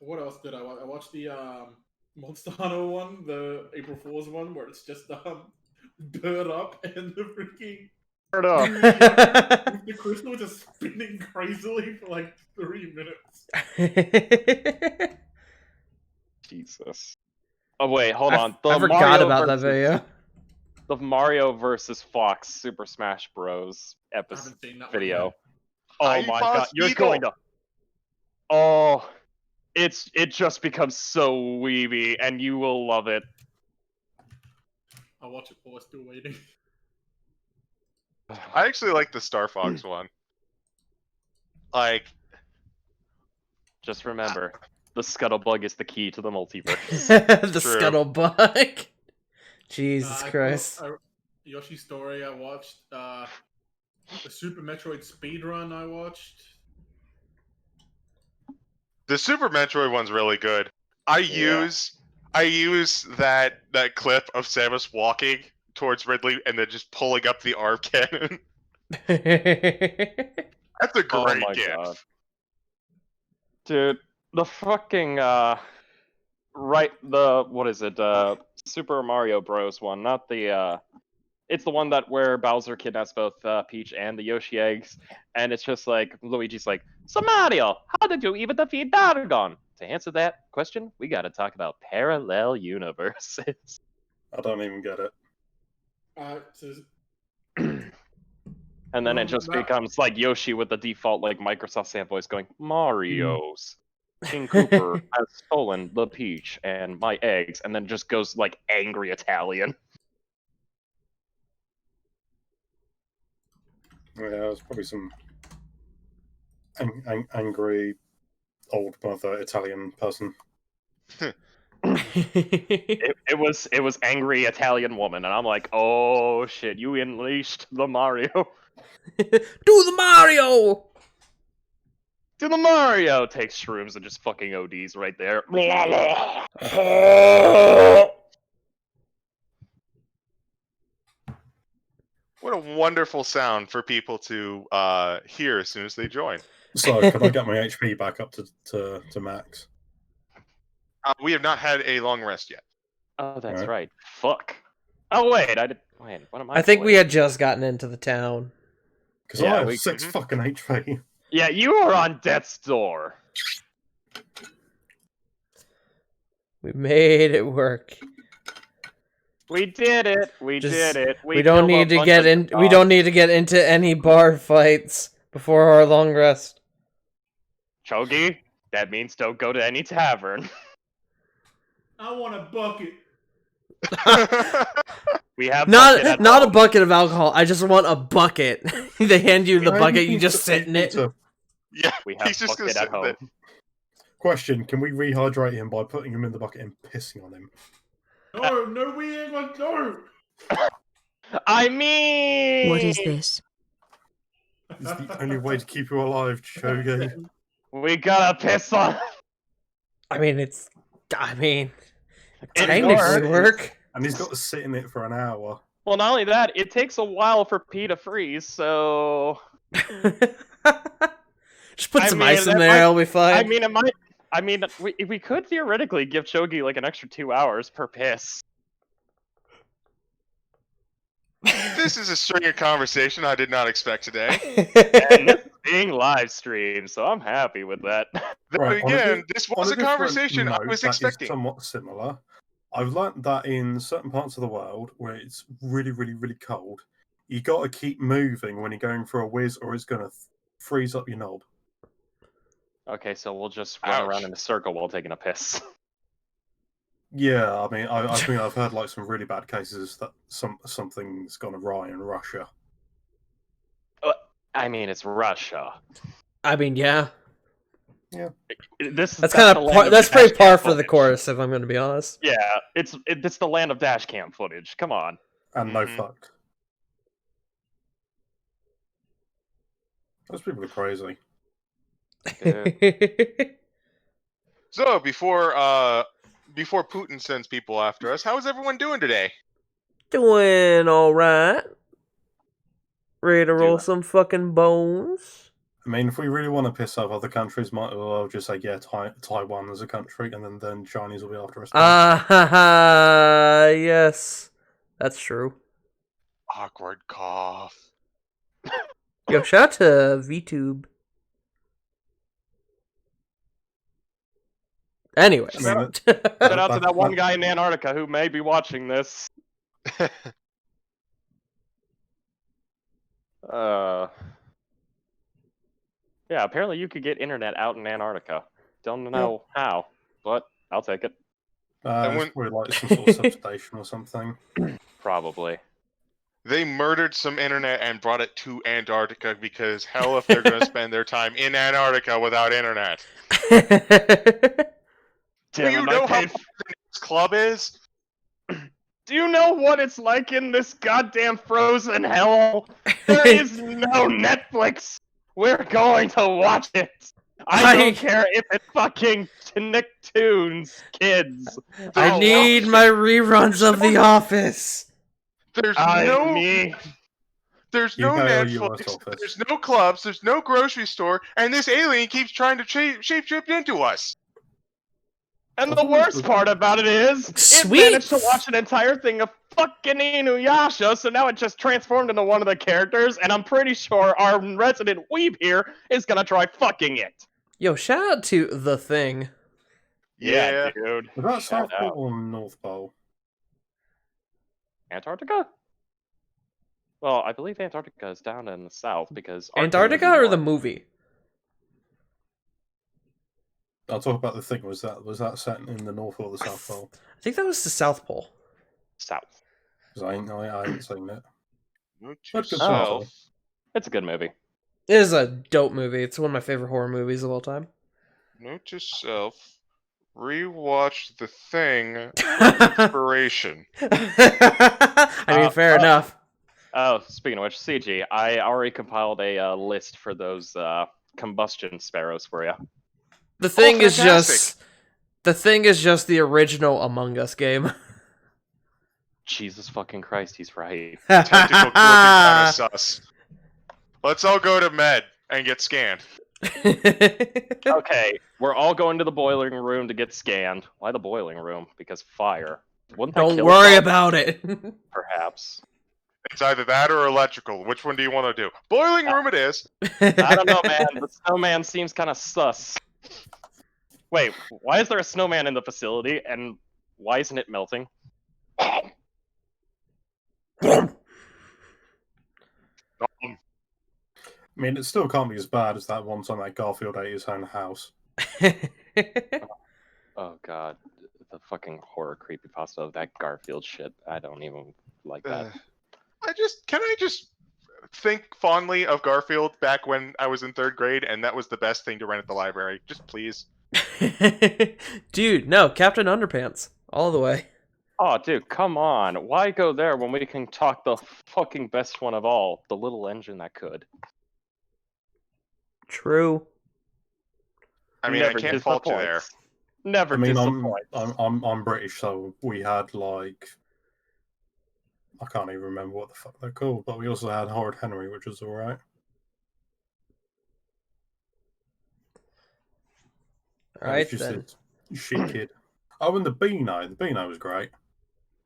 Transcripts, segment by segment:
what else did I watch? I watched the Monster Hunter one, the April Fool's one, where it's just bird up and the freaking Bird up. the crystal just spinning crazily for like 3 minutes. Jesus. Oh wait, hold on. I forgot about that video. The Mario versus Fox Super Smash Bros. I haven't seen that video. one yet. Oh my god, you're going to. Oh, it just becomes so weeby, and you will love it. I'll watch it while I'm still waiting. I actually like the Star Fox one. Like, just remember, the Scuttlebug is the key to the multiverse. The Scuttlebug. Jesus Christ. Yoshi's Story I watched. The Super Metroid speedrun I watched. the Super Metroid one's really good. I use that clip of Samus walking towards Ridley and then just pulling up the arm cannon. That's a great gift. God. Dude, the fucking what is it? Super Mario Bros. One, not the it's the one that where Bowser kidnaps both Peach and the Yoshi eggs, and it's just like Luigi's like, "So Mario, how did you even defeat Dragon?" To answer that question, we got to talk about parallel universes. I don't even get it. And then it just becomes like Yoshi with the default like Microsoft Sam voice going, "Mario's King Kooper has stolen the Peach and my eggs," and then just goes like angry Italian. Yeah, it's probably some angry old mother Italian person. it was angry Italian woman, and I'm like, oh shit, you unleashed the Mario. Do the Mario! Do the Mario! Takes shrooms and just fucking ODs right there. What a wonderful sound for people to hear as soon as they join. So, can I get my HP back up to max? We have not had a long rest yet. Oh, that's right. Fuck. Oh, wait, Wait, what am I I think we had just gotten into the town. Because I have 6 fucking HP. Yeah, you are on death's door. We made it work. We did it. We did it. We don't need to get in. We don't need to get into any bar fights before our long rest. Chogi, that means don't go to any tavern. I want a bucket. We have not a bucket of alcohol. I just want a bucket. They hand you the bucket. You just sit in it. Yeah, we have he's just bucket at home. Question: can we rehydrate him by putting him in the bucket and pissing on him? No, we ain't gonna go. I mean, what is this? It's the only way to keep you alive, Chogi. We gotta piss on. I mean, technically work. And he's got to sit in it for an hour. Well, not only that, it takes a while for pee to freeze, so. Just put some ice in there, it'll be fine. I mean, it might. I mean, we could theoretically give Chogi like an extra 2 hours per piss. This is a string of conversation I did not expect today. And this is being live streamed, so I'm happy with that. Right, again, this was a conversation I was expecting. Somewhat similar. I've learnt that in certain parts of the world where it's really, really, really cold, you got to keep moving when you're going for a whiz, or it's going to freeze up your knob. Okay, so we'll just run around in a circle while taking a piss. Yeah, I mean, I think I've heard like some really bad cases that something's gone awry in Russia. I mean, it's Russia. I mean, yeah. Yeah. That's kind of that's pretty par for the course, if I'm going to be honest. Yeah, it's the land of dash cam footage. Come on. And no fuck. Those people are crazy. So before Putin sends people after us, how is everyone doing today? Doing all right. Ready to roll some fucking bones? I mean, if we really want to piss off other countries, might as well just say, yeah, Taiwan as a country, and then Chinese will be after us. Yes. That's true. Awkward cough. Yo, shout out to VTube. Anyways. I mean, Shout out to that one guy in Antarctica who may be watching this. Yeah, apparently you could get internet out in Antarctica. Don't know how, but I'll take it. it's probably like some sort of substation or something. Probably. They murdered some internet and brought it to Antarctica because hell if they're going to spend their time in Antarctica without internet. Do Damn you it, know how Dave. this club is? Do you know what it's like in this goddamn frozen hell? There is no Netflix. We're going to watch it. I don't care if it's fucking Nicktoons, kids. I need my reruns of The Office. There's I no need... There's no Netflix, there's no clubs, there's no grocery store, and this alien keeps trying to shape-shift into us. And the worst part about it is, it managed to watch an entire thing of fucking Inuyasha, so now it just transformed into one of the characters, and I'm pretty sure our resident weeb here is gonna try fucking it. Yo, shout out to The Thing. Yeah, dude. Was that Shout South Pole out. or North Pole? Antarctica? Well, I believe Antarctica is down in the south because Antarctica or the movie? I'll talk about The Thing. Was that set in the North or the South Pole? I think that was the South Pole. South. Because I ain't seen it. Note to But good self. film. It's a good movie. It is a dope movie. It's one of my favorite horror movies of all time. Note to self. Rewatch The Thing for inspiration. I mean, fair enough. Oh, speaking of which, CG, I already compiled a list for those combustion sparrows for you. The Thing is fantastic. just the original Among Us game. Jesus fucking Christ, he's right. Tentacle looking kind of sus. Let's all go to med and get scanned. Okay, we're all going to the boiling room to get scanned. Why the boiling room? Because fire. Wouldn't that Don't kill worry us all? about it. Perhaps. It's either that or electrical. Which one do you want to do? Boiling room it is. I don't know, man. The snowman seems kind of sus. Wait, why is there a snowman in the facility, and why isn't it melting? I mean, it still can't be as bad as that one time that Garfield ate his own house. Oh god, the fucking horror creepypasta of that Garfield shit. I don't even like that. Can I just think fondly of Garfield back when I was in 3rd grade, and that was the best thing to rent at the library. Just please. Dude, no, Captain Underpants. All the way. Oh, dude, come on. Why go there when we can talk the fucking best one of all? The little engine that could. True. I mean, Never I can't fault you there. disappoints. Never I mean, disappoints. I'm British, so we had like I can't even remember what the fuck they're called, but we also had Horrid Henry, which was alright. Alright just then. a shit kid. Oh, and the Beano. The Beano was great.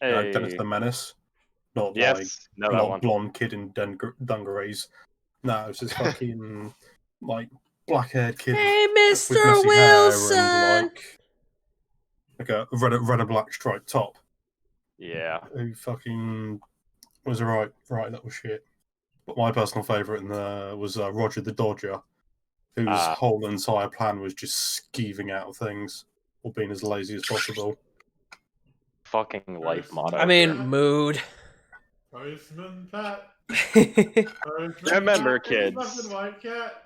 Hey. Dennis the Menace. Not Yes, know that not one. blonde kid in dungarees. No, it was this fucking like black-haired kid Hey, with Mr. messy Wilson! hair and like a red and black striped top. Yeah. Who fucking was alright. Right, that was shit. But my personal favourite was Roger the Dodger, whose whole entire plan was just skeeving out of things or being as lazy as possible. Fucking life motto. I mean, mood. Postman Pat. Remember, kids. Nothing like cat.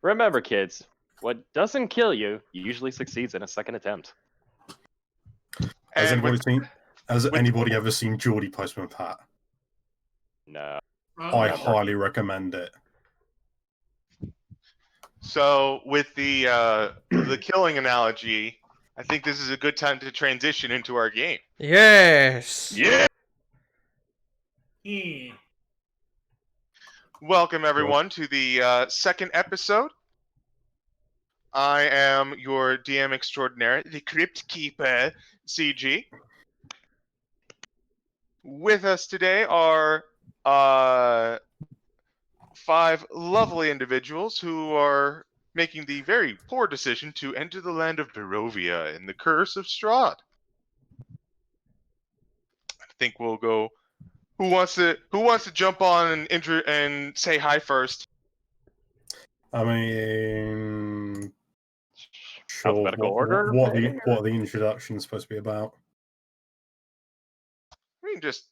Remember, kids, what doesn't kill you usually succeeds in a second attempt. Has And anybody ever seen Geordie Postman Pat? No. I highly recommend it. So with the killing analogy, I think this is a good time to transition into our game. Yes. Yeah. Welcome everyone to the second episode. I am your DM extraordinaire, the Crypt Keeper, CG. With us today are 5 lovely individuals who are making the very poor decision to enter the land of Barovia in the Curse of Strahd. I think we'll go. Who wants to jump on and say hi first? I mean, sure. Alphabetical order, What maybe? are the introductions supposed to be about? I mean, just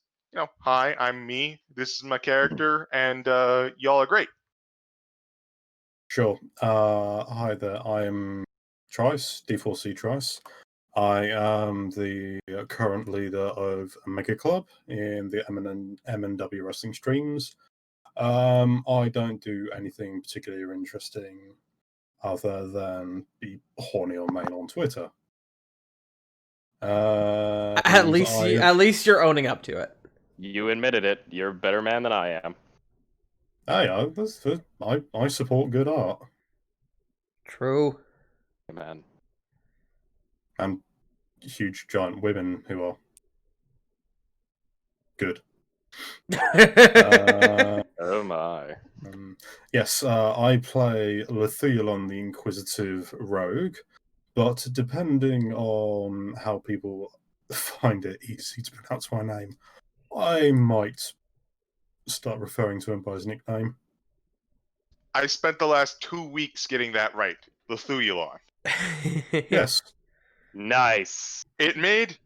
hi, I'm me. This is my character, and y'all are great. Sure. Hi there. I am Trice, D4C Trice. I am the current leader of a mega club in the M&W wrestling streams. I don't do anything particularly interesting other than be horny or main on Twitter. At least you're owning up to it. You admitted it. You're a better man than I am. I support good art True. Man. and huge giant women who are good. Oh my. Yes, I play Lethulon, the Inquisitive Rogue, but depending on how people find it easy to pronounce my name, I might start referring to him by his nickname. I spent the last 2 weeks getting that right. Lethulon. Yes. Nice. It made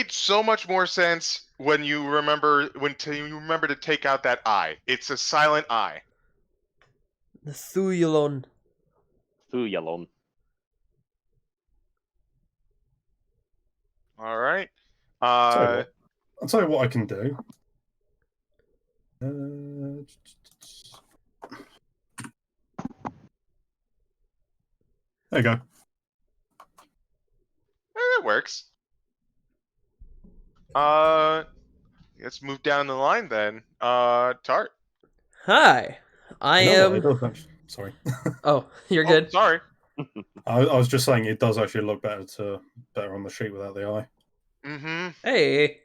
so much more sense when you remember to take out that I. It's a silent I. The Thuyulon. Thuyalon. All right. I'll tell you what I can do. There you go. That works. Let's move down the line then. Tart. Hi. I You know what, am. it does actually- Sorry. Oh, you're good. Sorry. I was just saying it does actually look better on the sheet without the eye. Mm-hmm. Hey.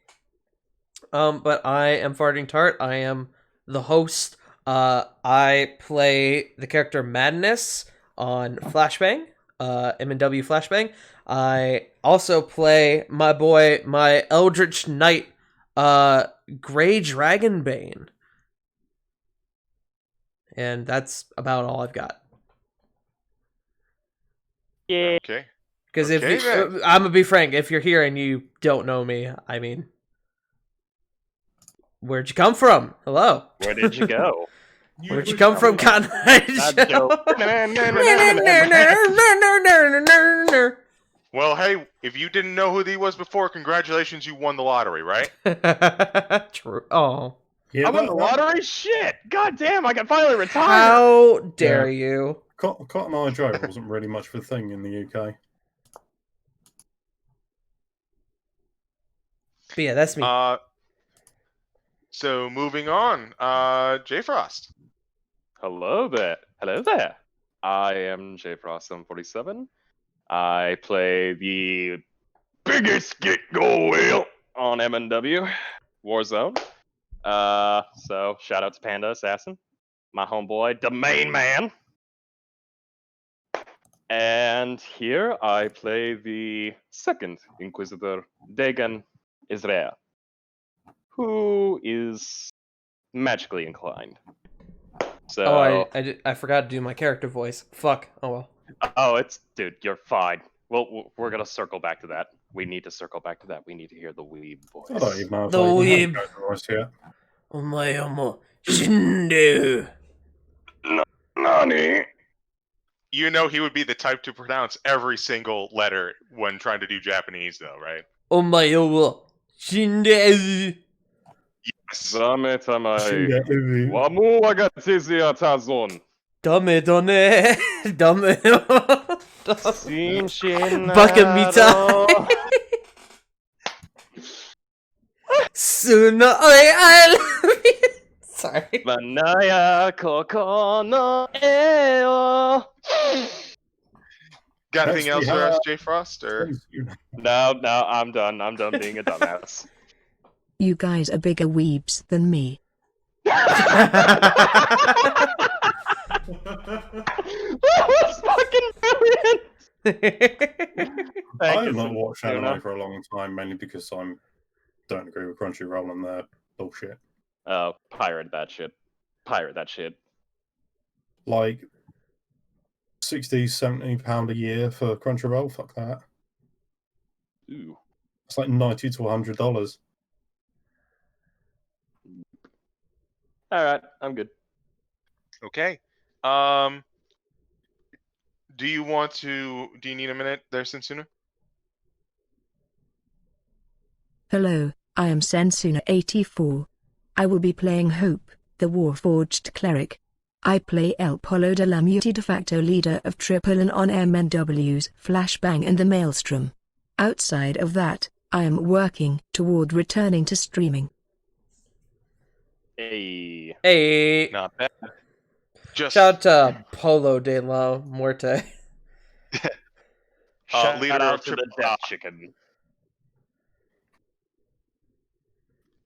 But I am Farting Tart. I am the host. I play the character Madness on Flashbang, M&W Flashbang. I also play my Eldritch Knight, Grey Dragonbane. And that's about all I've got. Yeah. Okay. Because Okay, then. I'm gonna be frank, if you're here and you don't know me, I mean, where'd you come from? Hello. Where did you go? Where'd you come from, Cotton Eye That joke. Joe? Well, hey, if you didn't know who he was before, congratulations, you won the lottery, right? True. Oh. Yeah, I won the lottery? Shit! God damn, I can finally retire! How dare you? Cotton Eye Joe wasn't really much of a thing in the UK. But yeah, that's me. So moving on, J Frost. Hello there. Hello there. I am JFrost747. I play the biggest get-go whale on M&W Warzone. So shout out to Panda Assassin, my homeboy, the main man. And here I play the second Inquisitor, Dagon Israel, who is magically inclined. So, Oh, I forgot to do my character voice. Fuck. Oh well. Dude, you're fine. Well, we're gonna circle back to that. We need to circle back to that. We need to hear the weeb voice. I don't even know if The I even weeb. have a voice yet. Omayomo Shindu. Nani? You know he would be the type to pronounce every single letter when trying to do Japanese, though, right? Omayomo Shindu. Yes. Zametamai. Wamu wagatizia tazon. Dame done. Dame. Sinshin. Bakamita. Suna I love you. Sorry. Manaya Koko no Eo. Got Next anything else we for us, have- Jay Frost? Or No, I'm done. I'm done being a dumbass. You guys are bigger weebs than me. That was fucking brilliant. I Thank have you, not watched Suna. anime for a long time, mainly because I don't agree with Crunchyroll and their bullshit. Oh, pirate that shit. Pirate that shit. Like 60, 70 pound a year for Crunchyroll. Fuck that. Ooh. It's like $90 to $100. All right, I'm good. okay. Do you need a minute there, Sensuna? Hello, I am Sensuna84. I will be playing Hope, the Warforged Cleric. I play El Polo de la Muerte, de facto leader of Triple N on MNW's Flashbang and the Maelstrom. Outside of that, I am working toward returning to streaming. Hey. Hey. Not bad. Just Shout out to Polo de la Muerte. Shout leader out of to the Triple Death R. Chicken.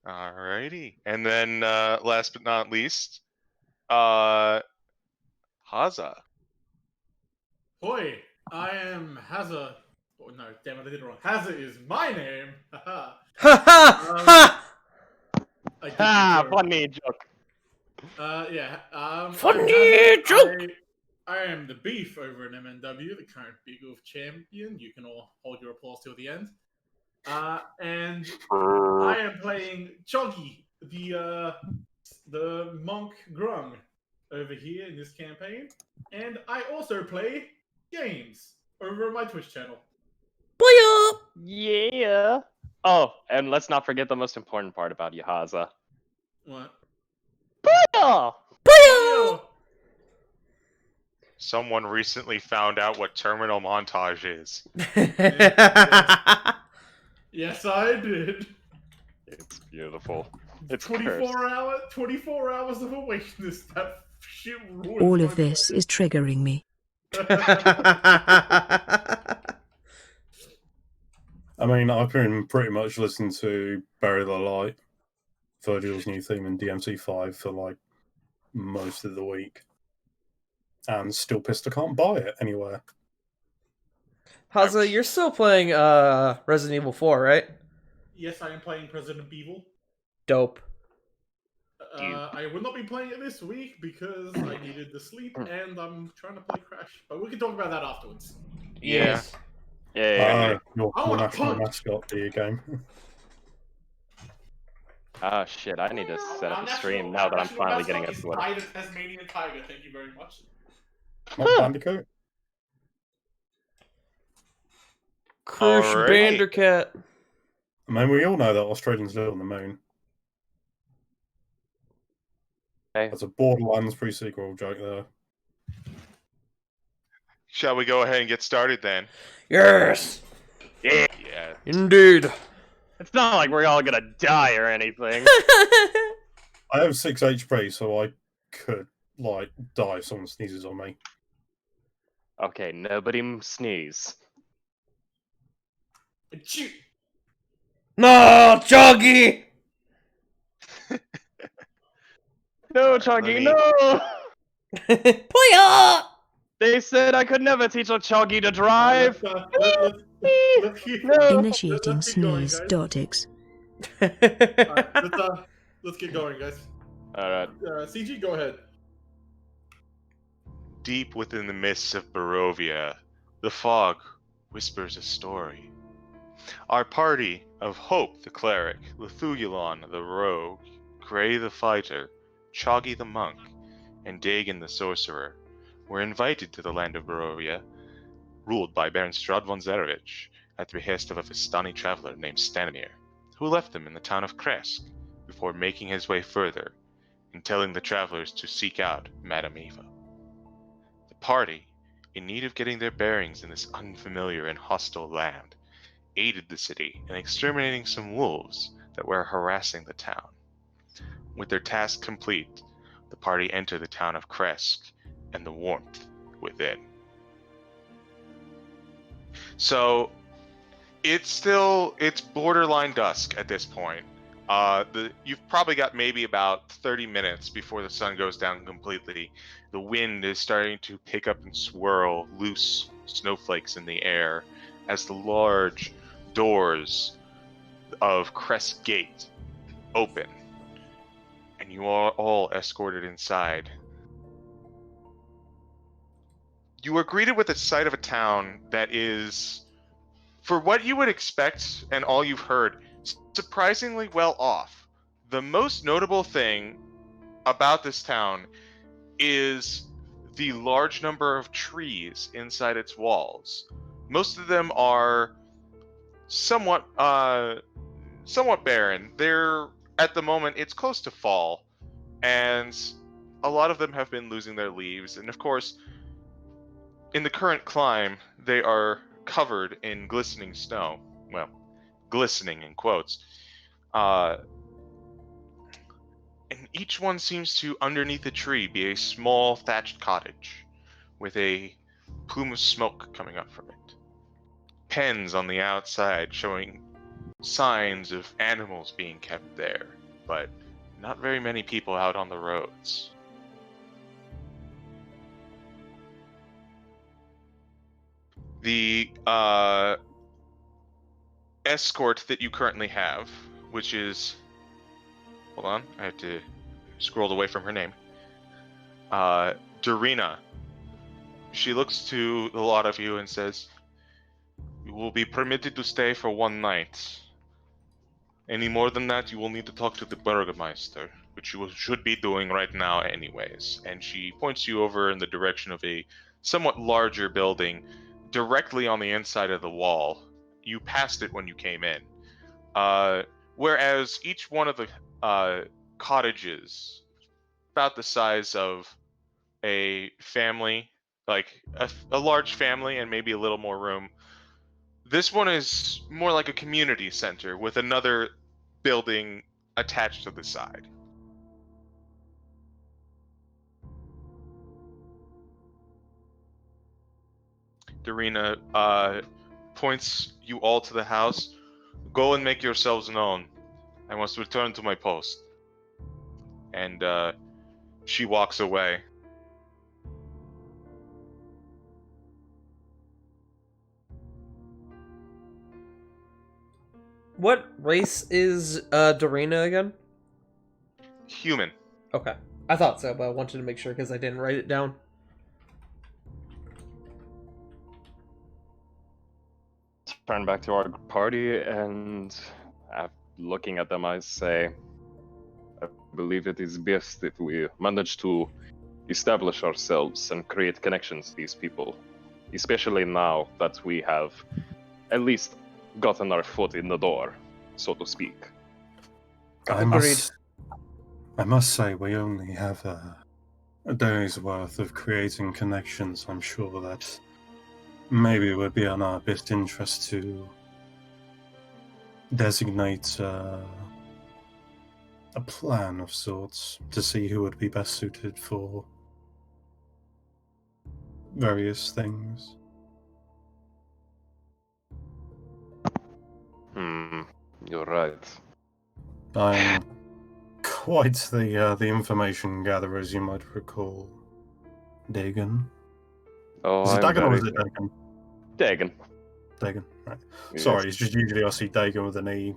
Alrighty. And then last but not least, Haza. Hoi, I am Hazza. Oh no, damn it, I did it wrong. Hazza is my name. Haha. Ha ha ha! I did Ah, the joke. funny joke. Yeah. Funny I'm Hazza. joke. I am the beef over in MNW, the current Big Wolf champion. You can all hold your applause till the end. And I am playing Choggy, the monk grung over here in this campaign, and I also play games over on my Twitch channel. Booyah! Yeah. Oh, and let's not forget the most important part about Yahaza. What? Oh, Booyah! Someone recently found out what terminal montage is. Yes, I did. it's beautiful. It's 24 hours of awakeness. That shit ruins All my of this brain. is triggering me. I mean, I've been pretty much listening to Bury the Light, Virgil's new theme in DMC5 for like most of the week. And still pissed I can't buy it anywhere. Haza, you're still playing Resident Evil 4, right? Yes, I am playing President Evil. Dope. I will not be playing it this week because I needed the sleep and I'm trying to play Crash. But we can talk about that afterwards. Yeah. Yeah. Your I want a national punch. mascot for your game. Ah, shit, I need to set up Our a stream national- now that our I'm national finally getting mascot into is it. I, the Tasmanian Tiger. Thank you very much. Not Bandicoot. Crush Alrighty. Bandercat. I mean, we all know that Australians live on the moon. Okay. That's a Borderlands pre-sequel joke there. Shall we go ahead and get started then? Yes! Yeah. Yeah. Indeed. It's not like we're all gonna die or anything. I have 6 HP, so I could, like, die if someone sneezes on me. Okay, nobody sneeze. Achoo! No, Choggy! No, Alright, Choggy, let me- no! Booyah! They said I could never teach a Choggy to drive. Let's keep, No. Initiating let's keep going, sneeze. guys. Dotix. Alright, let's get going, guys. Alright. CG, go ahead. Deep within the mists of Barovia, the fog whispers a story. Our party of Hope the Cleric, Lithugulon the Rogue, Gray the Fighter, Choggy the Monk, and Dagon the Sorcerer were invited to the land of Barovia, ruled by Baron Strahd von Zarevich, at the behest of a Vistani traveler named Stanimir, who left them in the town of Kresk before making his way further and telling the travelers to seek out Madame Eva. The party, in need of getting their bearings in this unfamiliar and hostile land, aided the city in exterminating some wolves that were harassing the town. With their task complete, the party enter the town of Kresk and the warmth within. So it's borderline dusk at this point. You've probably got maybe about 30 minutes before the sun goes down completely. The wind is starting to pick up and swirl loose snowflakes in the air as the large doors of Crest Gate open, and you are all escorted inside. You are greeted with the sight of a town that is, for what you would expect and all you've heard, surprisingly well off. The most notable thing about this town is the large number of trees inside its walls. Most of them are somewhat barren. They're, at the moment, it's close to fall, and a lot of them have been losing their leaves, and of course, in the current climb, they are covered in glistening snow. Well, glistening in quotes. And each one seems to, underneath the tree, be a small thatched cottage with a plume of smoke coming up from it. Pens on the outside showing signs of animals being kept there, but not very many people out on the roads. The escort that you currently have, which is... Hold on, I have to scroll away from her name. Darina. She looks to a lot of you and says, "You will be permitted to stay for one night. Any more than that, you will need to talk to the Burgermeister, which you should be doing right now anyways." And she points you over in the direction of a somewhat larger building directly on the inside of the wall. You passed it when you came in. Whereas each one of the cottages, about the size of a family, like a large family and maybe a little more room. This one is more like a community center with another building attached to the side. Darina points you all to the house. "Go and make yourselves known. I must return to my post." And she walks away. What race is Dorina again? Human. Okay. I thought so, but I wanted to make sure because I didn't write it down. Turn back to our party, and looking at them, I say, "I believe it is best if we manage to establish ourselves and create connections with these people, especially now that we have at least gotten our foot in the door, so to speak." I must say, we only have a day's worth of creating connections. I'm sure that maybe it would be in our best interest to designate a plan of sorts to see who would be best suited for various things. You're right. I'm quite the information gatherer, as you might recall. Dagon. Oh, Is it I'm Dagon or very... is it Dagon? Dagon. Dagon, right. Yes. Sorry, it's just usually I see Dagon with an E.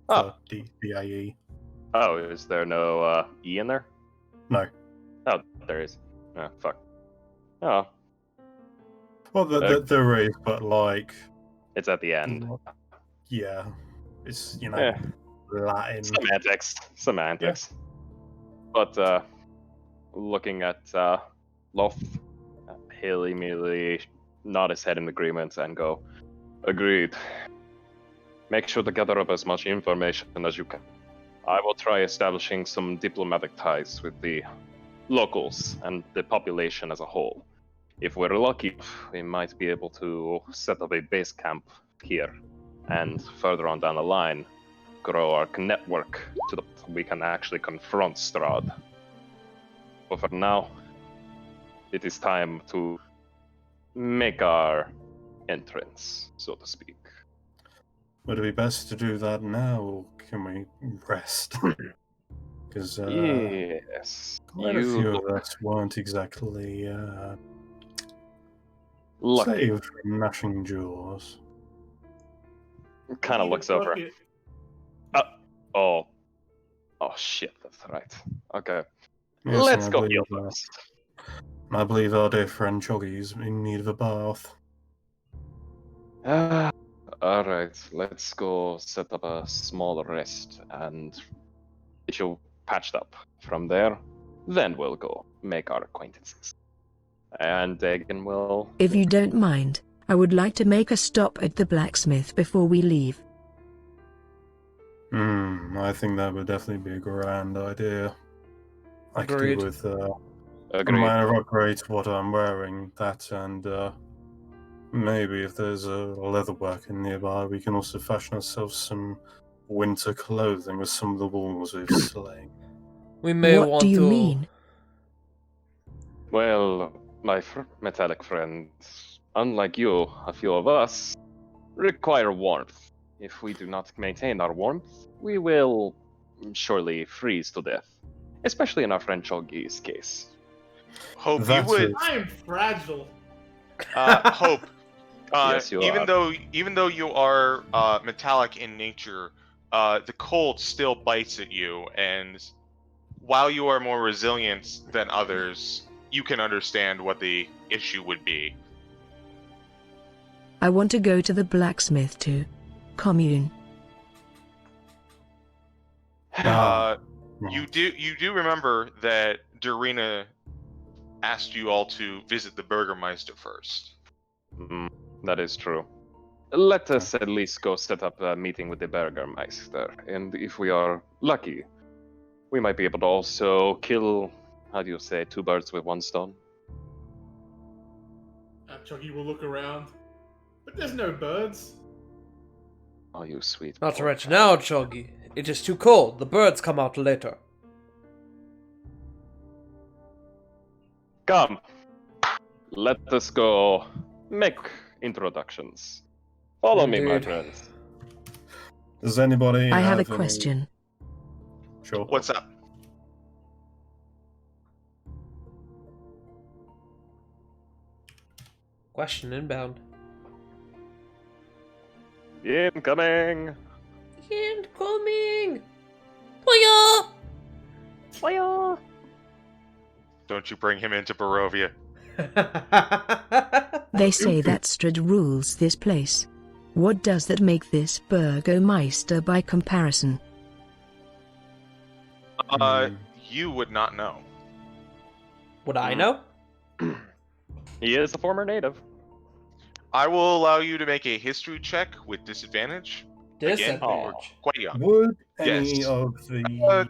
Oh. D-A-E. Oh, is there no E in there? No. Oh, there is. Oh, fuck. Oh. Well, there is, but like... It's at the end. Yeah. It's, you know, Yeah. Latin. Semantics. Yeah. But looking at Loth, he'll immediately nod his head in agreement and go, "Agreed. Make sure to gather up as much information as you can. I will try establishing some diplomatic ties with the locals and the population as a whole. If we're lucky, we might be able to set up a base camp here, and further on down the line, grow our network to the point we can actually confront Strahd. But for now, it is time to make our entrance, so to speak. Would it be best to do that now, or can we rest? Because Yes, quite a you few look of us weren't exactly lucky. saved from gnashing jaws. Kind of You looks look over. it. Oh shit, that's right. Okay, Yes, let's and go heal believe, first. I believe our dear friend Choggy's in need of a bath. Alright, let's go set up a small rest and get you patched up. From there, then we'll go make our acquaintances. And Dagon will. If you don't mind, I would like to make a stop at the blacksmith before we leave. I think that would definitely be a grand idea. I could Agreed. do with a Agreed. minor upgrade to what I'm wearing, that and maybe if there's a leather worker nearby, we can also fashion ourselves some winter clothing with some of the wolves we've slain. We may What want do you to. mean? Well, my metallic friends, unlike you, a few of us, require warmth. If we do not maintain our warmth, we will surely freeze to death. Especially in our friend Choggy's case. Hope That's you would. it. I am fragile. Hope. Yes, you even are. though you are metallic in nature, the cold still bites at you, and while you are more resilient than others, you can understand what the issue would be. I want to go to the blacksmith to commune. Ah, You do remember that Dorina asked you all to visit the Burgermeister first. That is true. Let us at least go set up a meeting with the Burgermeister, and if we are lucky, we might be able to also kill, how do you say, two birds with one stone? Chucky will look around, but there's no birds. Oh, you sweet. Not boy. right now, Choggy. It is too cold. The birds come out later. Come. Let us go make introductions. Follow me, my Indeed. friends. does anybody I have a any- question. Sure. What's up? Question inbound. Incoming. Incoming! Fire! Fire. Don't you bring him into Barovia. They say that Strahd rules this place. What does that make this Burgomeister by comparison? You would not know. Would I know? He is a former native. I will allow you to make a history check with disadvantage. Again, Oh. you're quite young. Would any Yes. of the Uh,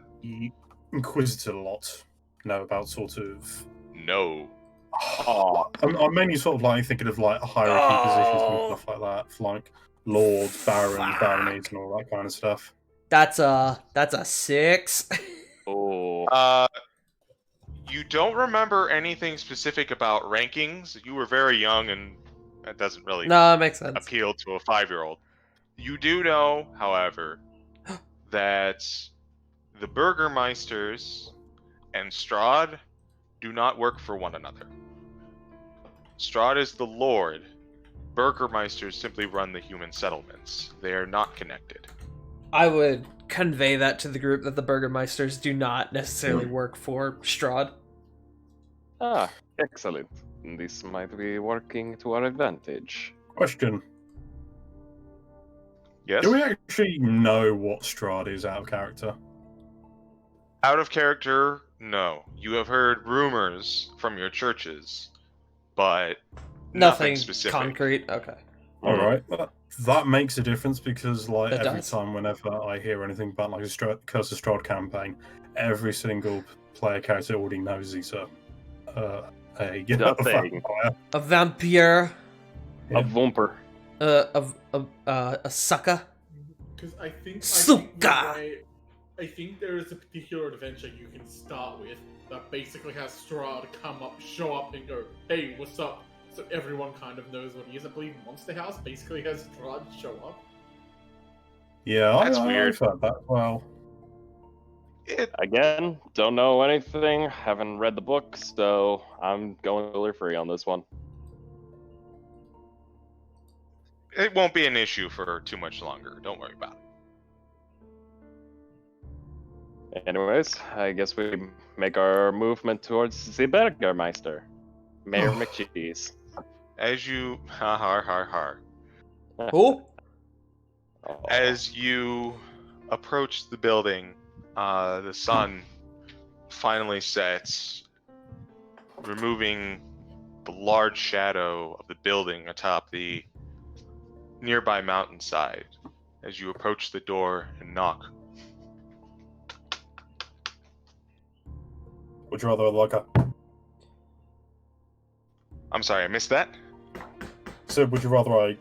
Inquisitor lot know about sort of? No. Oh. I'm mainly sort of like thinking of like hierarchy positions and stuff like that, for like lords, barons, baronies, and all that kind of stuff. That's a 6. Oh. You don't remember anything specific about rankings. You were very young, and that doesn't really No, it makes sense. appeal to a 5-year-old. You do know, however, that the Burgermeisters and Strahd do not work for one another. Strahd is the Lord. Burgermeisters simply run the human settlements. They are not connected. I would convey that to the group that the Burgermeisters do not necessarily work for Strahd. Ah, excellent. This might be working to our advantage. Question: Yes? do we actually know what Strahd is out of character? Out of character, no. You have heard rumors from your churches, but nothing specific. concrete. Okay. All right, that makes a difference because like That every does. time whenever I hear anything about like a Curse of Strahd campaign, every single player character already knows he's a thing. vampire. A vampire. Yeah. A vumper. A sucker. Because I think Suka! I think there is a particular adventure you can start with that basically has Strahd show up and go, "Hey, what's up?" So everyone kind of knows what he is. I believe Monster House basically has Strahd show up. Yeah, That's weird. I've heard that as well. Again, don't know anything, haven't read the book, so I'm going filler free on this one. It won't be an issue for too much longer. Don't worry about it. Anyways, I guess we make our movement towards the Burgermeister, Mayor McCheese. As you har. Who? As you approach the building, the sun finally sets, removing the large shadow of the building atop the nearby mountainside. As you approach the door and knock, Would you rather like a... I'm sorry, I missed that. So would you rather I...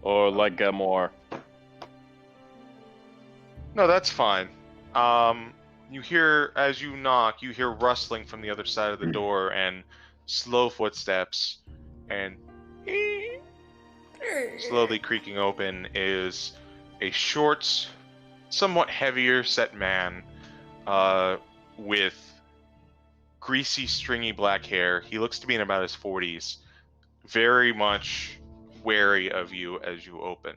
Or like a more. No, that's fine. You hear, as you knock, you hear rustling from the other side of the door and slow footsteps, and slowly creaking open is a short, somewhat heavier set man, with greasy, stringy black hair. He looks to be in about his 40s, very much wary of you as you open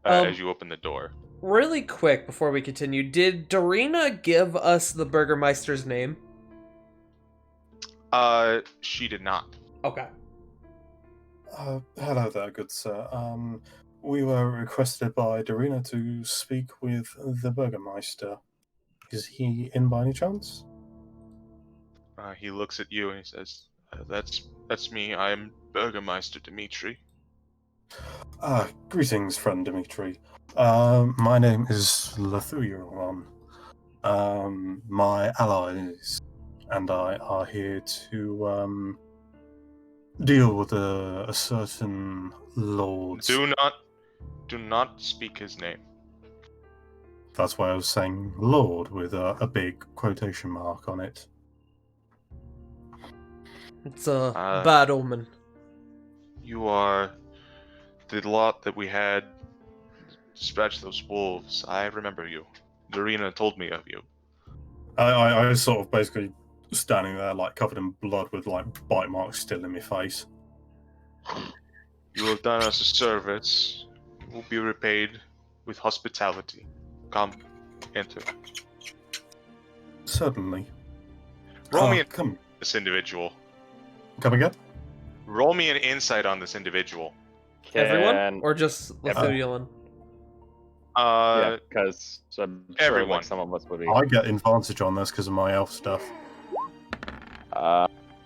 the door. Really quick before we continue, did Dorina give us the Burgermeister's name? She did not. Okay. Hello there, good sir. We were requested by Dorina to speak with the Burgermeister. Is he in by any chance? He looks at you and he says, "That's me. I'm Burgermeister Dimitri." Greetings, friend Dimitri. My name is Lathuyeron. My allies and I are here to deal with a certain lord. Do not speak his name. That's why I was saying lord with a big quotation mark on it. It's a bad omen. You are the lot that we had dispatch those wolves. I remember you. Dorina told me of you. I was sort of basically standing there, like covered in blood, with like bite marks still in my face. You have done us a service. You will be repaid with hospitality. Come, enter. Certainly. Roll me come this individual. again. Roll me an insight on this individual. Everyone? Or just Lathuyelan? Yeah, because I'm sure everyone. like some of us would be. I get advantage on this because of my elf stuff.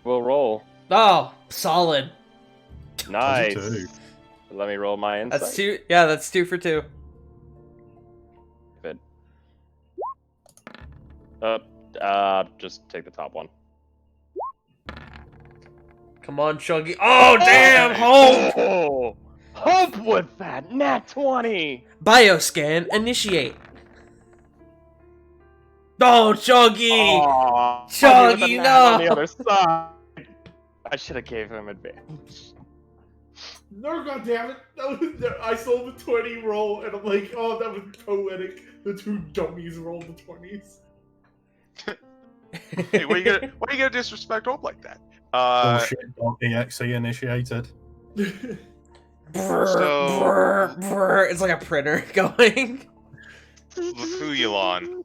We'll roll. Oh, solid. Nice. 22. Let me roll my insight. That's two. Yeah, that's 2 for 2. Good. Just take the top one. Come on, Chuggy. Oh, damn! Hope! Oh, hope with that nat 20. Bioscan initiate. Oh, Chuggy! Aw, Chuggy, with the nat no! On the other side. I should have gave him advantage. No, goddammit! I saw the 20 roll, and I'm like, oh, that was poetic. The 2 dummies rolled the 20s. Hey, why you gonna disrespect hope like that? Bullshit. EXE initiated. Brr, So- brr, brr. It's like a printer going. Lathuyelan.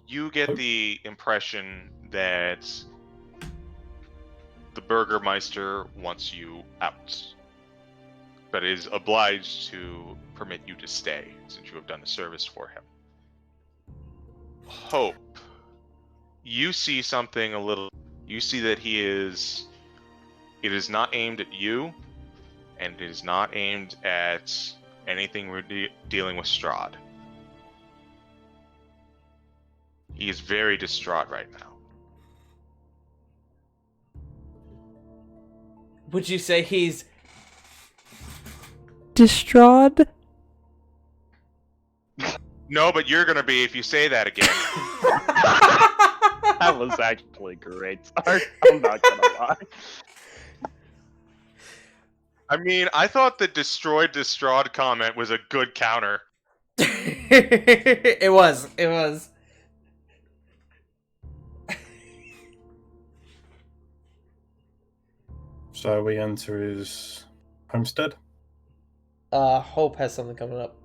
You get the impression that the Burgermeister wants you out, but is obliged to permit you to stay since you have done a service for him. Hope. You see something a little. You see that he is. It is not aimed at you, and it is not aimed at anything we're dealing with Strahd. He is very distraught right now. Would you say he's Strahd? No, but you're gonna be if you say that again. That was actually great. Sorry, I'm not gonna lie. I mean, I thought the destroyed Strahd comment was a good counter. It was. So we enter his homestead. Hope has something coming up.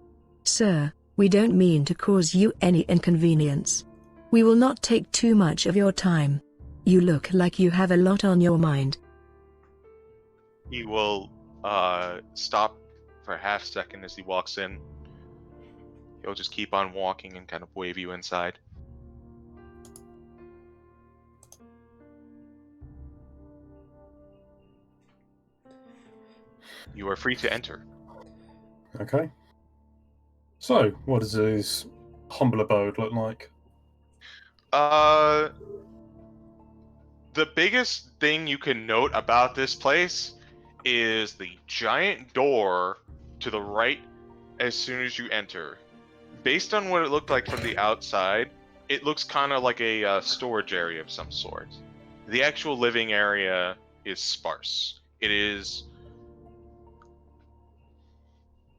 Sir, we don't mean to cause you any inconvenience. We will not take too much of your time. You look like you have a lot on your mind. He will stop for a half second as he walks in. He'll just keep on walking and kind of wave you inside. You are free to enter. Okay. So, what does his humble abode look like? The biggest thing you can note about this place is the giant door to the right as soon as you enter. Based on what it looked like from the outside, it looks kind of like a storage area of some sort. The actual living area is sparse. It is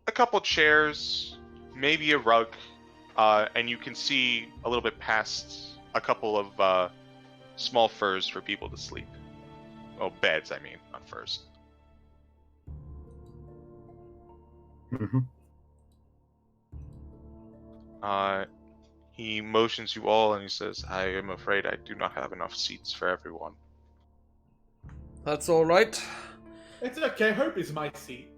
a couple chairs, maybe a rug, and you can see a little bit past a couple of small furs for people to sleep. Oh, beds, I mean, not furs. Mm-hmm. He motions you all and he says, I am afraid I do not have enough seats for everyone. That's all right. It's okay. Hope is my seat.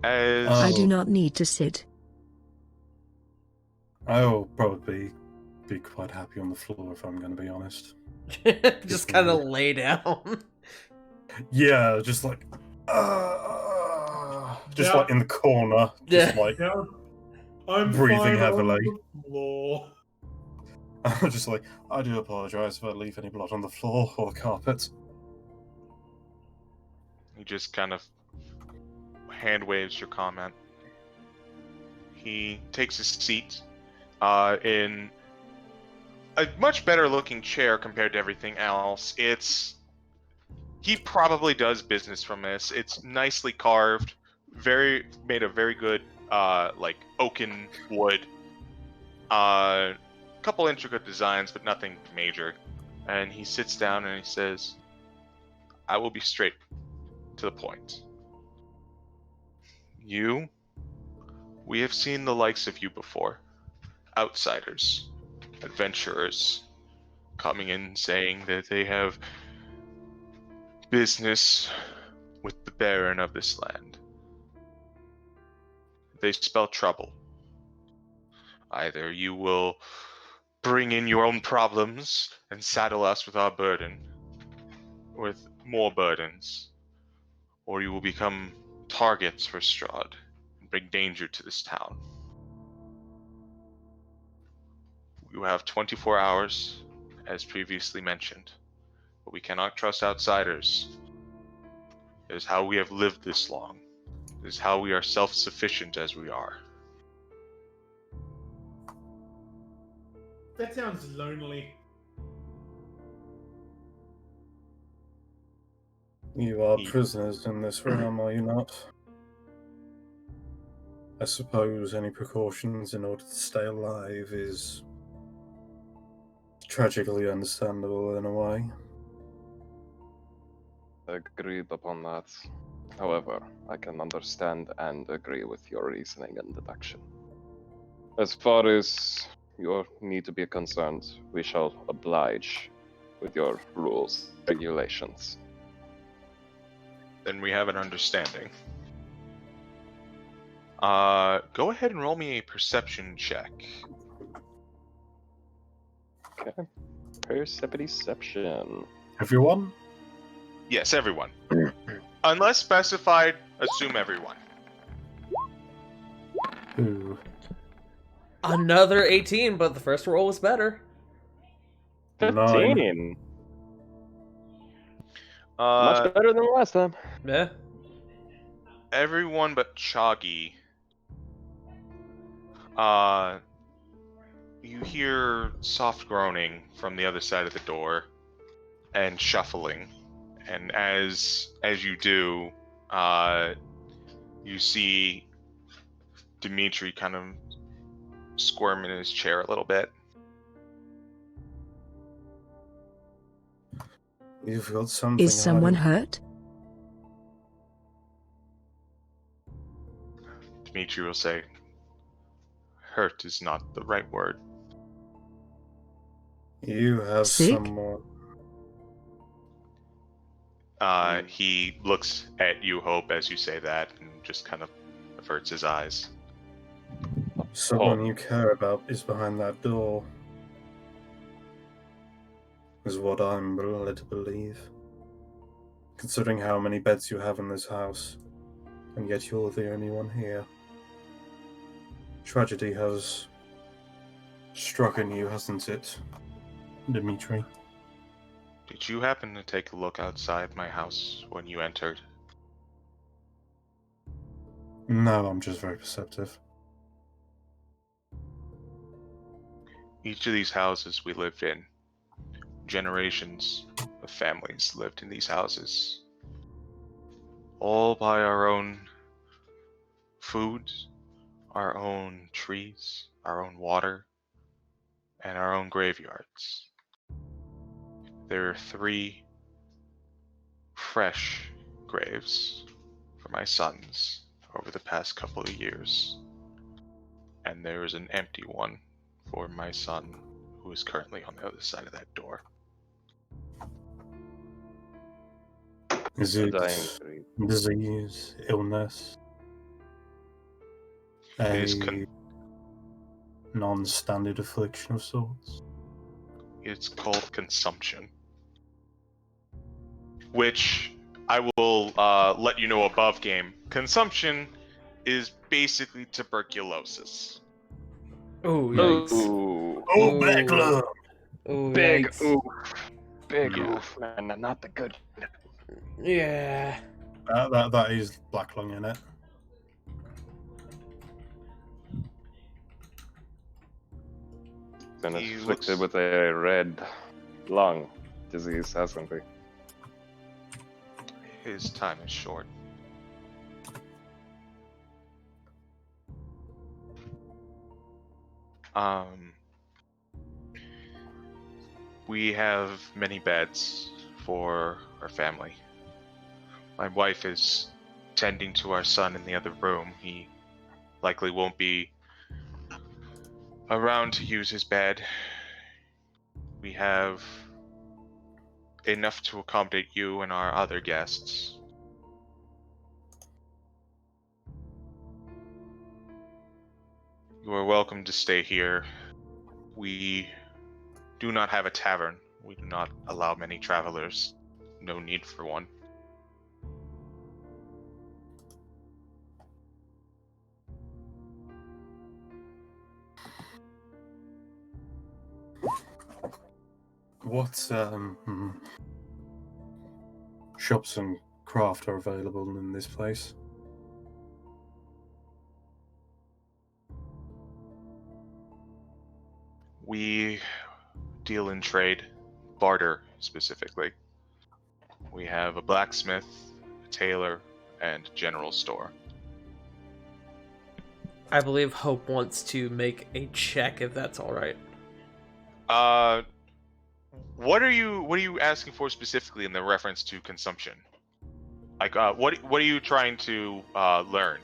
As I do not need to sit. I'll probably be quite happy on the floor if I'm going to be honest. Just kind of lay down. Yeah, just like, just Yeah. like in the corner, just Yeah. like Yeah. I'm breathing fine heavily. on the floor. I'm just like, I do apologize if I leave any blood on the floor or the carpet. he just kind of hand waves your comment. He takes his seat in a much better looking chair compared to everything else. He probably does business from this. It's nicely carved, made of very good like oaken wood. Couple intricate designs, but nothing major. And he sits down and he says, I will be straight to the point. We have seen the likes of you before. Outsiders, adventurers, coming in saying that they have business with the Baron of this land. They spell trouble. Either you will bring in your own problems and saddle us with our burden, with more burdens, or you will become targets for Strahd and bring danger to this town. You have 24 hours, as previously mentioned, but we cannot trust outsiders. It is how we have lived this long. It is how we are self-sufficient as we are. That sounds lonely. You are He- prisoners in this realm, are you not? I suppose any precautions in order to stay alive is tragically understandable in a way. Agreed upon that. However, I can understand and agree with your reasoning and deduction. As far as your need to be concerned, we shall oblige with your rules, regulations. Then we have an understanding. Go ahead and roll me a perception check. Okay. Perception. Everyone? Yes, everyone. Unless specified, assume everyone. Who? Another 18, but the first roll was better. 9. 15. Much better than last time. Yeah. Everyone but Choggy. You hear soft groaning from the other side of the door, and shuffling. And as you do, you see Dimitri kind of squirm in his chair a little bit. You've got something. Is someone hiding. hurt? Dimitri will say, hurt is not the right word. You have Sick? someone. He looks at you, Hope, as you say that, and just kind of averts his eyes. Someone you care about is behind that door. Is what I'm led to believe. Considering how many beds you have in this house, and yet you're the only one here. Tragedy has struck in you, hasn't it, Dimitri? Did you happen to take a look outside my house when you entered? No, I'm just very perceptive. Each of these houses we lived in, generations of families lived in these houses. All by our own food, our own trees, our own water, and our own graveyards. There are 3 fresh graves for my sons over the past couple of years. And there is an empty one for my son, who is currently on the other side of that door. Is it Dying breed. disease, illness, It is a non-standard affliction of sorts? It's called consumption. Which I will let you know above game. Consumption is basically tuberculosis. Oh, yikes. Ooh. Oh, Ooh. backlog! Oh, Big yikes. oof. Big Yeah. oof, man. Not the good. Yeah. That is black lung in it. Been He afflicted looks- with a red lung disease, hasn't he? His time is short. We have many beds for our family. My wife is tending to our son in the other room. He likely won't be around to use his bed. We have enough to accommodate you and our other guests. You are welcome to stay here. We do not have a tavern. We do not allow many travelers. No need for one. What shops and craft are available in this place? We deal in trade, barter specifically. We have a blacksmith, a tailor, and general store. I believe Hope wants to make a check, if that's alright. What are you asking for specifically in the reference to consumption? Like, what are you trying to learn?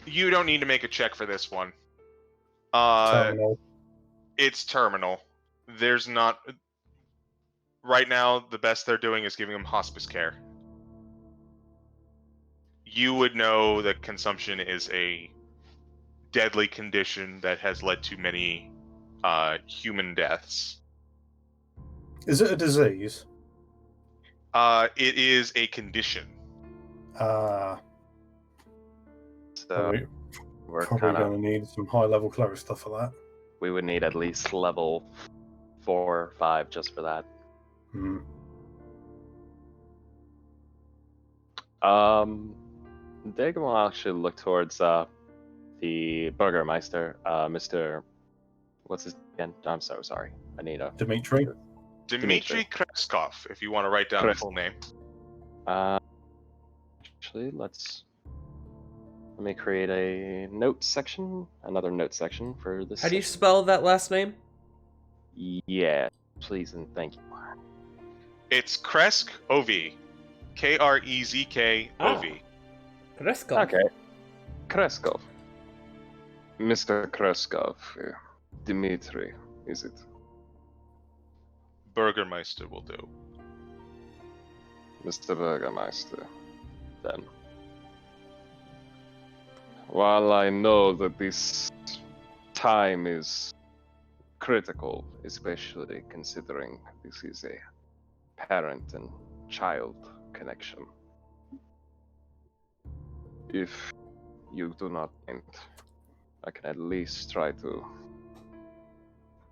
You don't need to make a check for this one. Terminal. It's terminal. There's not... Right now, the best they're doing is giving him hospice care. you would know that consumption is a deadly condition that has led to many human deaths. Is it a disease? It is a condition. Ah, So we're probably kind of going to need some high-level cleric stuff for that. we would need at least level 4 or 5 just for that. Hmm. Dagon will actually look towards the Burgermeister, Mr. What's his again? I'm so sorry. I need a Dimitri? Dmitry Kreskov, if you want to write down the full name. Actually, let me create a note section, another note section for this. How do you section. spell that last name? Yeah, please and thank you. It's Kresk O-V. Krezk-O-V. Kreskov. Okay. Kreskov. Mr. Kreskov. Dmitri, is it? Burgermeister will do. Mr. Burgermeister. Then. While I know that this time is critical, especially considering this is a parent and child connection, if you do not mind, I can at least try to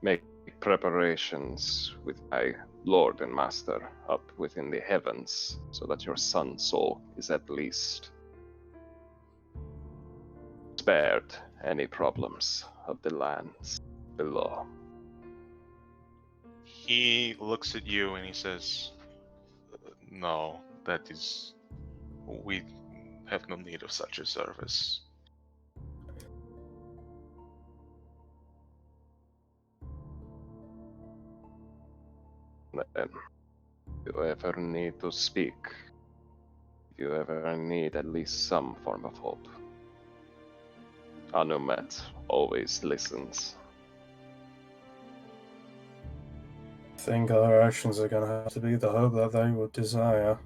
make preparations with my Lord and Master up within the heavens, so that your son's soul is at least spared any problems of the lands below. He looks at you and he says, "No, that is... we have no need of such a service." Then, if you ever need to speak, if you ever need at least some form of hope, Anumet always listens. I think our actions are going to have to be the hope that they would desire.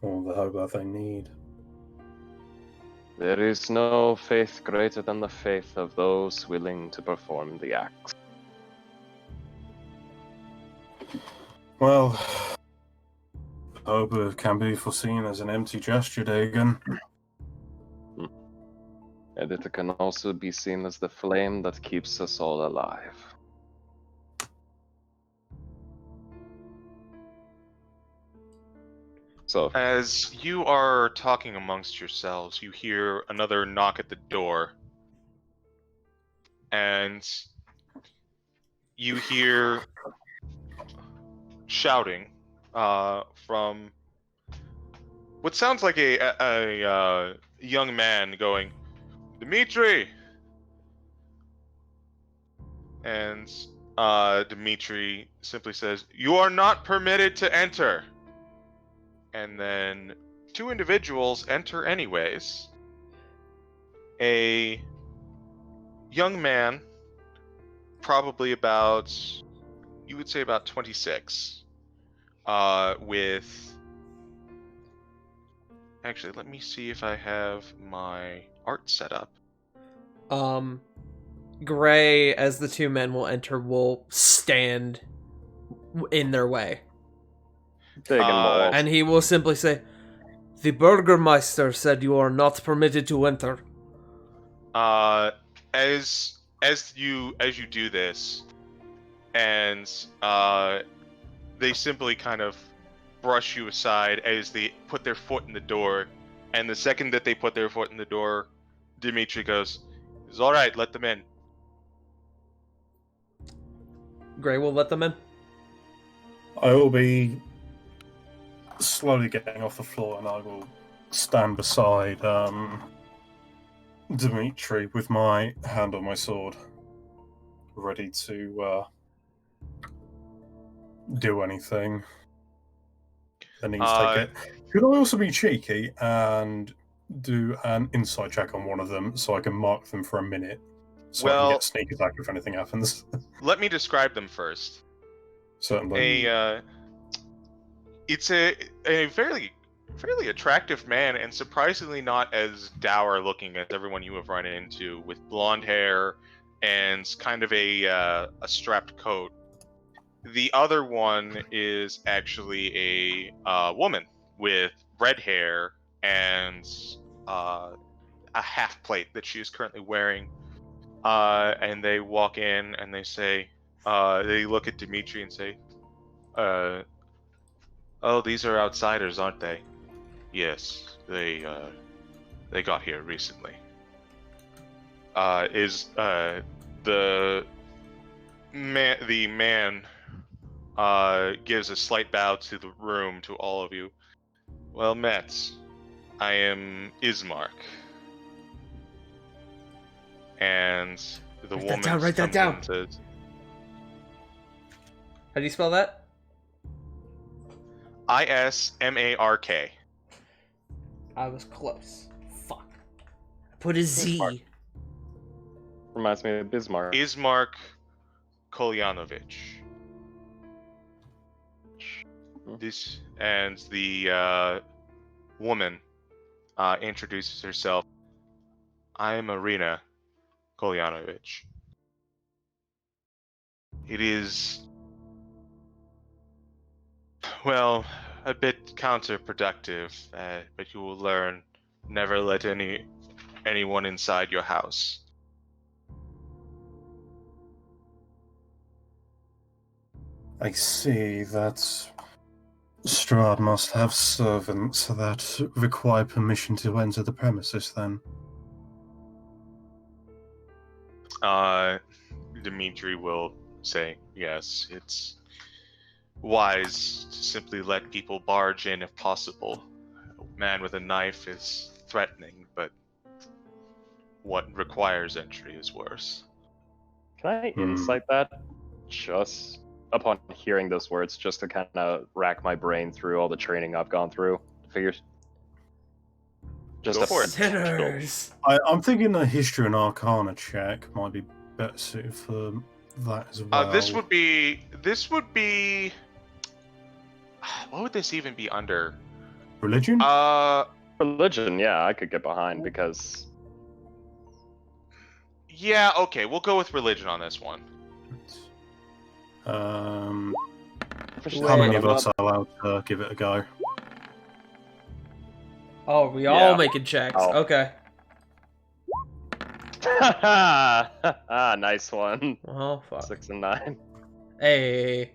Or the hope that they need. There is no faith greater than the faith of those willing to perform the acts. Well, hope can be foreseen as an empty gesture, Dagon. And it can also be seen as the flame that keeps us all alive. So, As you are talking amongst yourselves, you hear another knock at the door. And you hear shouting from what sounds like a young man going, "Dmitri!" And Dmitri simply says, "You are not permitted to enter." And then 2 individuals enter anyways. A young man, probably about, you would say about 26, with... Actually, let me see if I have my art set up. Gray, as the 2 men will enter, will stand in their way. Dagon will also And he will simply say, "The Burgermeister said you are not permitted to enter." As you do this, and they simply kind of brush you aside as they put their foot in the door, and the second that they put their foot in the door, Dmitri goes, "It's all right, let them in." Gray will let them in. I will be slowly getting off the floor and I will stand beside Dmitri with my hand on my sword, ready to do anything that needs taken. Could I also be cheeky and do an insight check on one of them so I can mark them for a minute so I can get a sneak attack if anything happens? Let me describe them first. Certainly. It's a very fairly attractive man, and surprisingly not as dour looking as everyone you have run into, with blonde hair and kind of a strapped coat. The other one is actually a woman with red hair and a half plate that she is currently wearing. And they walk in and they say, they look at Dimitri and say, "Oh, these are outsiders, aren't they?" "Yes, they got here recently." The man gives a slight bow to the room to all of you. "Well met. I am Ismark." And the Write that woman down, write that comes in down. and says, How do you spell that? Ismark. I was close. Fuck. Put a Z. Reminds me of Bismarck. Ismark Kolyanovich. This and the woman introduces herself. "I am Irina Kolyanovich. It is, well, a bit counterproductive, but you will learn. Never let anyone inside your house." I see that Strahd must have servants that require permission to enter the premises, then. Dimitri will say, "Yes, it's wise to simply let people barge in if possible. A man with a knife is threatening, but what requires entry is worse." Can I insight that? Just upon hearing those words, just to kind of rack my brain through all the training I've gone through. Figures. Just Go a for it. Sinners. I'm thinking a history and arcana check might be better suited for that as well. This would be. What would this even be under? Religion? Religion, yeah, I could get behind because Yeah, okay, we'll go with religion on this one. How Wait. many of us are allowed to give it a go? Oh, we Yeah. all making checks. Oh. Okay. nice one. Oh, fuck. 6 and 9. Hey.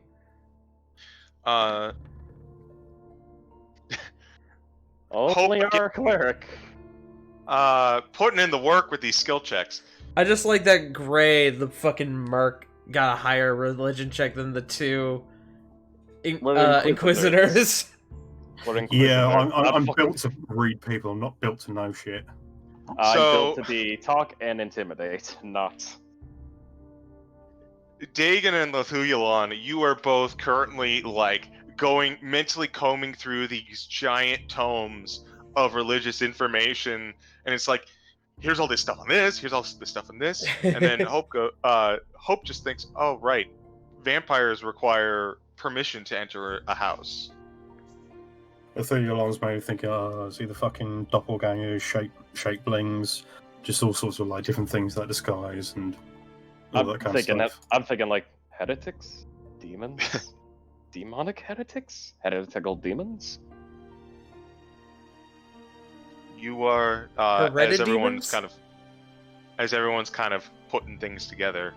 Only Hope- our cleric. Putting in the work with these skill checks. I just like that Gray, the fucking merc, got a higher religion check than the two What are Inquisitors. What Yeah, Inquisitor? I'm fucking- built to read people. I'm not built to know shit. I'm So- built to be talk and intimidate, not. Dagon and Lethulon, you are both currently mentally combing through these giant tomes of religious information, and it's like, here's all this stuff on this, here's all this stuff on this, and then Hope just thinks, oh right, vampires require permission to enter a house. Lethulion's maybe thinking, see the fucking doppelgangers, shape-blings, just all sorts of like different things that disguise and all that kind of stuff. I'm thinking like heretics, demons, demonic heretics, heretical demons. You are Heredit as everyone's kind of putting things together.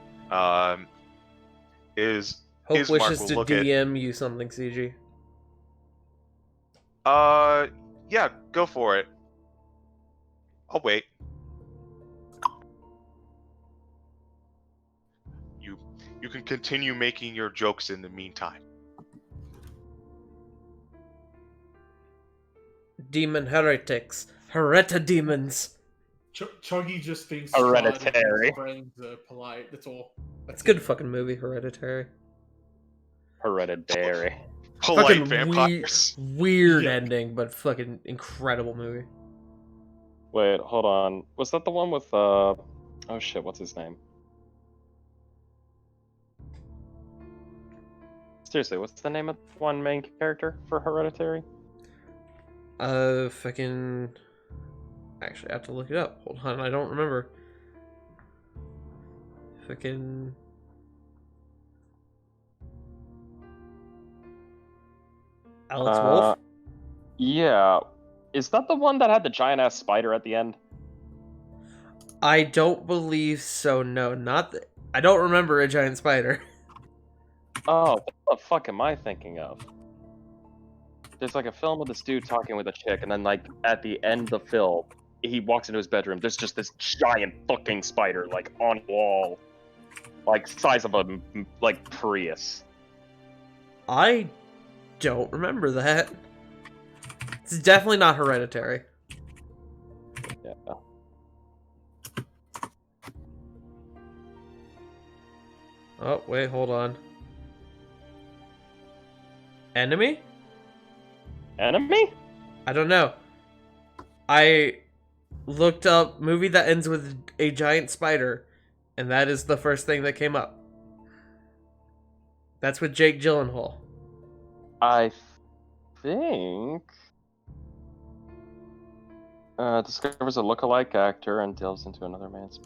Is Hope Ismark wishes will to look at- DM you something, CG. yeah, go for it. I'll wait. You can continue making your jokes in the meantime. Demon heretics. Heretidemons. Chuggy just thinks Hereditary. Strahd and his friends are polite. That's all. It's a good fucking movie, Hereditary. Hereditary. Polite Fucking vampires. Weird Yeah. ending, but fucking incredible movie. Wait, hold on. Was that the one with oh shit, what's his name? Seriously, what's the name of one main character for Hereditary? Fucking. Actually, I have to look it up. Hold on, I don't remember. Fucking. Alex Wolf? Yeah. Is that the one that had the giant ass spider at the end? I don't believe so. No, not. I don't remember a giant spider. Oh, what the fuck am I thinking of? There's like a film of this dude talking with a chick, and then like at the end of the film, he walks into his bedroom. There's just this giant fucking spider like on the wall, like size of a like Prius. I don't remember that. It's definitely not Hereditary. Yeah. Oh, wait, hold on. Enemy? Enemy? I don't know. I looked up movie that ends with a giant spider, and that is the first thing that came up. That's with Jake Gyllenhaal. I think. Discovers a lookalike actor and delves into another man's.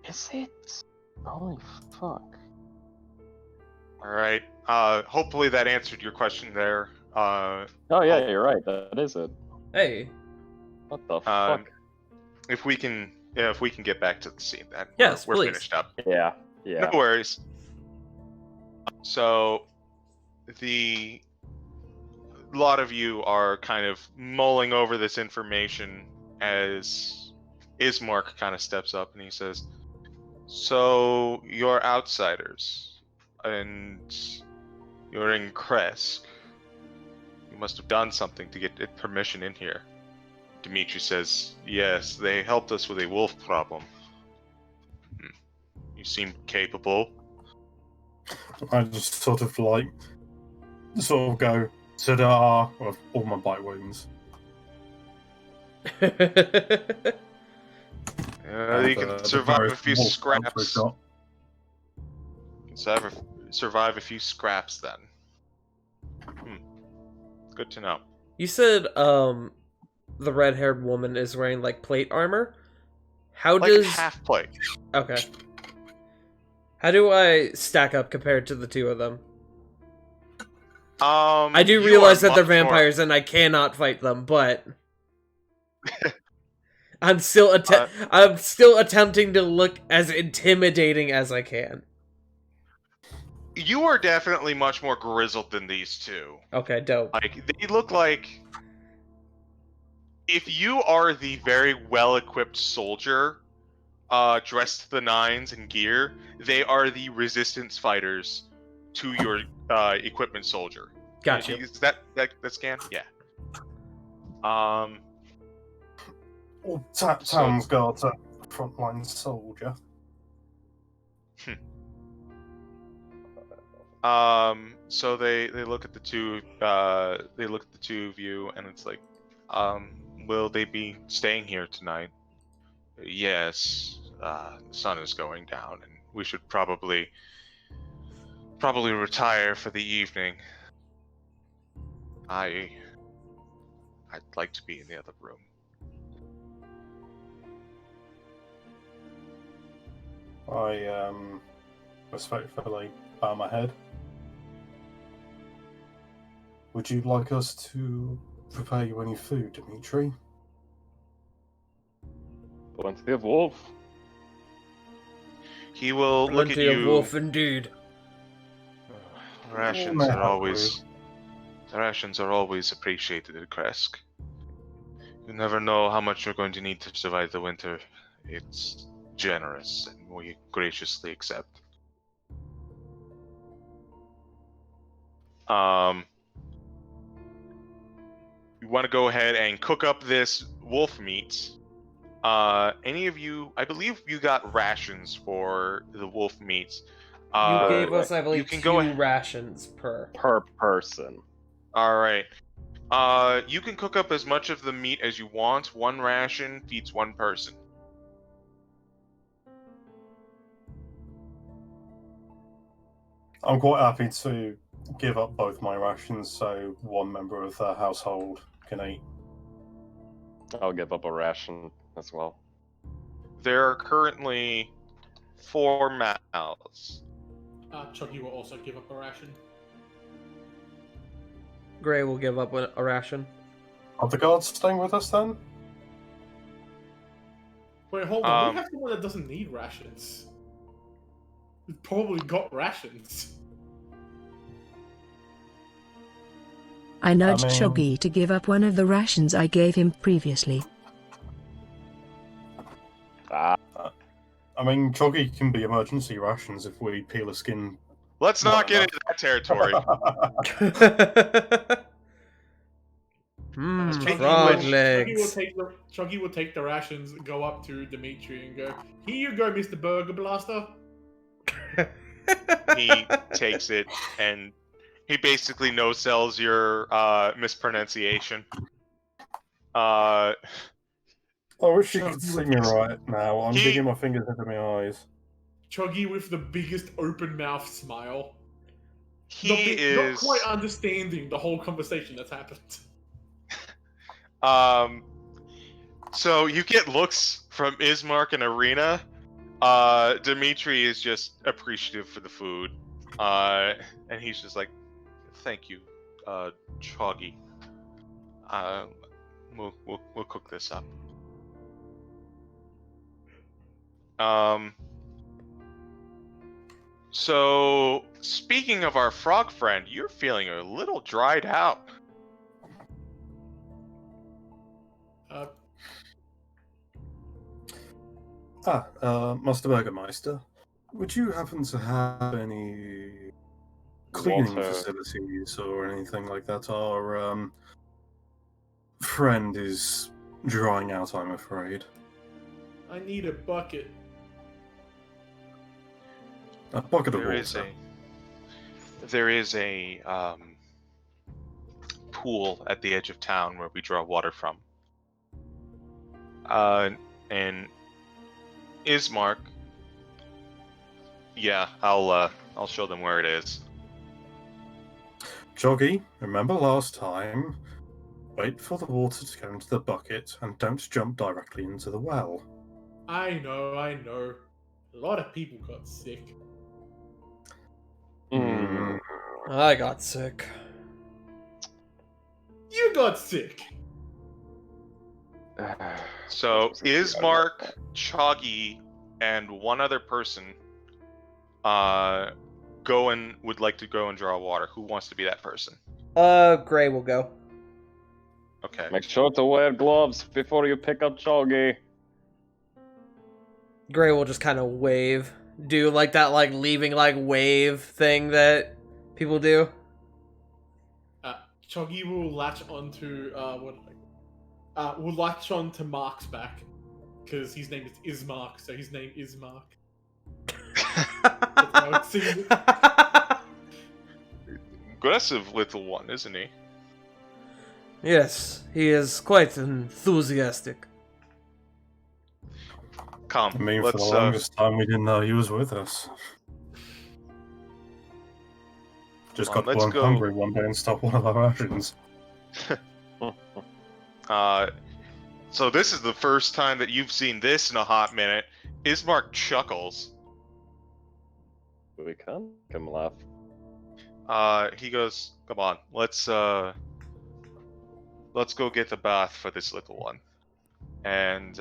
Is it? Holy fuck. Alright. Hopefully that answered your question there. Oh yeah, you're right. That is it. Hey. What the fuck? If we can get back to the scene, then Yes, we're please. finished up. Yeah. No worries. So, a lot of you are kind of mulling over this information as Ismark kind of steps up and he says, "So you're outsiders, and you're in Kresk. You must have done something to get permission in here." Dimitri says, "Yes, they helped us with a wolf problem. You seem capable." I just sort of go, ta-da, with all my bite wounds. You can The survive a various few wolf scraps. hunts we've got. You can survive a few scraps then. Good to know. You said the red-haired woman is wearing like plate armor. How Like does half plate. Okay. How do I stack up compared to the two of them? I do you realize are that they're much more- vampires and I cannot fight them, but I'm still attempting to look as intimidating as I can. You are definitely much more grizzled than these two. Okay, dope. Like, they look like... If you are the very well-equipped soldier, dressed to the nines in gear, they are the resistance fighters to your equipment soldier. Gotcha. Is that scan? Yeah. Well, Town's got a frontline soldier. So they look at the two of you, and it's like, will they be staying here tonight? Yes. The sun is going down, and we should probably retire for the evening. I'd like to be in the other room. I respectfully bow my head. Would you like us to prepare you any food, Dimitri? Plenty of wolf. He will look at Plenty of you. wolf indeed. Rations Oh, are man. always appreciated at Kresk. You never know how much you're going to need to survive the winter. It's generous, and we graciously accept. You want to go ahead and cook up this wolf meat. Any of you, I believe you got rations for the wolf meat. You gave us, I believe, you can 2 go rations per. Per person. All right. You can cook up as much of the meat as you want. 1 ration feeds 1 person. I'm quite happy to give up both my rations so one member of the household can eat. I'll give up a ration as well. There are currently 4 mouths. Chuggy will also give up a ration. Gray will give up a ration. Are the guards staying with us then? Wait, hold on. We have someone that doesn't need rations. We've probably got rations. I nudged mean- Choggy to give up one of the rations I gave him previously. Ah, I mean, Choggy can be emergency rations if we peel a skin. Let's not get into that territory. Chuggy frog will- legs. Chuggy will take the rations, go up to Dimitri and go, "Here you go, Mr. Burger Blaster." He takes it and he basically no-sells your mispronunciation. I wish you Chuggy could see with me his- right now. I'm He- digging my fingers into my eyes. Chuggy with the biggest open mouth smile. He Not is quite understanding the whole conversation that's happened. So you get looks from Ismark and Arena. Dimitri is just appreciative for the food. And he's just like, "Thank you, Choggy. We'll cook this up." So speaking of our frog friend, you're feeling a little dried out. Master Burgermeister, would you happen to have any cleaning Water. facilities or anything like that? Our friend is drying out, I'm afraid. I need a bucket. A bucket of There water. is a pool at the edge of town where we draw water from. And Ismark, yeah, I'll show them where it is. Joggy, remember last time? Wait for the water to go into the bucket and don't jump directly into the well. I know. A lot of people got sick. mm. I got sick. You got sick! So Ismark, Choggy, and one other person would like to go and draw water. Who wants to be that person? Gray will go. Okay. Make sure to wear gloves before you pick up Choggy. Gray will just kind of wave. Do like that, like leaving like wave thing that people do. Choggy will latch onto will latch onto Mark's back because his name is Ismark, so his name is Mark. That's how it seems. Aggressive little one, isn't he? Yes, he is quite enthusiastic. Come, I mean, for let's the longest time, we didn't know he was with us. Just Come on, got let's one go. hungry one day and stopped one of our rations. So this is the first time that you've seen this in a hot minute. Ismark chuckles. We can laugh. He goes, "Come on, let's go get the bath for this little one." And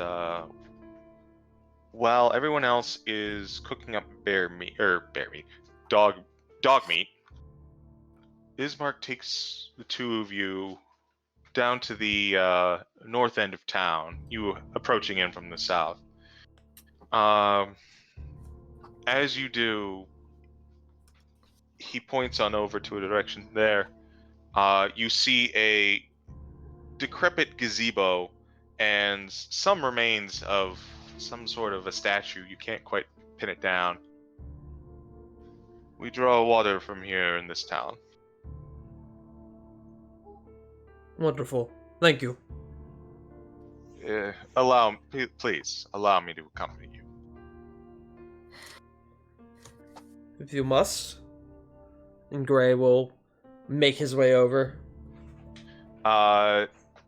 while everyone else is cooking up dog meat, Ismark takes the two of you down to the north end of town. You approaching in from the south. As you do, he points on over to a direction there. You see a decrepit gazebo and some remains of some sort of a statue. You can't quite pin it down. We draw water from here in this town. Wonderful. Thank you. Please allow me to accompany you. If you must. And Gray will make his way over.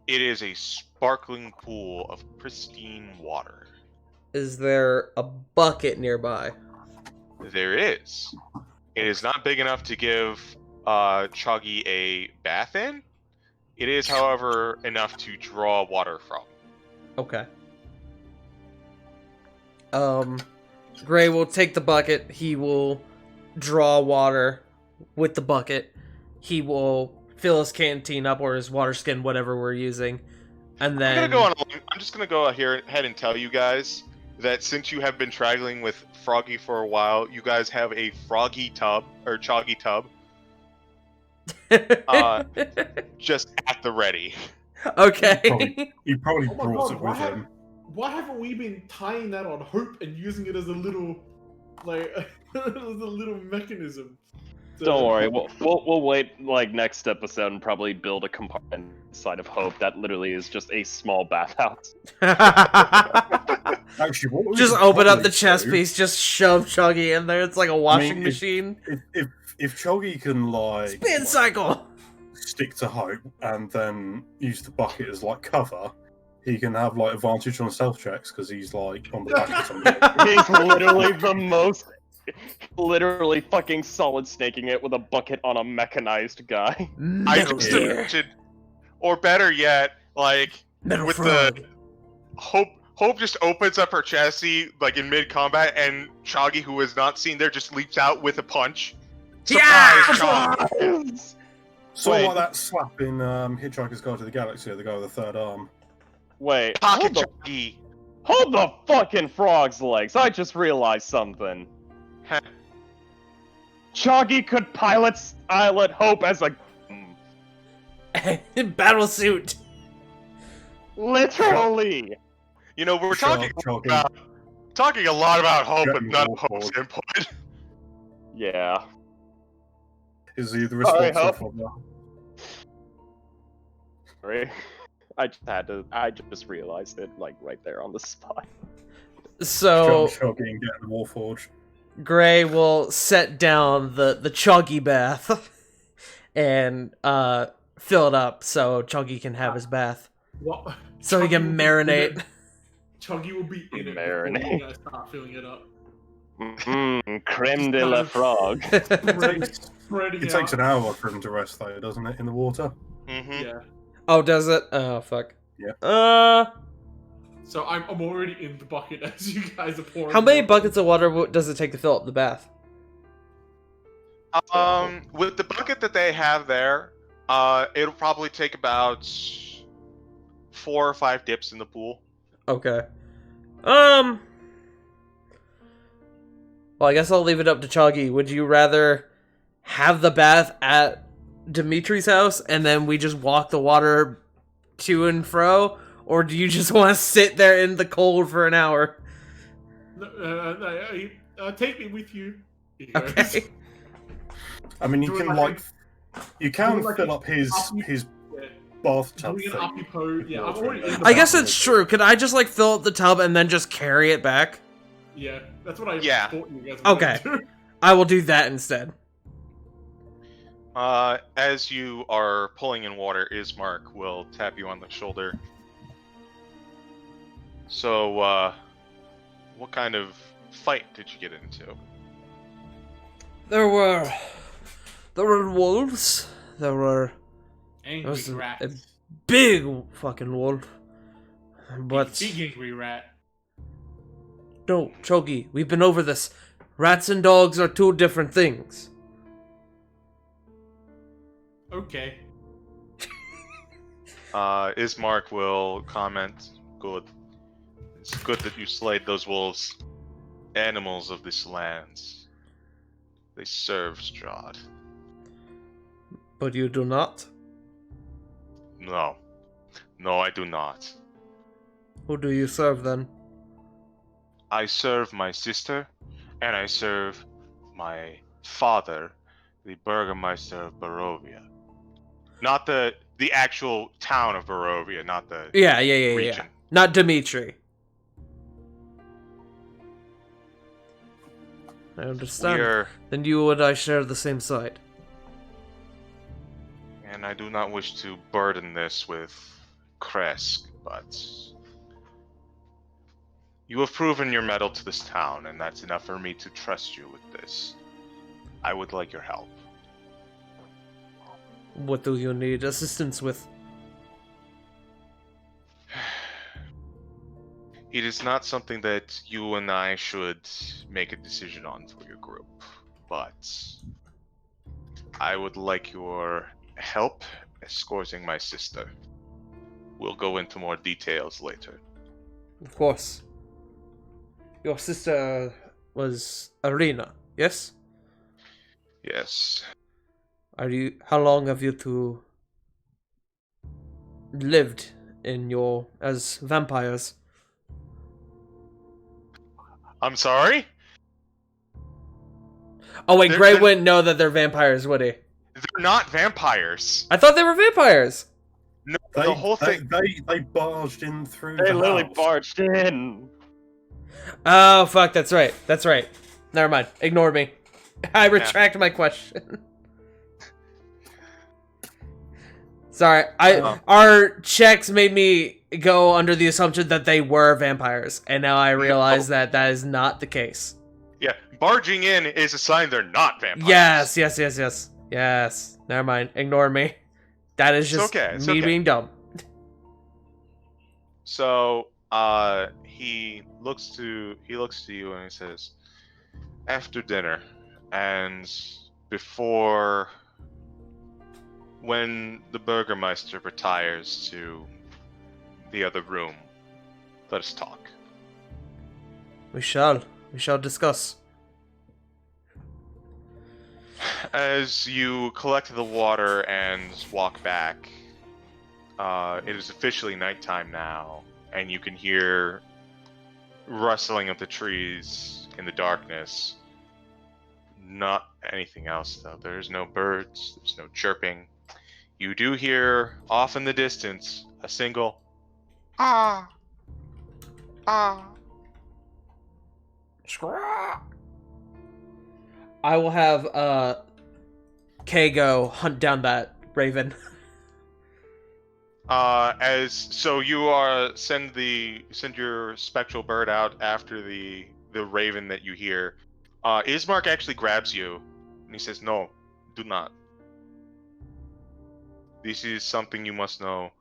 It is a sparkling pool of pristine water. Is there a bucket nearby? There is. It is not big enough to give Chuggy a bath in. It is, however, enough to draw water from. Okay. Gray will take the bucket. He will draw water with the bucket. He will fill his canteen up or his water skin, whatever we're using, and then I'm just gonna go ahead and tell you guys that since you have been traveling with Froggy for a while, you guys have a Froggy tub or Choggy tub, just at the ready. Okay. He probably Oh my brought God, it with him. Why haven't we been tying that on Hope and using it as a little, like, as a little mechanism? Don't worry, we'll wait like next episode and probably build a compartment inside of Hope that literally is just a small bathhouse. Actually, what we Just could open up probably the chest do- piece, just shove Chuggy in there. It's like a washing if- machine. If Choggy can Spin cycle! stick to Hope and then use the bucket as like cover, he can have like advantage on stealth checks because he's like on the back of something. He's literally the most, literally fucking solid snaking it with a bucket on a mechanized guy. I Metal just Gear. imagined, or better yet, like Metal with Frog. the Hope just opens up her chassis like in mid combat, and Choggy, who is not seen there, just leaps out with a punch. Yeah! Surprise, Choggy! Sort of Wait. like that slap in Hitchhiker's Guide to the Galaxy, the guy with the third arm. Wait, Pocket hold the, Choggy. hold the fucking frog's legs. I just realized something. Heh. Choggy could pilot Hope as a... Battle suit. Literally! You know, we're Choggy. talking a lot about Hope, but Getting none of more Hope's forward. input. Yeah. Is he the Sorry, responsible for that? Sorry. I just realized it, like, right there on the spot. So, Choggy and get the Warforged. Gray will set down the Chuggy bath and fill it up so Chuggy can have his bath. What? So he Chuggy can will be marinate. in it. Chuggy will be in it before Marinate. you guys start filling it up. Creme de la frog. Spreading It out. takes an hour for him to rest, though, doesn't it, in the water? Mm-hmm. Yeah. Oh, does it? Oh, fuck. Yeah. So I'm already in the bucket as you guys are pouring. How many water. buckets of water does it take to fill up the bath? With the bucket that they have there, it'll probably take about 4 or 5 dips in the pool. Okay. Well, I guess I'll leave it up to Chuggy. Would you rather have the bath at Dimitri's house and then we just walk the water to and fro? Or do you just want to sit there in the cold for an hour? Take me with you. He goes. Okay. I mean, you Doing can like you can doing like fill a up his Yeah. bathtub Doing an thing. uppy pose. Yeah, I'm already in the I guess bath. it's true. Could I just, like, fill up the tub and then just carry it back? Yeah, that's what I Yeah. thought you guys were Okay. gonna do. I will do that instead. As you are pulling in water, Ismark will tap you on the shoulder. So, what kind of fight did you get into? There were wolves. There was Angry rat. a big fucking wolf. But Big angry rat. no, Chuggy, we've been over this. Rats and dogs are two different things. Okay. Ismark will comment, good. It's good that you slayed those wolves. Animals of this land. They serve Strahd. But you do not? No. No, I do not. Who do you serve then? I serve my sister, and I serve my father, the Burgermeister of Barovia. Not the actual town of Barovia, not the Yeah. region. Not Dimitri. I understand. We're Then you and I share the same side. and I do not wish to burden this with Kresk, but you have proven your mettle to this town, and that's enough for me to trust you with this. I would like your help. What do you need assistance with? It is not something that you and I should make a decision on for your group, but I would like your help escorting my sister. We'll go into more details later. Of course. Your sister was Arena, yes? Yes. How long have you two lived as vampires? I'm sorry? Oh wait, They're- Gray they're- wouldn't know that they're vampires, would he? They're not vampires. I thought they were vampires! No, the whole thing. They barged in through They the literally house. barged in. Oh fuck, that's right. That's right. Never mind. Ignore me. I retract my question. Sorry, our checks made me go under the assumption that they were vampires, and now I realize that is not the case. Yeah, barging in is a sign they're not vampires. Yes. Never mind. Ignore me. That is just It's me okay. being dumb. So, he looks to you and he says, after dinner, and before, when the Burgermeister retires to the other room, let us talk. We shall discuss. As you collect the water and walk back, it is officially nighttime now, and you can hear rustling of the trees in the darkness. Not anything else, though. There's no birds, there's no chirping. You do hear, off in the distance, a single ah. I will have Kay go hunt down that raven. So you are send your spectral bird out after the raven that you hear. Ismark actually grabs you and he says, "No, do not. This is something you must know.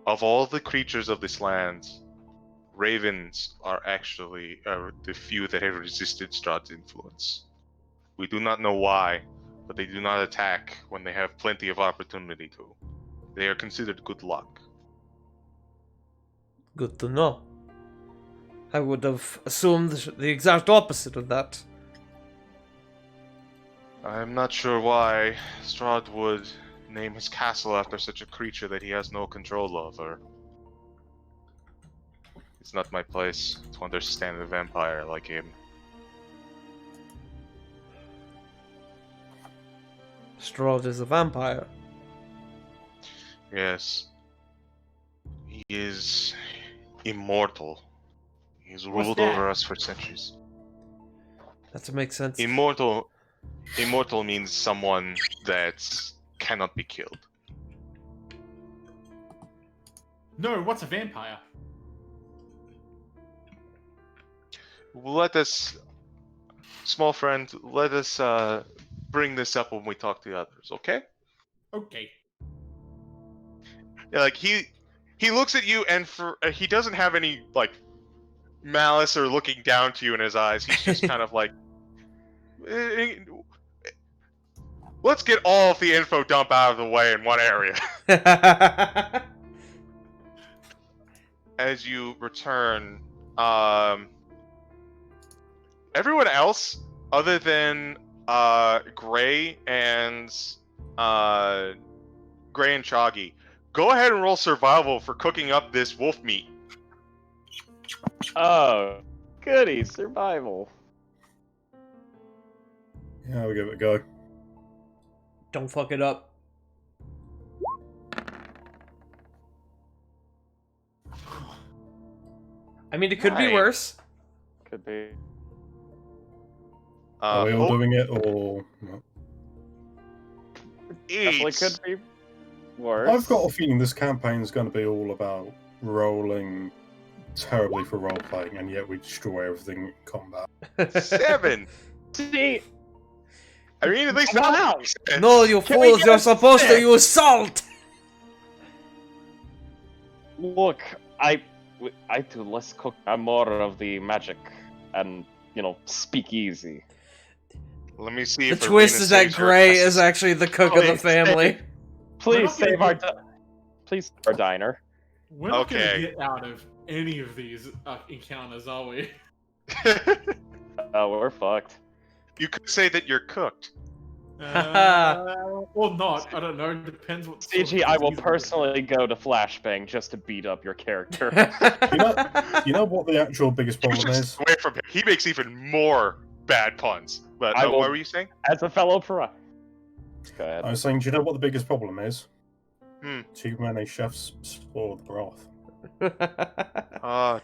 Of all the creatures of this land, ravens are actually the few that have resisted Strahd's influence. We do not know why, but they do not attack when they have plenty of opportunity to. They are considered good luck." Good to know. I would have assumed the exact opposite of that. I'm not sure why Strahd would name his castle after such a creature that he has no control over. It's not my place to understand a vampire like him. Strahd is a vampire. Yes. He is immortal. He's ruled that? over us for centuries. That makes sense. Immortal means someone that cannot be killed. No, what's a vampire? Let us, small friend, let us bring this up when we talk to the others, okay? Okay. Yeah, like he looks at you and he doesn't have any like malice or looking down to you in his eyes. He's just kind of like, let's get all of the info dump out of the way in one area. As you return, everyone else other than Gray and Choggy, go ahead and roll survival for cooking up this wolf meat. Oh, goody, survival. Yeah, we'll give it a go. Don't fuck it up. I mean, it could be Right. worse. Could be. Are we all Hope doing it, or Definitely eats could be. Worse. I've got a feeling this campaign is going to be all about rolling terribly for role playing, and yet we destroy everything in combat. 7. See, I mean, at least Wow. that makes sense. No, you Can we fools! get You're a supposed to six? use salt. look, I do less cook. I'm more of the magic and speak easy. Let me see The if twist Arena is that saves her Gray is assist- actually the cook of the Please, family. We're Please not gonna save our, get- please save our diner. We're not Okay. gonna get out of any of these encounters, are we? Oh, we're fucked. You could say that you're cooked. Or not. I don't know. It depends what. sort of CG, I will disease it is. personally go to Flashbang just to beat up your character. You know what the actual biggest problem Just is? away from him. He makes even more bad puns. But I will- what were you saying? As a fellow pro. Go ahead. I was saying, do you know what the biggest problem is? Hmm. Too many chefs spoil the broth.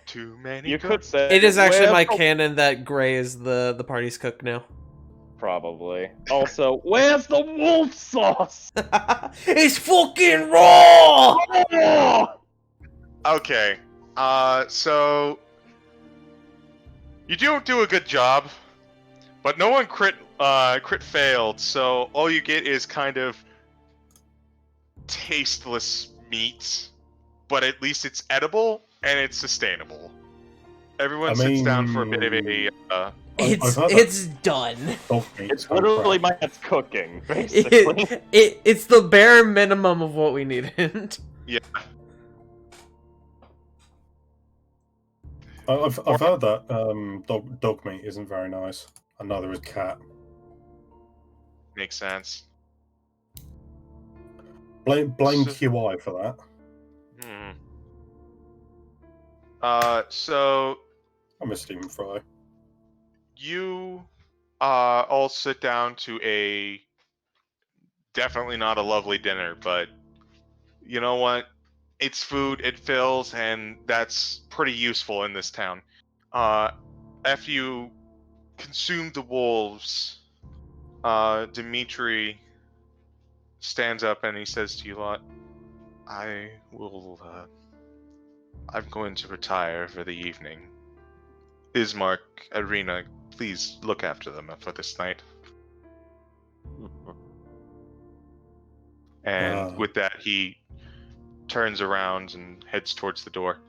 Too many. You could cooks. say It is actually my Well, canon that Gray is the party's cook now. Probably. Also, where's the wolf sauce? It's fucking raw! Okay. So you don't do a good job, but no one crit failed. So all you get is kind of tasteless meat, but at least it's edible and it's sustainable. Everyone I sits down for a bit of mean- a. It's I've heard it's done. Dog meat It's is so literally crap. my dad's cooking, basically. It's the bare minimum of what we needed. Yeah. I've heard that dog meat isn't very nice, and neither is cat. Makes sense. Blame So- QI for that. So I miss Stephen Fry. you all sit down to a definitely not a lovely dinner, but you know what? It's food, it fills, and that's pretty useful in this town. After you consume the wolves, Dimitri stands up and he says to you lot, I'm going to retire for the evening. Ismark, Arena, please look after them for this night. And with that, he turns around and heads towards the door.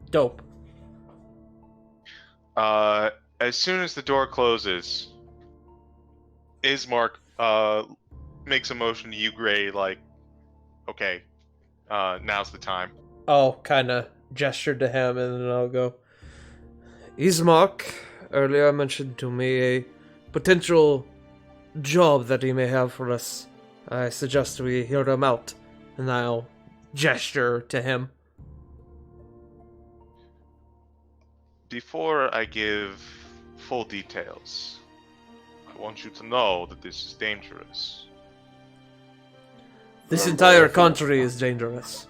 Dope. As soon as the door closes, Ismark makes a motion to you, Gray, like, okay, now's the time. I'll kind of gesture to him and then I'll go. Ismark earlier mentioned to me a potential job that he may have for us. I suggest we hear him out, and I'll gesture to him. Before I give full details, I want you to know that this is dangerous. This Remember, entire I think- country is dangerous.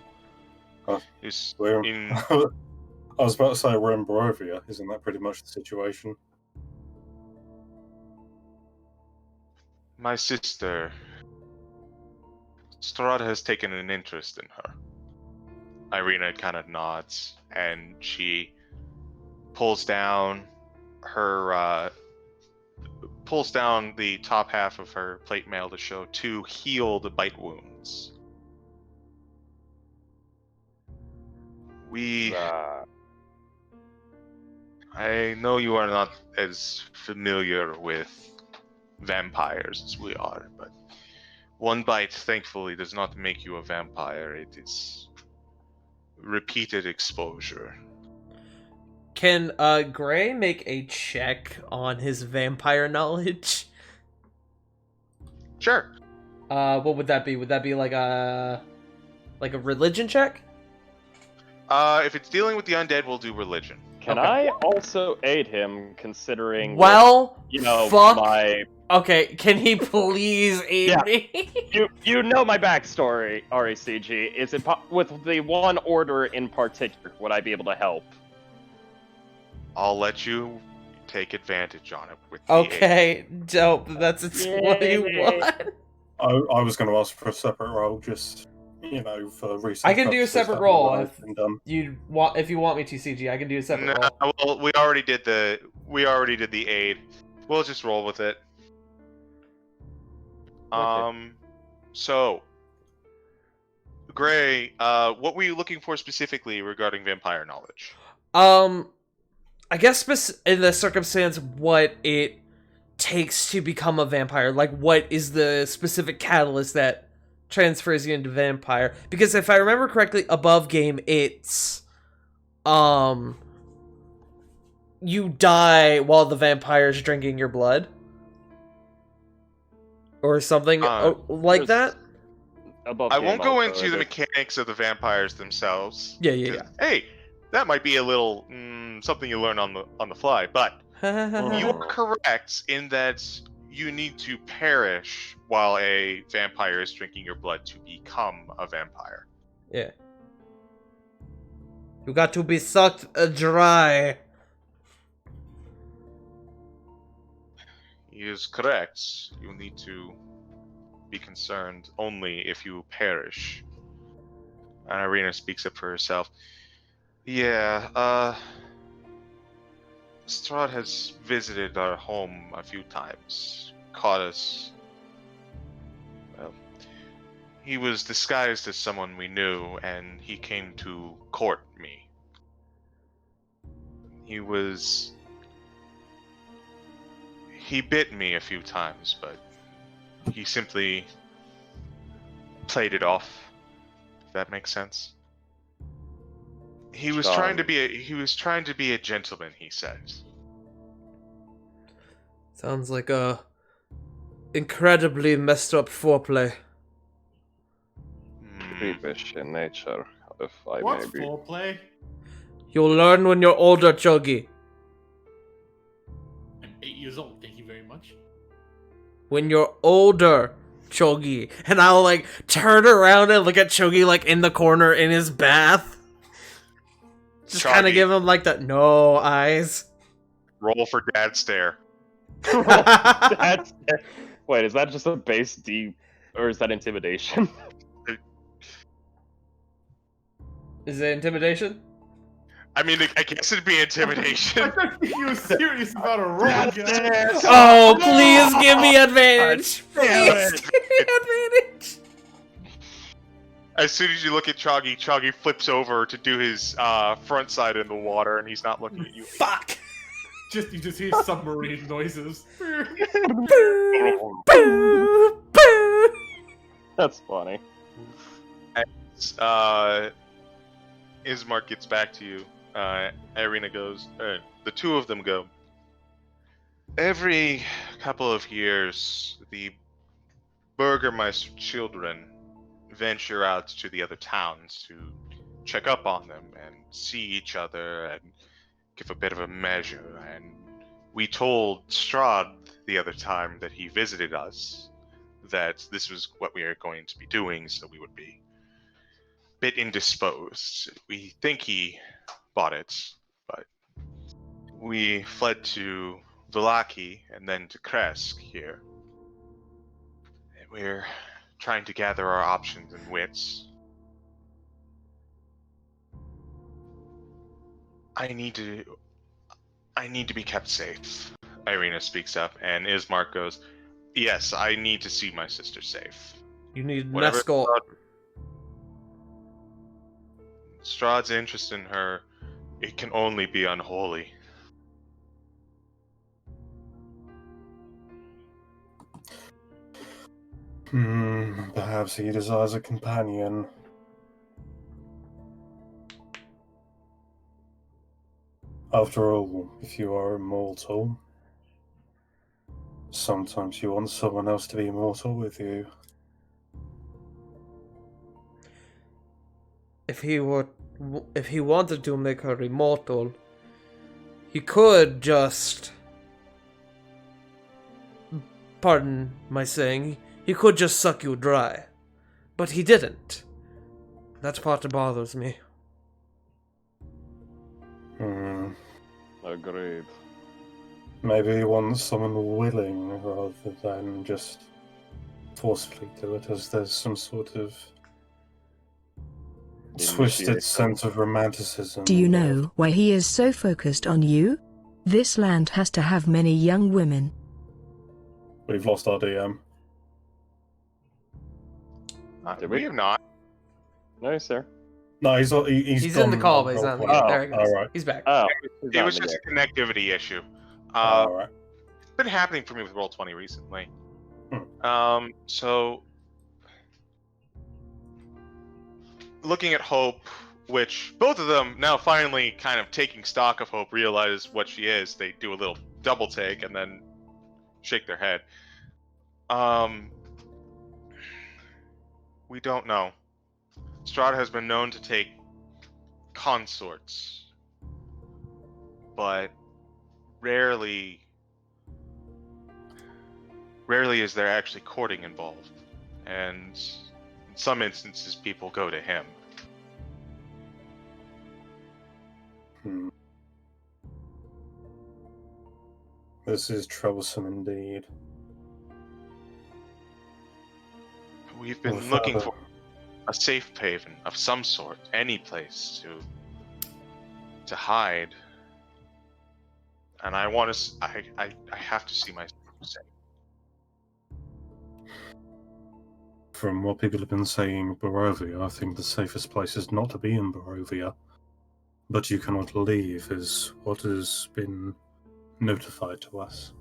It's We're, in I was about to say we're in Barovia. Isn't that pretty much the situation? my sister. Strahd has taken an interest in her. Irina kind of nods, and she pulls down the top half of her plate mail to show 2 healed bite wounds. I know you are not as familiar with vampires as we are, but one bite, thankfully, does not make you a vampire. It is repeated exposure. Can Gray make a check on his vampire knowledge? Sure. What would that be? Would that be like a religion check? If it's dealing with the undead, we'll do religion. Can Okay. I also aid him, considering Well, fuck. fuck. Okay, can he please aid Yeah. me? You know my backstory, RACG. Is it with the one order in particular? Would I be able to help? I'll let you take advantage on it with the aid. Okay, dope. That's a 21. I was going to ask for a separate roll, just for research. I can do a purposes, separate that roll might if have been done. if you want me to, CG. I can do a separate No, roll. well, we already did the aid. We'll just roll with it. Okay. So, Gray, what were you looking for specifically regarding vampire knowledge? I guess in the circumstance, what it takes to become a vampire. Like, what is the specific catalyst that transfers you into vampire? Because if I remember correctly, above game, it's you die while the vampire's drinking your blood, or something like that. Above I game won't go also, into the it- mechanics of the vampires themselves. Yeah. 'cause, hey, that might be a little something you learn on the fly, but you are correct in that you need to perish while a vampire is drinking your blood to become a vampire. Yeah. You got to be sucked dry. He is correct. You need to be concerned only if you perish. And Irina speaks up for herself. Yeah, Strahd has visited our home a few times. Caught us. Well, he was disguised as someone we knew, and he came to court me. He bit me a few times, but he simply played it off. If that makes sense. He was trying to be a gentleman, he said. Sounds like a incredibly messed up foreplay. creepish in nature, if I What's may be. foreplay? You'll learn when you're older, Chogi. I'm 8 years old, thank you very much. When you're older, Chogi. And I'll like turn around and look at Chogi like in the corner in his bath. Just kind of Choggy. give him like the no eyes. Roll for dad stare. That's, wait, is that just a base D, or is that intimidation? Is it intimidation? I mean, I guess it'd be I intimidation. thought you were serious about a roll, guys. Oh, please give me advantage. Damn Please give me advantage. As soon as you look at Choggy, Choggy flips over to do his front side in the water, and he's not looking at you. Fuck. You just hear submarine noises. Boo, boo, boo. That's funny. Ismark gets back to you. Irina goes, the two of them go. Every couple of years, the Burgermeister children venture out to the other towns to check up on them and see each other and give a bit of a measure. And we told Strahd the other time that he visited us that this was what we are going to be doing, so we would be a bit indisposed. We think he bought it, but we fled to Vallaki and then to Kresk here. And we're trying to gather our options and wits. I need to be kept safe. Irina speaks up, and Ismark goes, yes, I need to see my sister safe. You need Whatever Nescol. Strahd's interest in her, it can only be unholy. Perhaps he desires a companion. After all, if you are immortal, sometimes you want someone else to be immortal with you. If he wanted to make her immortal, he could just, pardon my saying, he could just suck you dry. But he didn't. That's part that bothers me. Hmm. Agreed. Maybe he wants someone willing rather than just forcefully do it, as there's some sort of twisted Initiate. sense of romanticism. Do you involved. know why he is so focused on you? This land has to have many young women. We've lost our DM. Did We we? have not. No, he's there. No, he's He's in the gone call, on but he's roll not in the call. game. Oh, There he goes. alright. He's back. Oh, he's It not was in the just a game. connectivity issue. Alright. It's been happening for me with Roll20 recently. Hmm. So looking at Hope, which both of them now finally kind of taking stock of Hope, realize what she is. They do a little double take and then shake their head. We don't know. Strahd has been known to take consorts, but rarely is there actually courting involved, and in some instances people go to him. Hmm. This is troublesome indeed. We've been Well, looking Father, for a safe haven of some sort, any place to hide, and I want to. I have to see myself safe. From what people have been saying, Barovia, I think the safest place is not to be in Barovia. But you cannot leave, is what has been notified to us.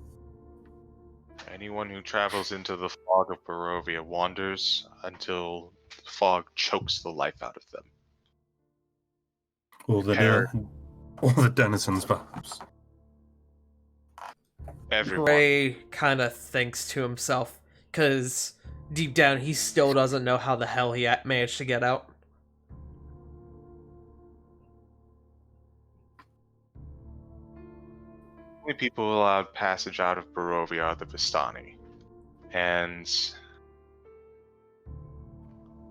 Anyone who travels into the fog of Barovia wanders until the fog chokes the life out of them. Or the denizens, perhaps. Everyone. Gray kind of thinks to himself, because deep down he still doesn't know how the hell he managed to get out. Only people allowed passage out of Barovia are the Vistani. And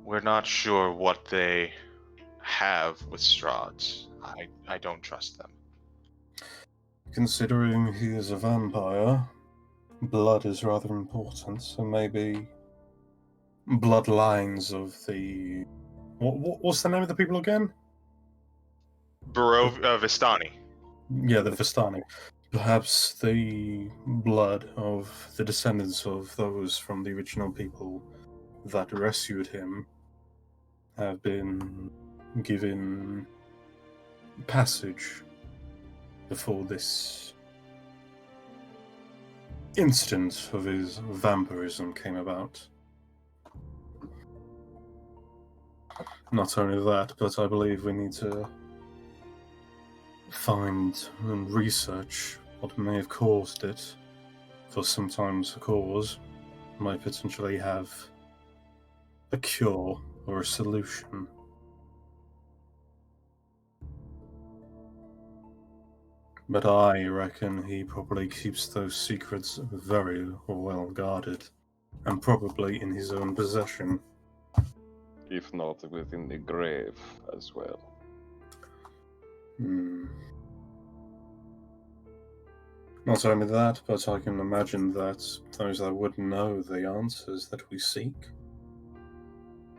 we're not sure what they have with Strahd. I don't trust them. Considering he is a vampire, blood is rather important, so maybe bloodlines of the... What's the name of the people again? Vistani. Yeah, the Vistani. Perhaps the blood of the descendants of those from the original people that rescued him have been given passage before this incident of his vampirism came about. Not only that, but I believe we need to find and research what may have caused it, for sometimes a cause might potentially have a cure or a solution. But I reckon he probably keeps those secrets very well guarded, and probably in his own possession. If not within the grave as well. Not only that, but I can imagine that those that would know the answers that we seek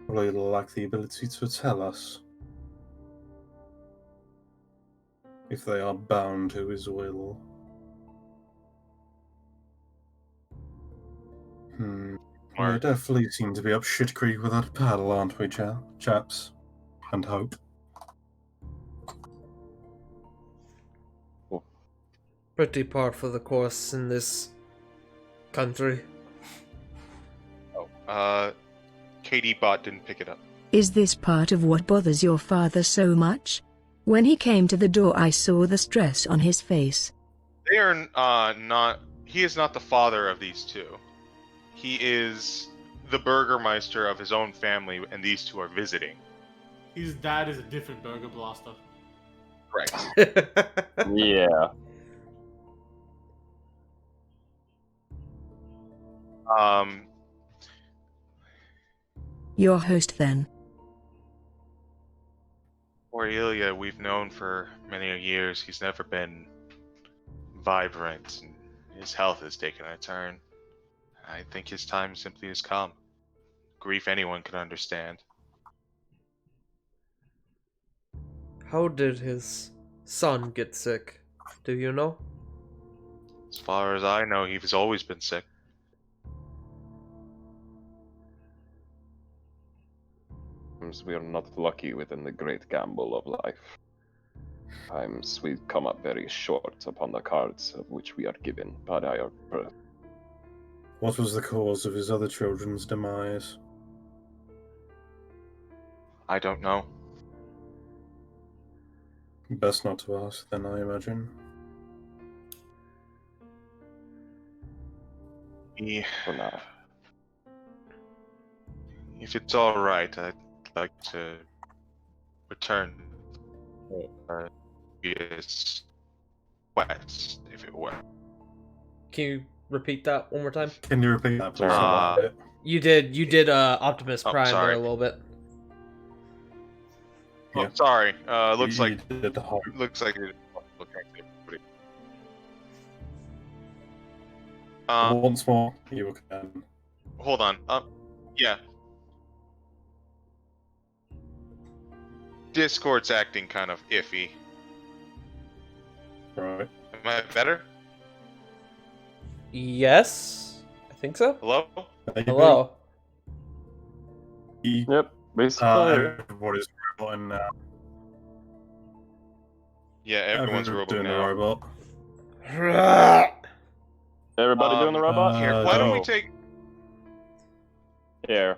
probably lack the ability to tell us if they are bound to his will. We definitely seem to be up shit creek without a paddle, aren't we, chaps? And Hope. Pretty par for the course in this country. KD Bot didn't pick it up. Is this part of what bothers your father so much? When he came to the door, I saw the stress on his face. They are not. He is not the father of these two. He is the Burgermeister of his own family, and these two are visiting. His dad is a different burger blaster. Correct. Yeah. Your host then. Aurelia, we've known for many years. He's never been vibrant and His health has taken a turn. I think his time simply has come. Grief anyone can understand. How did his son get sick? Do you know? As far as I know, he's always been sick. Sometimes we are not lucky within the great gamble of life. Sometimes we come up very short upon the cards of which we are given by our birth. What was the cause of his other children's demise? I don't know. Best not to ask, then, I imagine. For now. If it's all right, I'd like to return his quest, if it were. Can you repeat that one more time? Can you repeat that, please? Uh, You did Optimus Oh, Prime there sorry. a little bit. Oh, Yeah. sorry. Looks You like did the whole- Once more, you can. Hold on. Yeah. Discord's acting kind of iffy. Right. Am I better? Yes, I think so. Hello? Maybe. Hello. Yep, basically. Everybody's robot now. Yeah, everyone's a robot doing now. a robot. Everybody doing the robot? Here, why don't we Oh. take... Here.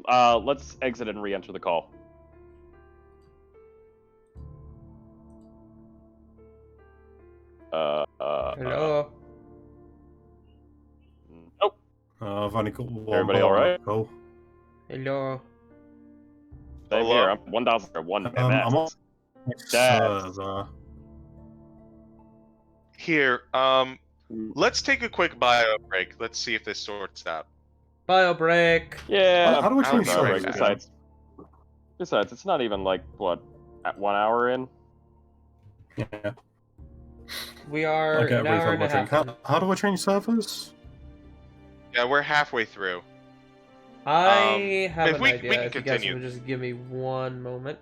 Let's exit and re-enter the call. Hello. Nope. I've only got one. Everybody all right? Cool. Hello. Same Hello? here. I'm 1,001 I'm on Dad. server. Here, let's take a quick bio break. Let's see if this sorts out. Bio break. Yeah. How do we I'll change be no, right servers? back. Besides, it's not even like, what, at 1 hour in? Yeah. We are I get an a hour refill and a of my drink. half. How do I change servers? Yeah, we're halfway through. I have if an we idea. can If you guys continue. would just give me one moment.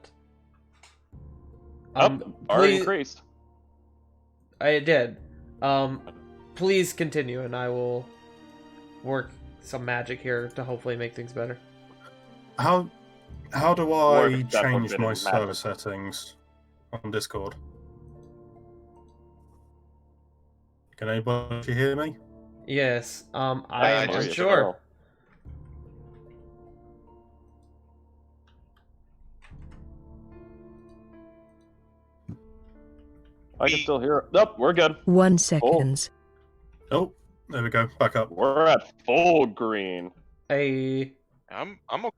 Already please, increased. I did. Please continue, and I will work some magic here to hopefully make things better. How do Work I that change forbidden my server magic. settings on Discord? Can anybody hear me? Yes. I I am just- unsure. I can still hear it. Nope, we're good. 1 second. Oh, there we go. Back up. We're at full green. Hey. I'm okay.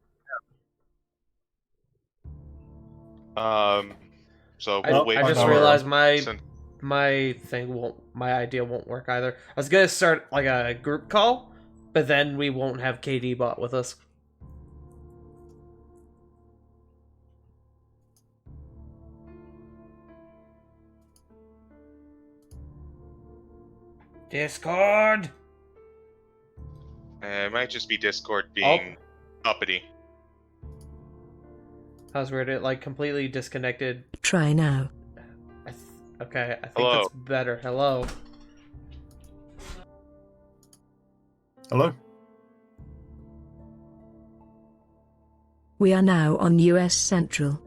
So we'll wait. I just for- realized Since- my idea won't work either. I was gonna start like a group call, but then we won't have KD bot with us. Discord. It might just be Discord being uppity. How's weird? It like completely disconnected. Try now. Okay, I think Hello. that's better. Hello. Hello? We are now on US Central.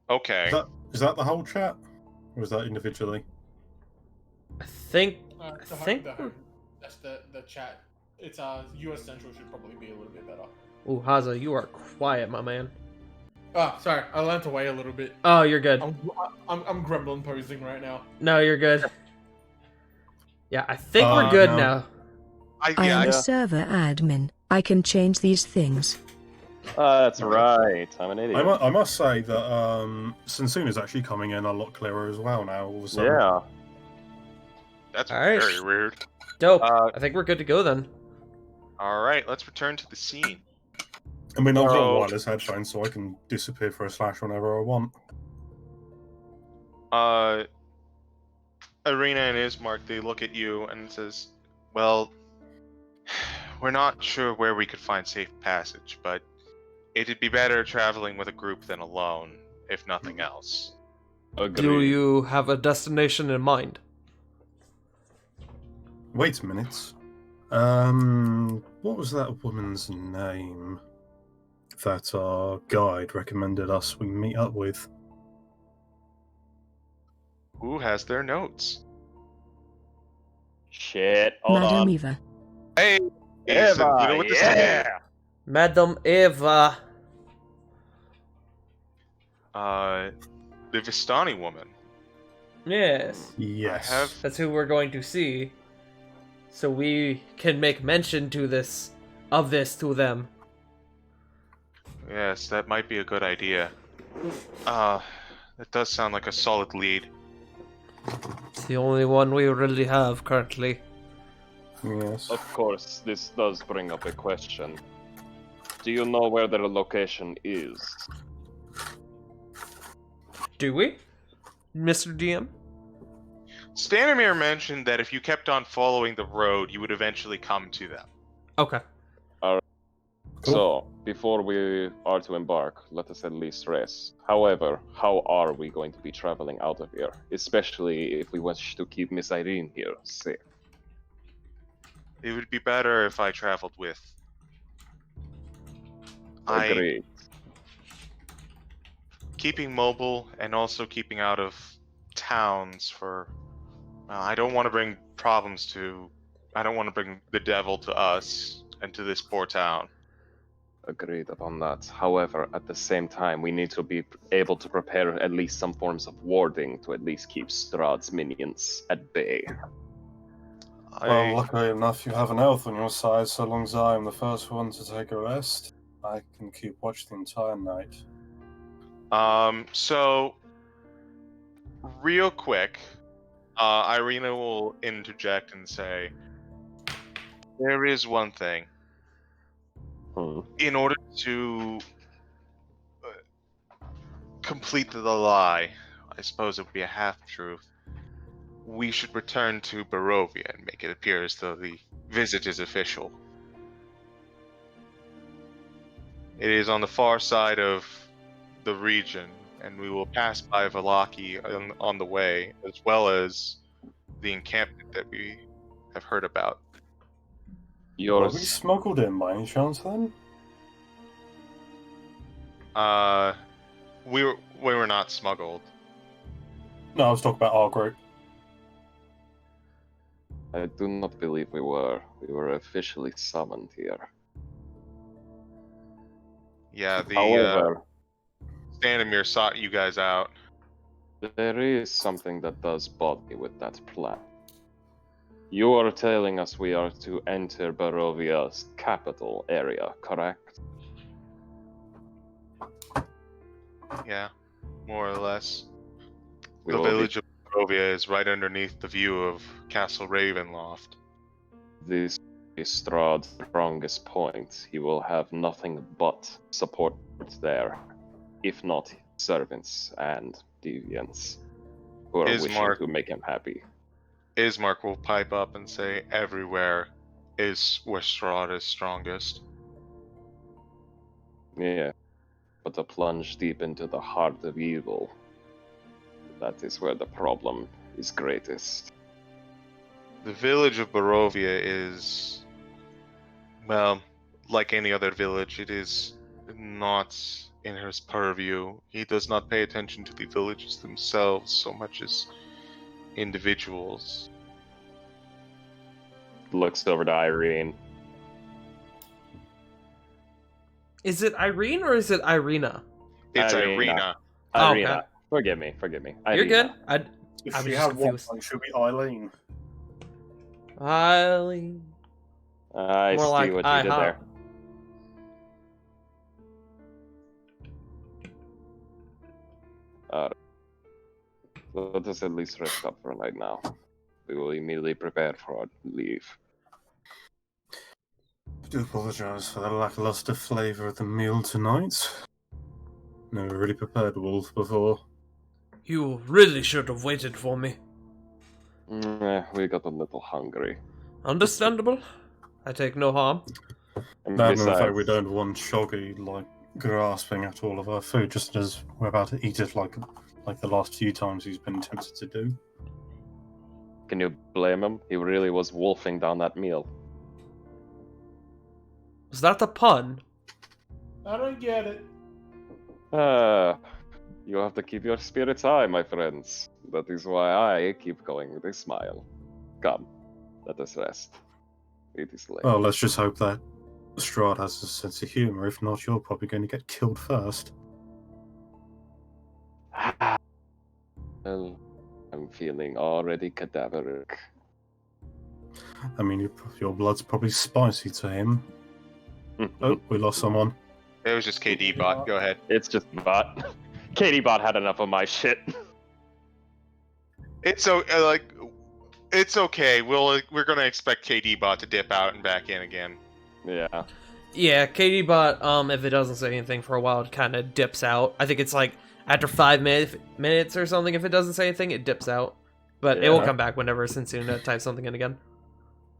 Okay. Is that the whole chat? Or is that individually? I think. That's the chat. It's US Central should probably be a little bit better. Ooh, Haza, you are quiet, my man. Oh, sorry, I leant away a little bit. Oh, you're good. I'm gremlin posing right now. No, you're good. Yeah, I think we're good no. now. I am yeah. a server admin. I can change these things. That's right. I'm an idiot. I must say that Sensun is actually coming in a lot clearer as well now. All of a sudden. Yeah. That's Alright. very weird. Dope. I think we're good to go then. Alright, let's return to the scene. I mean, I've got So- wireless headphones, so I can disappear for a slash whenever I want. Irina and Ismark, they look at you and says, well, we're not sure where we could find safe passage, but it'd be better traveling with a group than alone, if nothing else. Do you have a destination in mind? Wait a minute. What was that woman's name that our guide recommended us we meet up with? Who has their notes? Shit, hold Madam on. Eva. Hey, Eva, you know what this yeah! is? Madam Eva. The Vistani woman. Yes. Yes. I have. That's who we're going to see. So we can make mention to this to them. Yes, that might be a good idea. That does sound like a solid lead. It's the only one we really have currently. Yes. Of course, this does bring up a question. Do you know where their location is? Do we, Mr. DM? Stanimir mentioned that if you kept on following the road, you would eventually come to them. Okay. So, before we are to embark, let us at least rest. However, how are we going to be traveling out of here? Especially if we wish to keep Miss Irene here safe. It would be better if I traveled with. Agreed. Keeping mobile and also keeping out of towns for. I don't want to bring problems to. I don't want to bring the devil to us and to this poor town. Agreed upon that. However, at the same time, we need to be able to prepare at least some forms of warding to at least keep Strahd's minions at bay. Well, luckily enough, you have an elf on your side, so long as I'm the first one to take a rest. I can keep watch the entire night. So, real quick, Irina will interject and say, there is one thing. In order to complete the lie, I suppose it would be a half-truth, we should return to Barovia and make it appear as though the visit is official. It is on the far side of the region, and we will pass by Valaki on the way, as well as the encampment that we have heard about. Were we smuggled in by any chance then? We were not smuggled. No, I was talking about our group. I do not believe we were. We were officially summoned here. Yeah, the However, Stanimir sought you guys out. there is something that does bother me with that plan. You are telling us we are to enter Barovia's capital area, correct? Yeah, more or less. We The will be- village of Barovia is right underneath the view of Castle Ravenloft. This is Strahd's strongest point. He will have nothing but support there, if not servants and deviants who are wishing Ismark. to make him happy. Ismark will pipe up and say everywhere is where Strahd is strongest. Yeah, but to plunge deep into the heart of evil, that is where the problem is greatest. The village of Barovia is, well, like any other village, it is not in his purview. He does not pay attention to the villages themselves so much as individuals. Looks over to Irene. Is it Irene or is it Irina? It's Irina. Irina. Oh, Irina. okay. Forgive me. You're good. Irina. If I was we just have one, confused. it should be Eileen. Eileen. I More see like what you did IHOP. there. Let us at least rest up for a night now. We will immediately prepare for our leave. I do apologise for the lackluster flavour of the meal tonight. Never really prepared wolf before. You really should have waited for me. We got a little hungry. Understandable. I take no harm. And That and the fact we besides, don't want Shoggy like grasping at all of our food just as we're about to eat it like the last few times he's been tempted to do. can you blame him? He really was wolfing down that meal. Was that a pun? I don't get it. You have to keep your spirits high, my friends. That is why I keep going with a smile. Come, let us rest. It is late. Well, let's just hope that Strahd has a sense of humour. If not, you're probably going to get killed first. Well, I'm feeling already cadaveric. I mean, your blood's probably spicy to him. Oh, we lost someone. It was just KD bot. Go ahead. It's just bot. Katie bot had enough of my shit. It's so it's okay. We're gonna expect KD bot to dip out and back in again. Yeah. Yeah, Katie bot, if it doesn't say anything for a while, it kind of dips out. I think it's like after 5 minutes or something, if it doesn't say anything, it dips out. But it will Yeah. come back whenever Sensuna types something in again.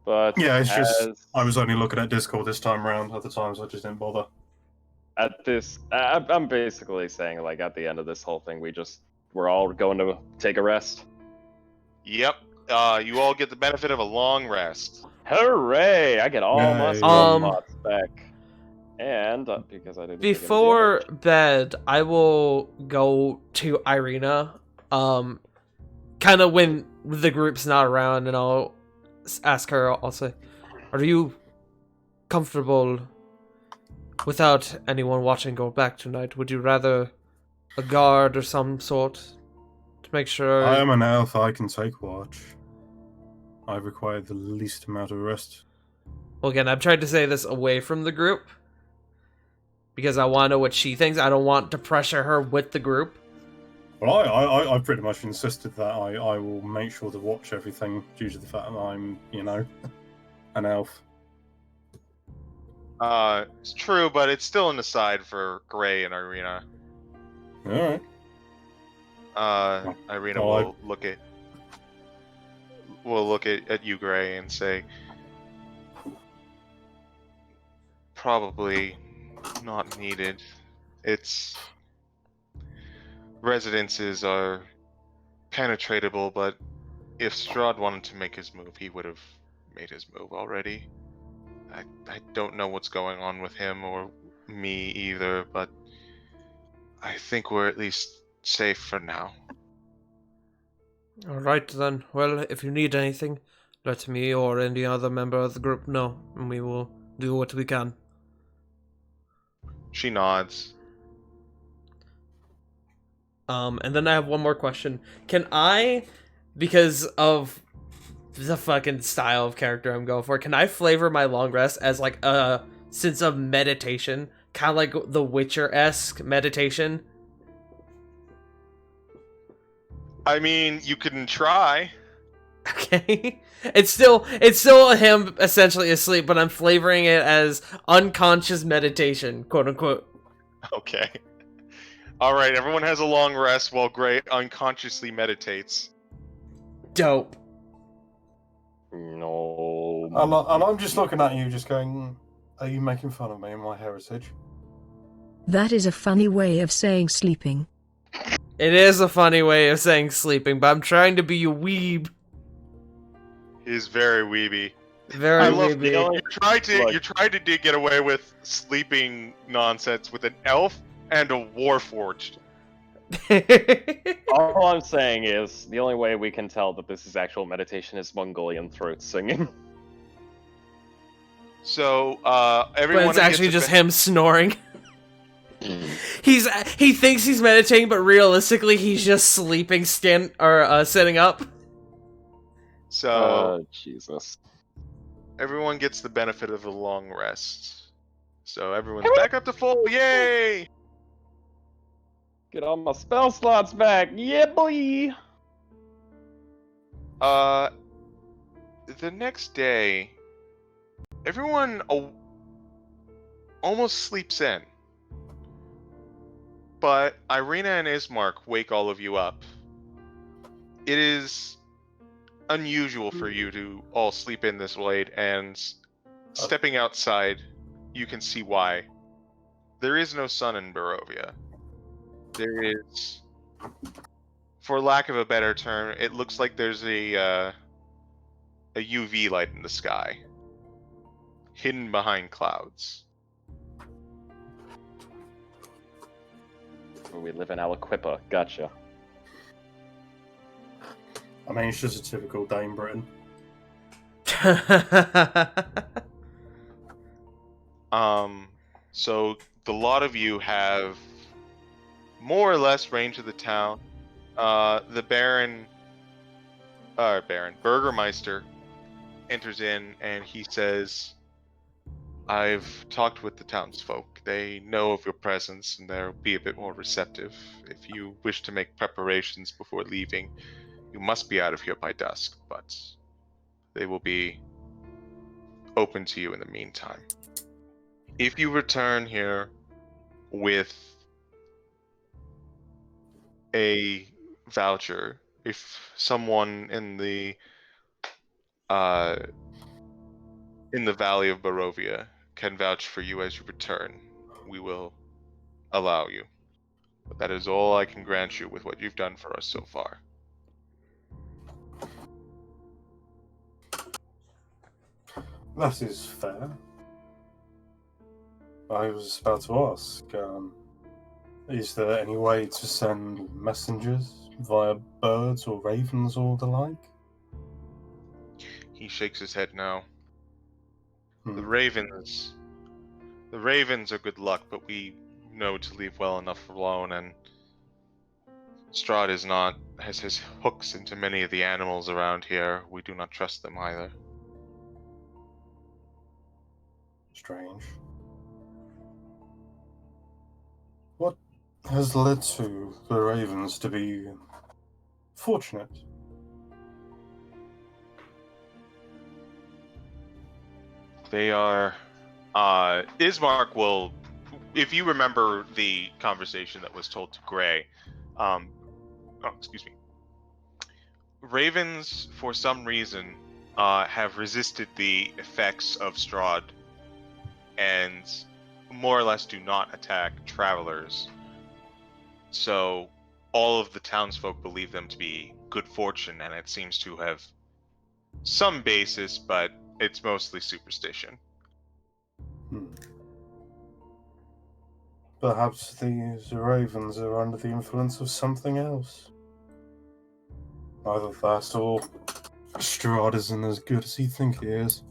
But Yeah, it's just as- I was only looking at Discord this time around. Other times I just didn't bother. at this, I'm basically saying, like, at the end of this whole thing, we're all going to take a rest. Yep. You all get the benefit of a long rest. Hooray! I get all my Yay. spell slots back. And because I didn't take any Before damage. bed, I will go to Irina, kind of when the group's not around, and I'll ask her, I'll say, are you comfortable without anyone watching go back tonight? Would you rather a guard or some sort to make sure? I am an elf. I can take watch. I require the least amount of rest. Well, again, I've tried to say this away from the group because I want to know what she thinks. I don't want to pressure her with the group. Well, I pretty much insisted that I will make sure to watch everything due to the fact that I'm, an elf. It's true, but it's still an aside for Gray and Irina. Alright. Irina Well, will look at you, Gray, and say, probably not needed. It's residences are penetratable, but if Strahd wanted to make his move, he would have made his move already. I don't know what's going on with him or me either, but I think we're at least safe for now. Alright then. Well, if you need anything, let me or any other member of the group know, and we will do what we can. She nods. And then I have one more question. Can I, because of the fucking style of character I'm going for, can I flavor my long rest as like a sense of meditation? Kind of like the Witcher-esque meditation? I mean, you can try. Okay. It's still him essentially asleep, but I'm flavoring it as unconscious meditation, quote unquote. Okay. All right, everyone has a long rest while Gray unconsciously meditates. Dope. No. And I'm just looking at you, just going, are you making fun of me and my heritage? That is a funny way of saying sleeping. It is a funny way of saying sleeping, but I'm trying to be a weeb. He's very weeby. Very I love weeby. you tried to get away with sleeping nonsense with an elf and a warforged. All I'm saying is, the only way we can tell that this is actual meditation is Mongolian throat singing. So, But everyone it's actually just him snoring. He thinks he's meditating, but realistically he's just sleeping, sitting up. So, Jesus. everyone gets the benefit of a long rest. So, everyone's back up to full. Yay! Get all my spell slots back. Yeah, boy. The next day, everyone almost sleeps in. But Irina and Ismark wake all of you up. It is unusual for you to all sleep in this late, and stepping outside, you can see why. There is no sun in Barovia. There is, for lack of a better term, it looks like there's a UV light in the sky, hidden behind clouds. We live in Aliquippa. Gotcha. I mean, it's just a typical day in Britain. So the lot of you have more or less range of the town. The Burgermeister enters in and he says, I've talked with the townsfolk. They know of your presence and they'll be a bit more receptive. If you wish to make preparations before leaving, you must be out of here by dusk, but they will be open to you in the meantime. If you return here with a voucher, if someone in the Valley of Barovia can vouch for you as you return, we will allow you. But that is all I can grant you with what you've done for us so far. That is fair. I was about to ask, is there any way to send messengers via birds or ravens or the like? He shakes his head no. Hmm. The ravens are good luck, but we know to leave well enough alone, and Strahd has his hooks into many of the animals around here. We do not trust them either. Strange. What has led to the ravens to be fortunate? They are. Ismark will, if you remember the conversation that was told to Gray, excuse me. Ravens, for some reason, have resisted the effects of Strahd, and more or less do not attack travelers. So, all of the townsfolk believe them to be good fortune, and it seems to have some basis, but it's mostly superstition. Perhaps these ravens are under the influence of something else. Either that or Strahd isn't as good as you think he is.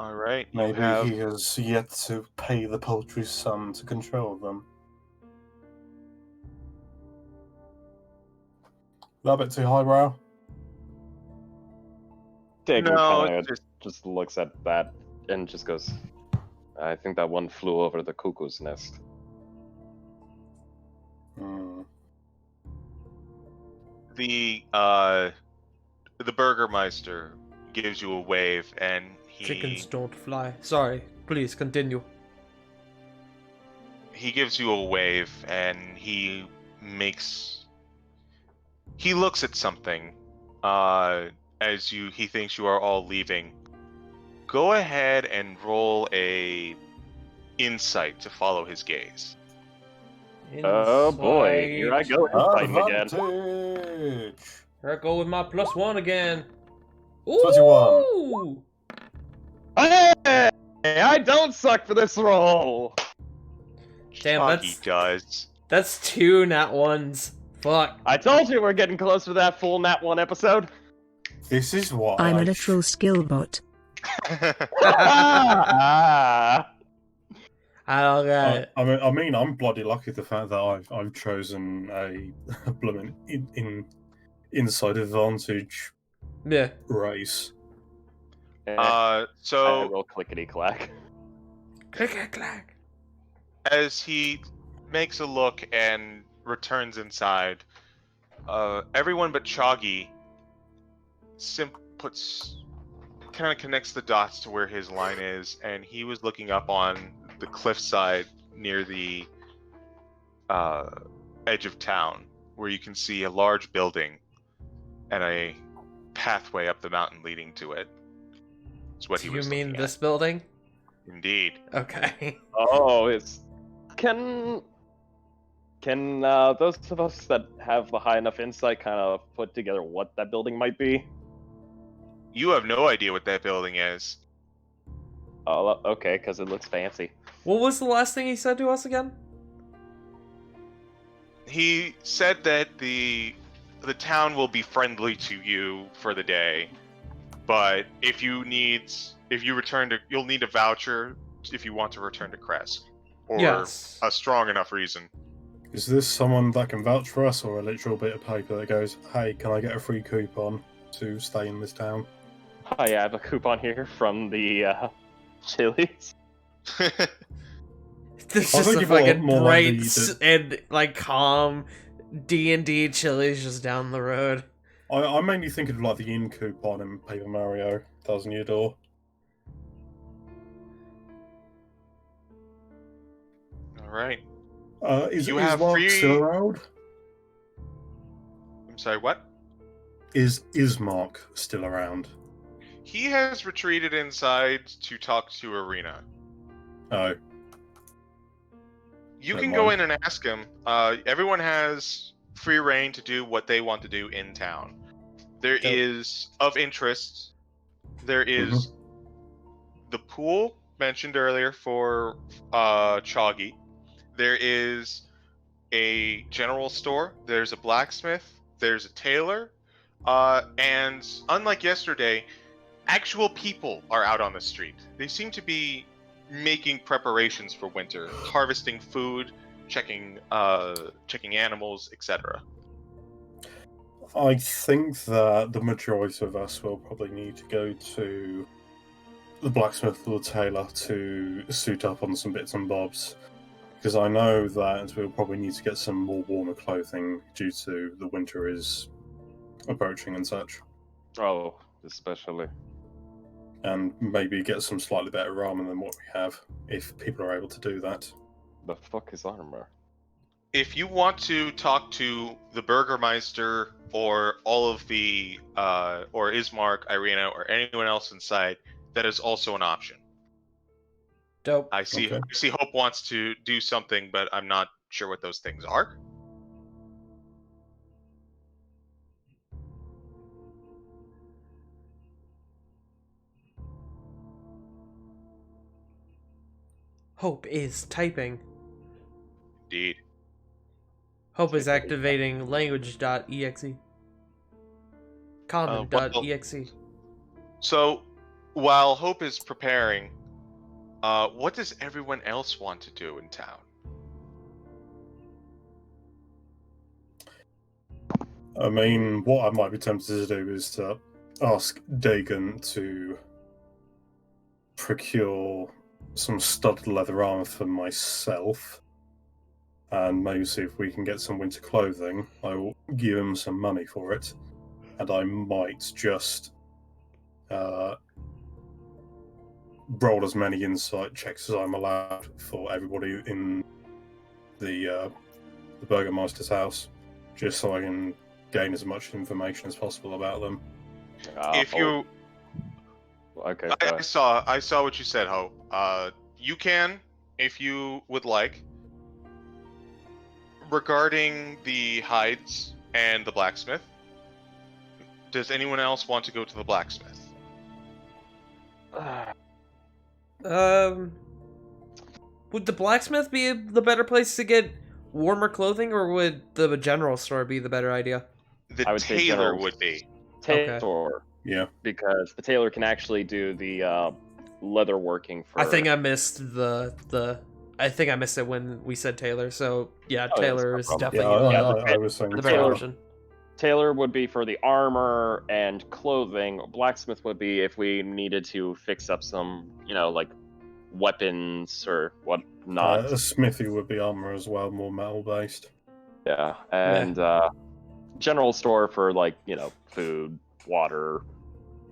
Alright, Maybe he has yet to pay the paltry sum to control them. That a bit too highbrow? Dagon No, kind it's of just looks at that and just goes, I think that one flew over the cuckoo's nest. The Burgermeister gives you a wave, and Chickens don't fly. Sorry, please continue. he gives you a wave, and he looks at something as he thinks you are all leaving. Go ahead and roll a insight to follow his gaze. Oh boy, here I go fighting again. Advantage! Here I go with my +1 again. 21. Ooh! Hey, I don't suck for this roll. Damn, Foggy does. that's 2 nat 1s. Fuck. I told you we're getting close to that full Nat 1 episode. This is why I'm a literal skill bot. I don't got it. I mean, I'm bloody lucky the fact that I've chosen a blooming inside advantage Yeah. race. I So roll clickety clack. Click clack. as he makes a look and returns inside, everyone but Choggy kind of connects the dots to where his line is, and he was looking up on the cliffside near the edge of town, where you can see a large building and a pathway up the mountain leading to it. That's what Do he you was mean looking this at. building? Indeed. Okay. Oh, it's can those of us that have the high enough insight kind of put together what that building might be? You have no idea what that building is. Oh, okay, because it looks fancy. What was the last thing he said to us again? He said that the town will be friendly to you for the day, but if you return to, you'll need a voucher if you want to return to Kresk, or Yes. a strong enough reason. Is this someone that can vouch for us, or a literal bit of paper that goes, "Hey, can I get a free coupon to stay in this town?" Oh yeah, I have a coupon here from the Chili's. There's I just think a you're more- fucking more bright likely and like calm D&D Chili's just down the road. I'm mainly thinking of like the in coupon in Paper Mario. That was near door. All right. Is You is have Mark free- still around? I'm sorry, what? Is Mark still around? He has retreated inside to talk to Arena. Oh, You Never can go mind. in and ask him. Everyone has free reign to do what they want to do in town. There Dope. is of interest. There is the pool mentioned earlier for Choggy. There is a general store. There's a blacksmith. There's a tailor. And unlike yesterday, actual people are out on the street. They seem to be making preparations for winter, harvesting food, checking animals, etc. I think that the majority of us will probably need to go to the blacksmith or the tailor to suit up on some bits and bobs. Because I know that we'll probably need to get some more warmer clothing due to the winter is approaching and such. Oh, especially. And maybe get some slightly better ramen than what we have, if people are able to do that. The fuck is armor? If you want to talk to the Burgermeister or all of the or Ismark, Irina, or anyone else inside, that is also an option. Dope. I see. Okay. I see. Hope wants to do something, but I'm not sure what those things are. Hope is typing. Indeed. Hope is activating language.exe. Common.exe. So, while Hope is preparing, what does everyone else want to do in town? I mean, what I might be tempted to do is to ask Dagon to procure some studded leather armor for myself, and maybe see if we can get some winter clothing. I will give him some money for it, and I might just roll as many insight checks as I'm allowed for everybody in the Burgermeister's house, just so I can gain as much information as possible about them. If you, Okay. go I ahead. saw what you said, Hope. You can, if you would like. Regarding the hides and the blacksmith, does anyone else want to go to the blacksmith? Would the blacksmith be the better place to get warmer clothing, or would the general store be the better idea? The I would say tailor general. would be. Tailor, Yeah. because the tailor can actually do the leather working for. I think I missed I think I missed it when we said Taylor. So yeah, Oh, yeah, Taylor that's is no definitely Yeah, Yeah, I was saying the better Taylor. option. Tailor would be for the armor and clothing. Blacksmith would be if we needed to fix up some, like weapons or whatnot. A smithy would be armor as well, more metal based. Yeah, and general store for food, water,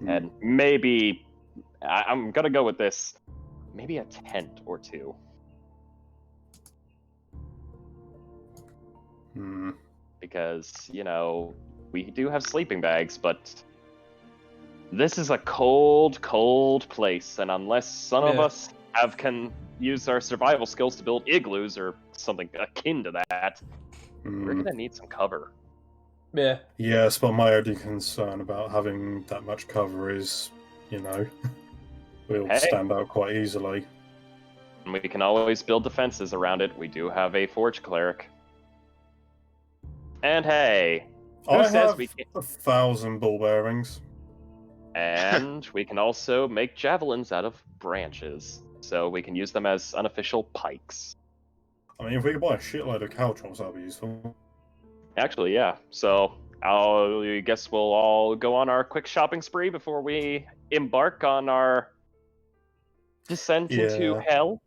and maybe I'm gonna go with this. Maybe a tent or two. because, we do have sleeping bags, but this is a cold, cold place, and unless some of Yeah. us can use our survival skills to build igloos or something akin to that, we're Hmm. gonna need some cover. Yeah. Yes, but my only concern about having that much cover is, we'll Hey. stand out quite easily. And we can always build defenses around it. We do have a Forge Cleric. And hey, who I says have we can't? 1,000 ball bearings. And we can also make javelins out of branches, so we can use them as unofficial pikes. I mean, if we could buy a shitload of caltrops, that'd be useful. Actually, yeah. So I guess we'll all go on our quick shopping spree before we embark on our descent into Yeah. hell.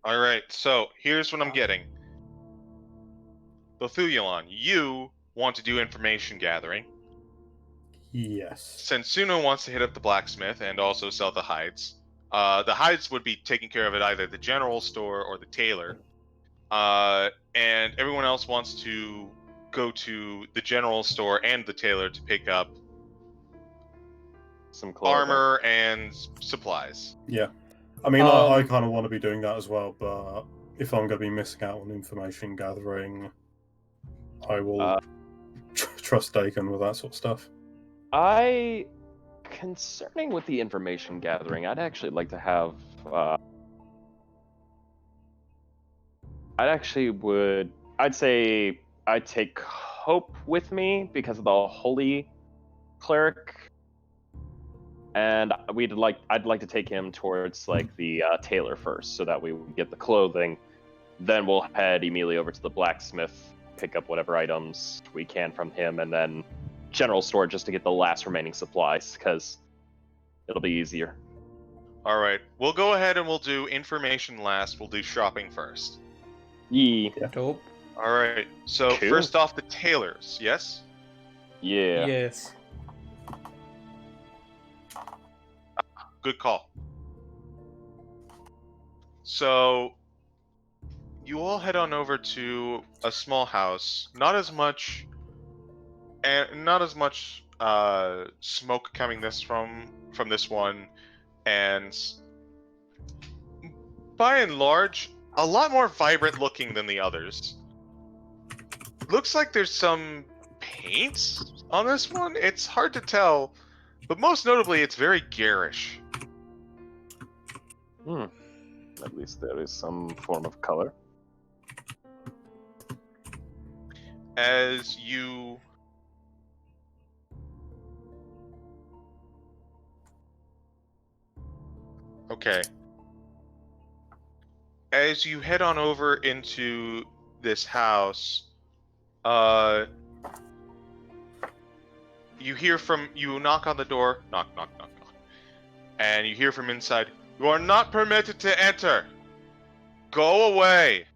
Alright, so here's what I'm getting. Lithuyalon, you want to do information gathering. Yes. Sensuna wants to hit up the blacksmith and also sell the hides. The hides would be taken care of at either the general store or the tailor. And everyone else wants to go to the general store and the tailor to pick up Some clothing. armor and supplies. Yeah. I mean, I Um, kind of want to be doing that as well, but if I'm going to be missing out on information gathering, I will trust Dakin with that sort of stuff. Concerning with the information gathering, I'd actually like to have. I'd say I'd take Hope with me because of the Holy Cleric, and I'd like to take him towards like the tailor first, so that we get the clothing. Then we'll head immediately over to the blacksmith, pick up whatever items we can from him, and then general store just to get the last remaining supplies, because it'll be easier. Alright, we'll go ahead and we'll do information last. We'll do shopping first. Yee. Dope. Alright, so Cool. first off, the tailors, yes? Yeah. Yes. Good call. So, you all head on over to a small house. Not as much smoke coming from this one, and by and large, a lot more vibrant looking than the others. Looks like there's some paint on this one. It's hard to tell, but most notably, it's very garish. At least there is some form of color. As you Okay. As you head on over into this house, you knock on the door, knock, knock, knock, knock, and you hear from inside, "You are not permitted to enter. Go away."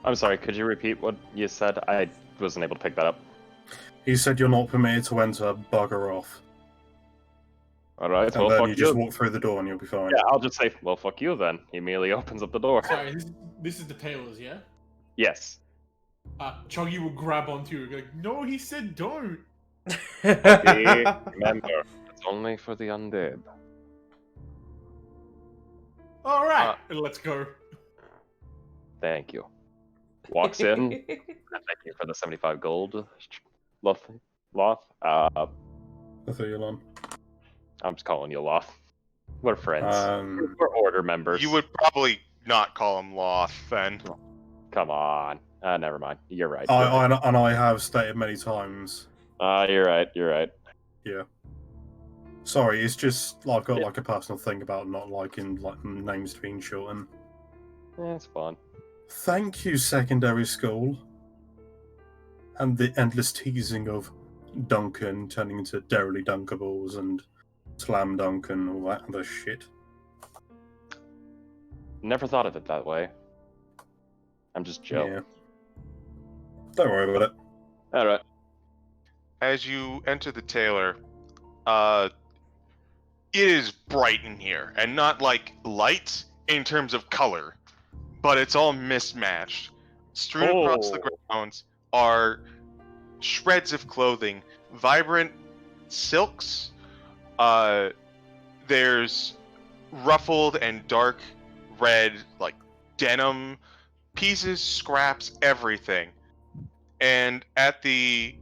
I'm sorry, could you repeat what you said? I wasn't able to pick that up. He said you're not permitted to enter, bugger off. Alright, And well, then fuck you you. just walk through the door and you'll be fine. Yeah, I'll just say, well, fuck you then. He immediately opens up the door. Sorry, this is the tailors, yeah? Yes. Chuggy will grab onto you and be like, no, he said don't. Remember, it's only for the undead. Alright, let's go. Thank you. Walks in. Thank you for the 75 gold. Loth. Lithuyalon. I'm just calling you Loth. We're friends. Um, We're order members. You would probably not call him Loth then. Come on. Never mind. You're right. I have stated many times. You're right. You're right. Yeah. Sorry, it's just I've got like a personal thing about not liking like names being shortened. Yeah, it's fun. Thank you, secondary school. And the endless teasing of Duncan turning into Derrily Dunkables and Slam Dunk and all that other shit. Never thought of it that way. I'm just Joe. Yeah. Don't worry about it. Alright. As you enter the tailor, it is bright in here, and not like light in terms of color, but it's all mismatched. Strewn across the ground are shreds of clothing, vibrant silks. There's ruffled and dark red, like denim pieces, scraps, everything. And at the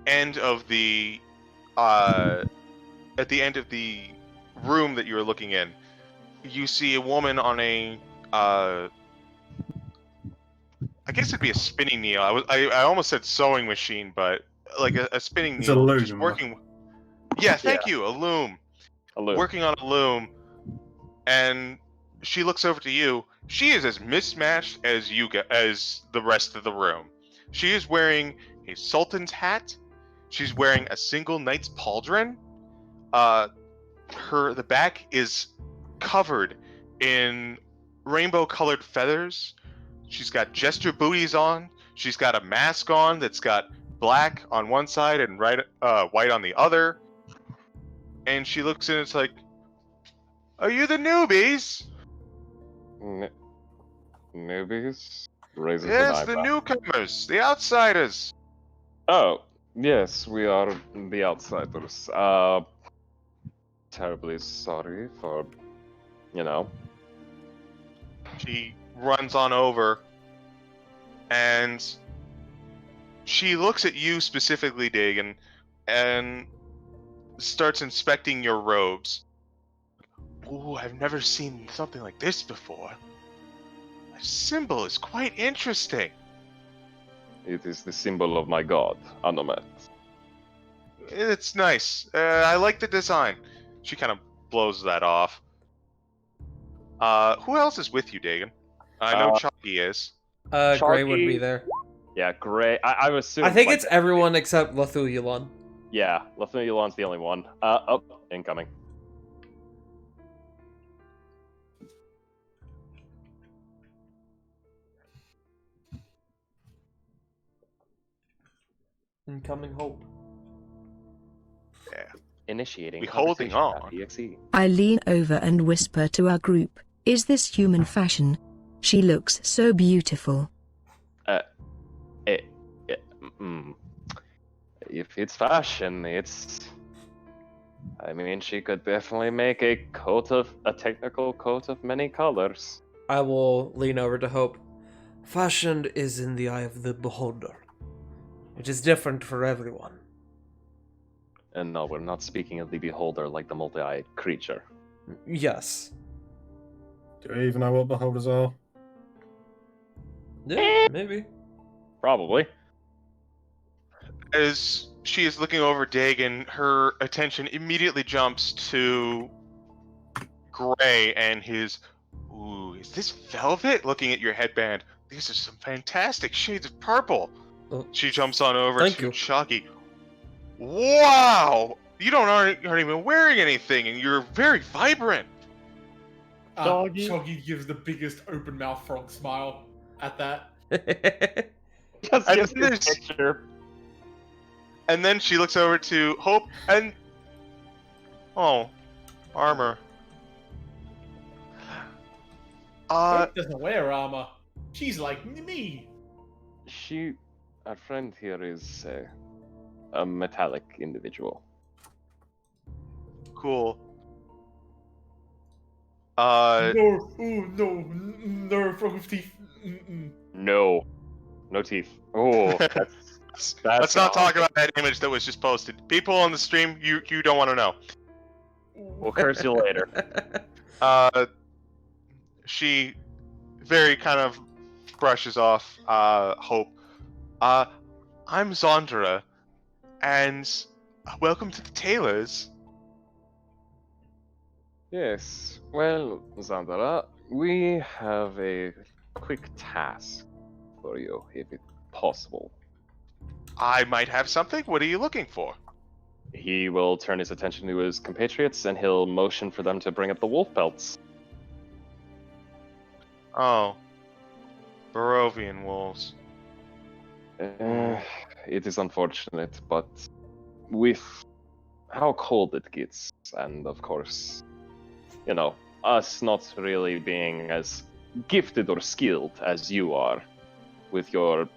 end of the room that you're looking in, you see a woman on a I guess it'd be a spinning wheel. I almost said sewing machine, but like a spinning It's a wheel, just loom. working. Yeah, thank you, a loom. A loom. Working on a loom, and she looks over to you. She is as mismatched as as the rest of the room. She is wearing a sultan's hat. She's wearing a single knight's pauldron. The back is covered in rainbow-colored feathers. She's got jester booties on. She's got a mask on that's got black on one side and white on the other. And she looks in and it's like, "Are you the newbies?" Newbies? Raises an Yes, the eyebrow. newcomers, the outsiders. Oh, yes, we are the outsiders. Terribly sorry for, you know. She runs on over and she looks at you specifically, Dagon, and starts inspecting your robes. Ooh, I've never seen something like this before. The symbol is quite interesting. It is the symbol of my god, Anomet. It's nice. I like the design. She kind of blows that off. Who else is with you, Dagon? I know Chucky is. Gray would be Chalky- there. Yeah, great. I was assuming. I think like, it's everyone except Lethululon. Yeah, Lethululon's the only one. Oh, incoming. Incoming hope. Yeah. Initiating We holding on. conversation.exe. I lean over and whisper to our group, "Is this human fashion? She looks so beautiful." If it's fashion, it's. I mean, she could definitely make a technical coat of many colors. I will lean over to Hope. Fashion is in the eye of the beholder. It is different for everyone. And no, we're not speaking of the beholder like the multi-eyed creature. Yes. Do we even know what beholders are? Yeah, maybe. Probably. As she is looking over Dagon, her attention immediately jumps to Gray and his. Ooh, is this velvet? Looking at your headband. These are some fantastic shades of purple. Oh, She jumps on over thank to you. Chucky. Wow! You aren't even wearing anything, and you're very vibrant. Choggy gives the biggest open mouth frog smile at that. Just And gives then you a there's- picture. And then she looks over to Hope and. Oh, armor. Hope doesn't wear armor. She's like me. Our friend here is a metallic individual. Cool. No, no, frog with teeth. No teeth. Oh, that's Let's not talk about that image that was just posted. People on the stream, you don't want to know. We'll curse you later. She very kind of brushes off Hope. I'm Zondra, and welcome to the Tailors. Yes. Well, Zandara, we have a quick task for you, if it's possible. I might have something. What are you looking for? He will turn his attention to his compatriots and he'll motion for them to bring up the wolf pelts. Oh, Barovian wolves. It is unfortunate, but with how cold it gets, and of course, you know, us not really being as gifted or skilled as you are with your.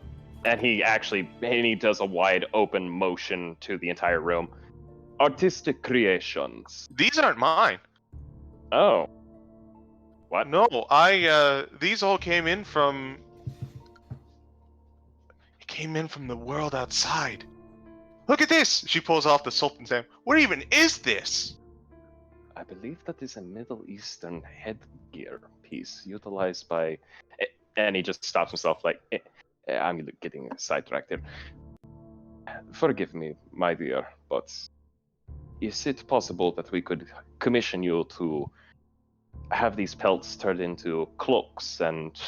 And he does a wide open motion to the entire room. Artistic creations. These aren't mine. Oh. What? No, these all came in from. It came in from the world outside. Look at this! She pulls off the Sultan's name. What even is this? I believe that is a Middle Eastern headgear piece utilized by. And he just stops himself like, I'm getting sidetracked here. Forgive me, my dear, but is it possible that we could commission you to have these pelts turned into cloaks and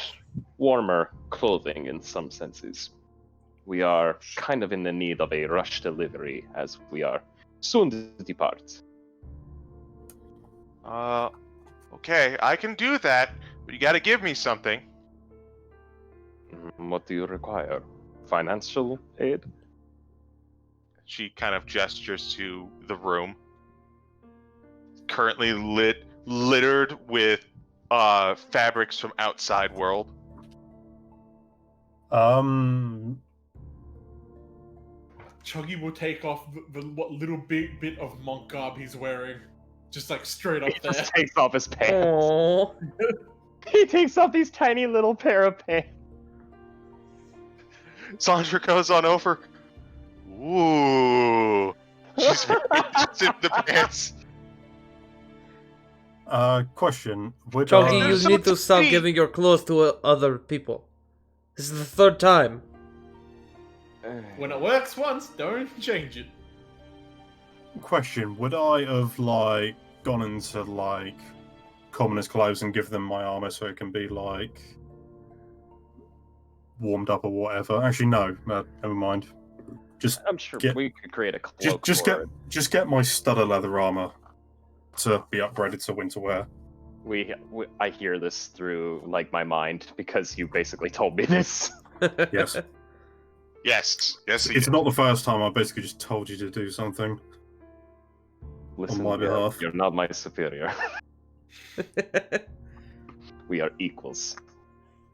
warmer clothing in some senses? We are kind of in the need of a rush delivery as we are soon to depart. Okay, I can do that, but you gotta give me something. What do you require? Financial aid? She kind of gestures to the room. Currently littered with fabrics from outside world. Chuggy will take off what little bit of monk garb he's wearing, just like straight up He there. just takes off his pants. Aww. He takes off these tiny little pair of pants. Sandra goes on over. Ooh. She's very interested in the pants. Question. Would Chunky, They're you so need to stop cheap. giving your clothes to other people. This is the third time. When it works once, don't change it. Question. Would I have, like, gone into, like, commoners' clothes and give them my armor so it can be, like, warmed up or whatever? Actually, no. Never mind. Just I'm sure get- we could create a cloak just for get it. my studded leather armor to be upgraded to winter wear. I hear this through like my mind because you basically told me this. Yes. Yes, he It's did. not the first time I basically just told you to do something. Listen, my behalf. you're not my superior. We are equals.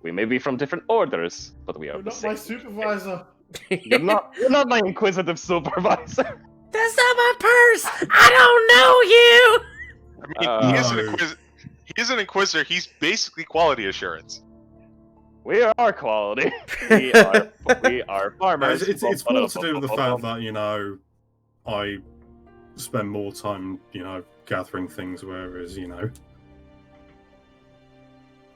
We may be from different orders, but we are You're the not my same. supervisor. You're not my inquisitive supervisor. That's not my purse! I don't know you! I mean, No. he is an inquisitor. He's basically quality assurance. We are quality. We are farmers. It's more to do with the fact that, you know, I spend more time, you know, gathering things, whereas, you know,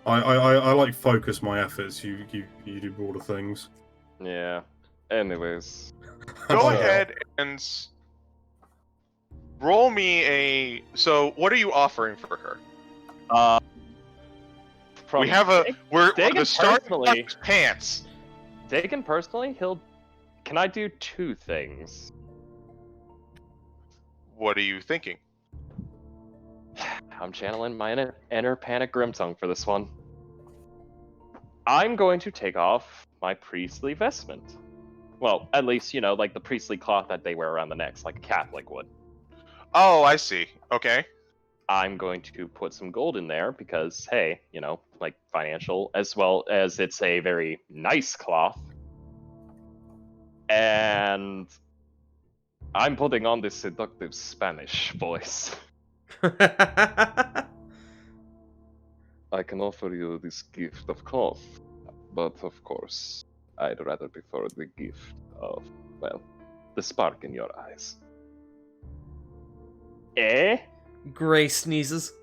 I like focus my efforts. You do broader things. Yeah. Anyways. Go Okay. ahead and roll me a. So, what are you offering for her? From We're taken the start personally- pants. taken personally, can I do two things? What are you thinking? I'm channeling my inner Panic Grimtongue for this one. I'm going to take off my priestly vestment. Well, at least, you know, like the priestly cloth that they wear around the necks, like a Catholic would. Oh, I see. Okay. I'm going to put some gold in there because, hey, you know, like financial, as well as it's a very nice cloth. And I'm putting on this seductive Spanish voice. I can offer you this gift of cloth, but of course, I'd rather prefer the gift of, well, the spark in your eyes. Eh? Gray sneezes.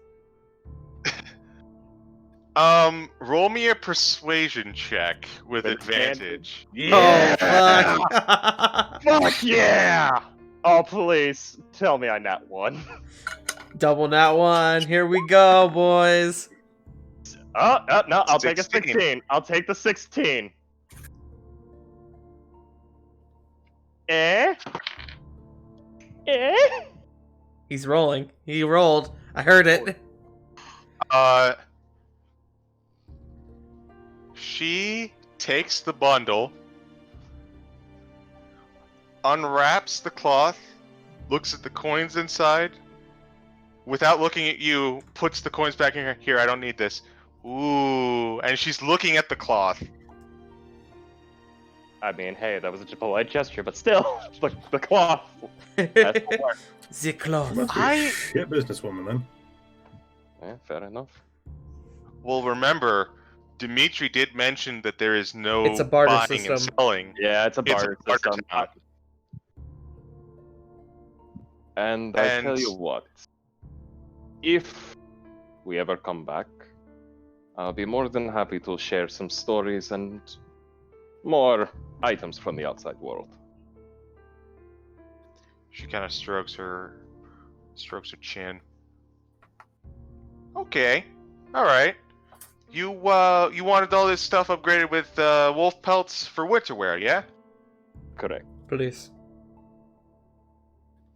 Roll me a persuasion check with With advantage. Oh, fuck. Fuck yeah! Oh, please, tell me I nat one. Double nat one. Here we go, boys. Oh, no, I'll take a 16. 16. I'll take the 16. Eh? Eh? He's rolling. He rolled. I heard it. She takes the bundle, unwraps the cloth, looks at the coins inside, without looking at you, puts the coins back in her. Here, I don't need this. Ooh, and she's looking at the cloth. I mean, hey, that was a polite gesture, but still, the cloth. That's the word. The She cloth. must be a shit businesswoman then. Yeah, fair enough. Well, remember, Dimitri did mention that there is no It's a barter buying and system. selling. Yeah, it's a It's a barter barter system. system. And I tell And- you what, if we ever come back, I'll be more than happy to share some stories and more items from the outside world. She kind of strokes her chin. Okay, all right. You wanted all this stuff upgraded with wolf pelts for winter wear, yeah? Correct. Please.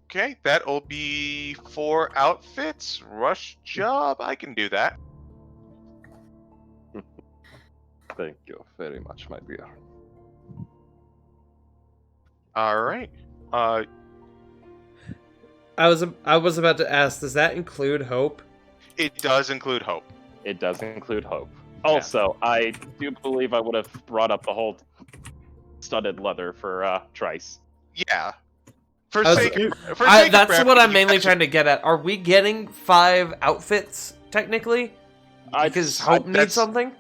Okay, that'll be 4 outfits. Rush job, I can do that. Thank you very much, my dear. All right. I was about to ask, does that include Hope? It does include Hope. It does include Hope. Also, I do believe I would have brought up the whole studded leather for Trice. Yeah. For I was- sake of That's brevity, what I'm you mainly guys- trying to get at. Are we getting 5 outfits, technically? Because Hope needs that's- something?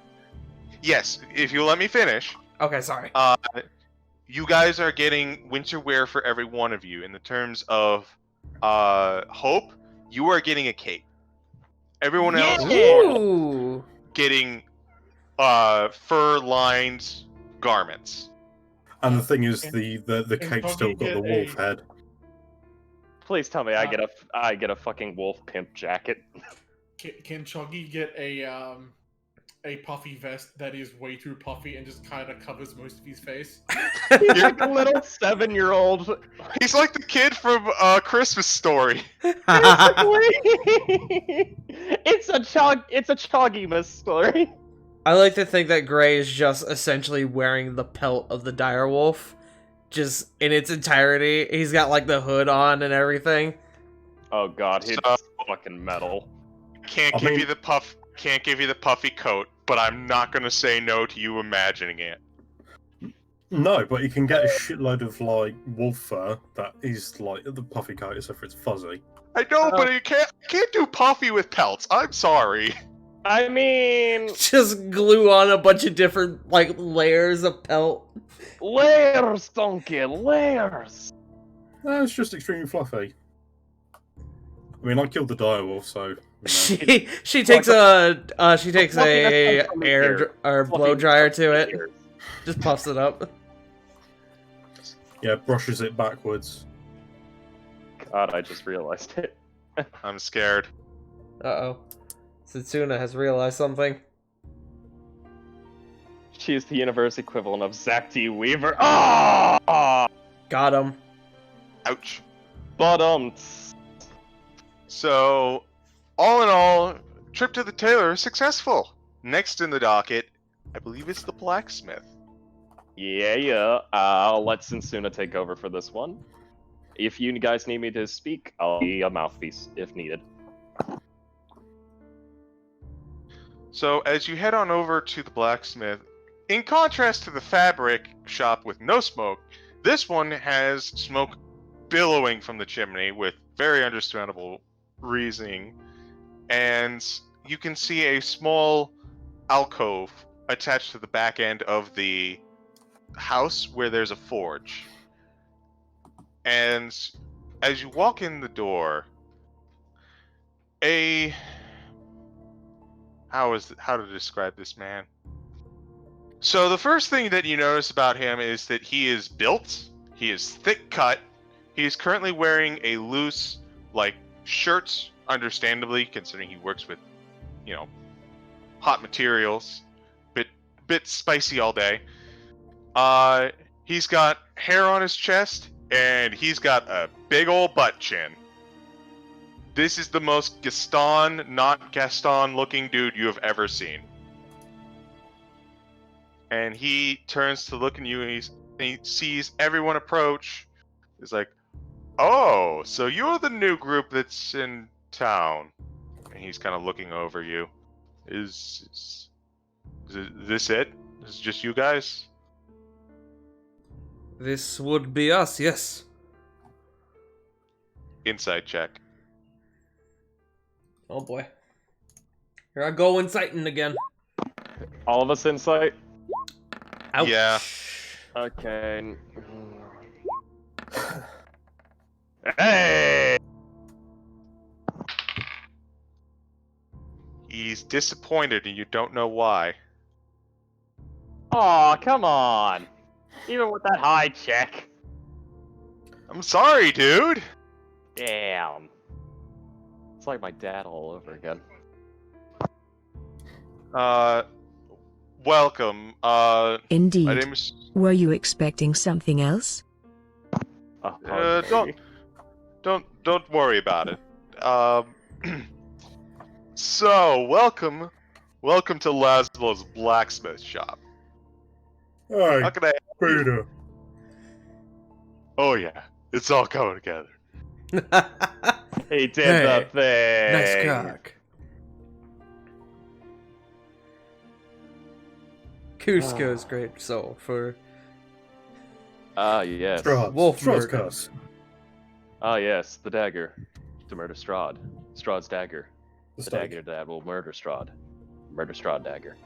Yes, if you let me finish. Okay, sorry. You guys are getting winter wear for every one of you. In the terms of Hope, you are getting a cape. Everyone else is Ooh. getting fur-lined garments. And the thing is, the Can cape's still Buggy got the get wolf a- head. Please tell me I get a fucking wolf pimp jacket. Can Chuggy get a puffy vest that is way too puffy and just kind of covers most of his face? He's like a little 7-year-old. He's like the kid from Christmas Story. It's a Choggimus story. I like to think that Gray is just essentially wearing the pelt of the direwolf, just in its entirety. He's got like the hood on and everything. Oh god, it's So- fucking metal. Can't I give mean- you the puffy coat, but I'm not gonna say no to you imagining it. No, but you can get a shitload of like wolf fur that is like the puffy coat, except for it's fuzzy. I know, but you can't do puffy with pelts. I'm sorry. I mean, Just glue on a bunch of different like layers of pelt. layers, donkey, layers. No, it's just extremely fluffy. I mean, I killed the direwolf, so. You know. She takes a Fluffiness comes from the air ears. or blow Fluffiness dryer comes to from it. the ears. Just puffs it up. Yeah, brushes it backwards. God, I just realized it. I'm scared. Uh-oh. Setsuna has realized something. She is the universe equivalent of Zack D. Weaver. Ah! Got him. Ouch. Bottom. So, all in all, trip to the tailor is successful. Next in the docket, I believe it's the blacksmith. Yeah. I'll let Sensuna take over for this one. If you guys need me to speak, I'll be a mouthpiece if needed. So, as you head on over to the blacksmith, in contrast to the fabric shop with no smoke, this one has smoke billowing from the chimney with very understandable reasoning. And you can see a small alcove attached to the back end of the house where there's a forge. And as you walk in the door, how to describe this man? So the first thing that you notice about him is that he is built, he is thick cut, he is currently wearing a loose, shirt, understandably, considering he works with, hot materials, bit spicy all day. He's got hair on his chest, and he's got a big old butt chin. This is the most Gaston, not Gaston looking dude you have ever seen. And he turns to look at you, and he sees everyone approach. He's like, Oh, so you're the new group that's in town. And he's kind of looking over you. Is this it? Is it just you guys? This would be us, yes. Insight check. Oh boy. Here I go inciting again. All of us insight? Ouch. Yeah. Okay. Hey! He's disappointed and you don't know why. Aw, come on! Even with that high check. I'm sorry, dude. Damn. It's like my dad all over again. Welcome. My Indeed. name is. Were you expecting something else? Don't worry about it. So welcome to Laszlo's blacksmith shop. Hey, How can I? Peter. Oh yeah, it's all coming together. He did Hey, the thing! Nice cock. Cusco's great soul for Ah, yes. Strahd. Wolf Strahd's murder. curse. Ah, yes, the dagger. To murder Strahd. Strahd's dagger. The The stake. dagger that will murder Strahd. Murder Strahd dagger.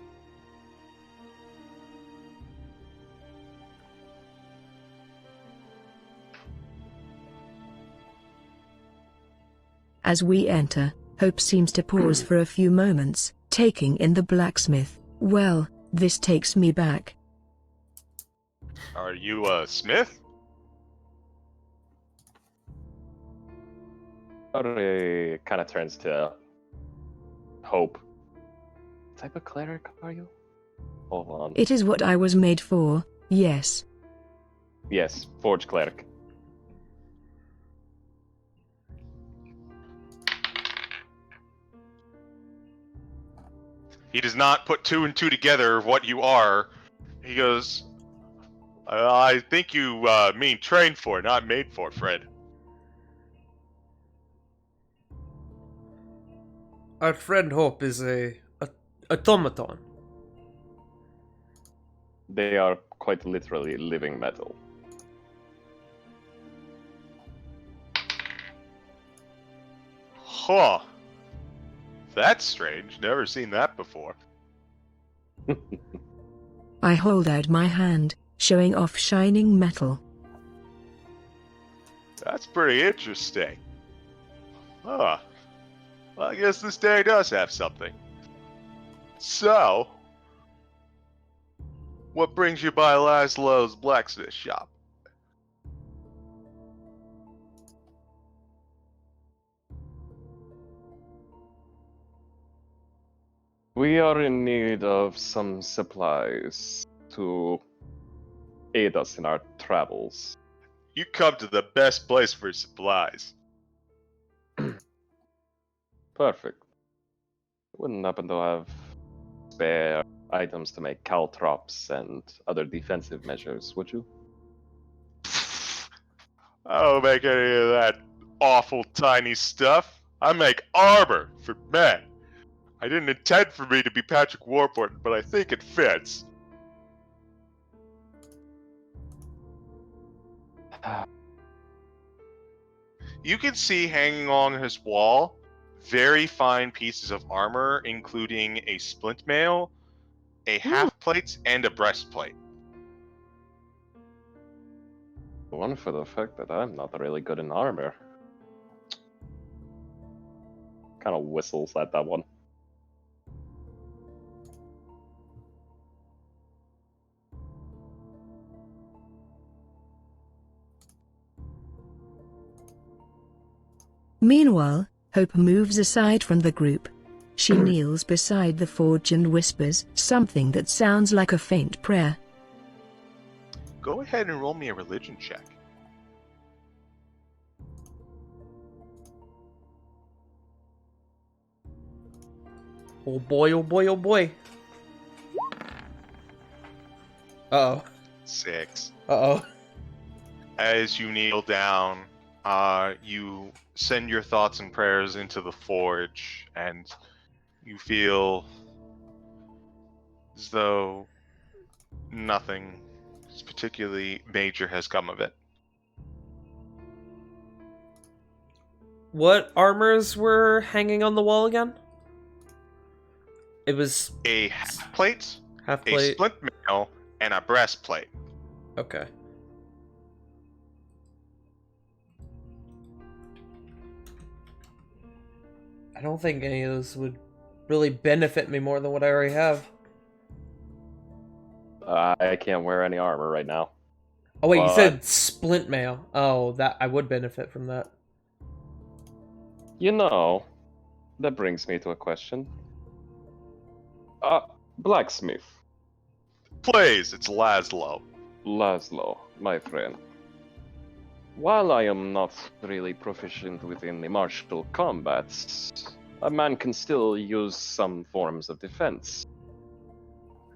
As we enter, Hope seems to pause for a few moments, taking in the blacksmith. Well, this takes me back. Are you a smith? It kind of turns to Hope. What type of cleric are you? Hold on. It is what I was made for, yes. Yes, forge cleric. He does not put two and two together of what you are. He goes, I think you mean trained for, not made for, Fred. our friend Hope is a automaton. They are quite literally living metal. Huh. That's strange. Never seen that before. I hold out my hand, showing off shining metal. That's pretty interesting. Huh. Well, I guess this day does have something. So, what brings you by Laszlo's blacksmith shop? We are in need of some supplies to aid us in our travels. You come to the best place for supplies. Perfect. Wouldn't happen to have spare items to make caltrops and other defensive measures, would you? I don't make any of that awful tiny stuff. I make armor for men. I didn't intend for me to be Patrick Warburton, but I think it fits. You can see hanging on his wall very fine pieces of armor, including a splint mail, a half plate, and a breastplate. One for the fact that I'm not really good in armor. Kind of whistles at that one. Meanwhile, Hope moves aside from the group. She kneels beside the forge and whispers something that sounds like a faint prayer. Go ahead and roll me a religion check. Oh boy, oh boy, oh boy. Uh-oh. 6. Uh-oh. As you kneel down You send your thoughts and prayers into the forge, and you feel as though nothing particularly major has come of it. What armors were hanging on the wall again? It was A half plate, half a plate. splint mail, and a breastplate. Okay. I don't think any of those would really benefit me more than what I already have. I can't wear any armor right now. Oh wait, you But- said splint mail. Oh, that I would benefit from that. You know, that brings me to a question. Blacksmith. Plays, it's Laszlo. Laszlo, my friend. While I am not really proficient within the martial combats, a man can still use some forms of defense.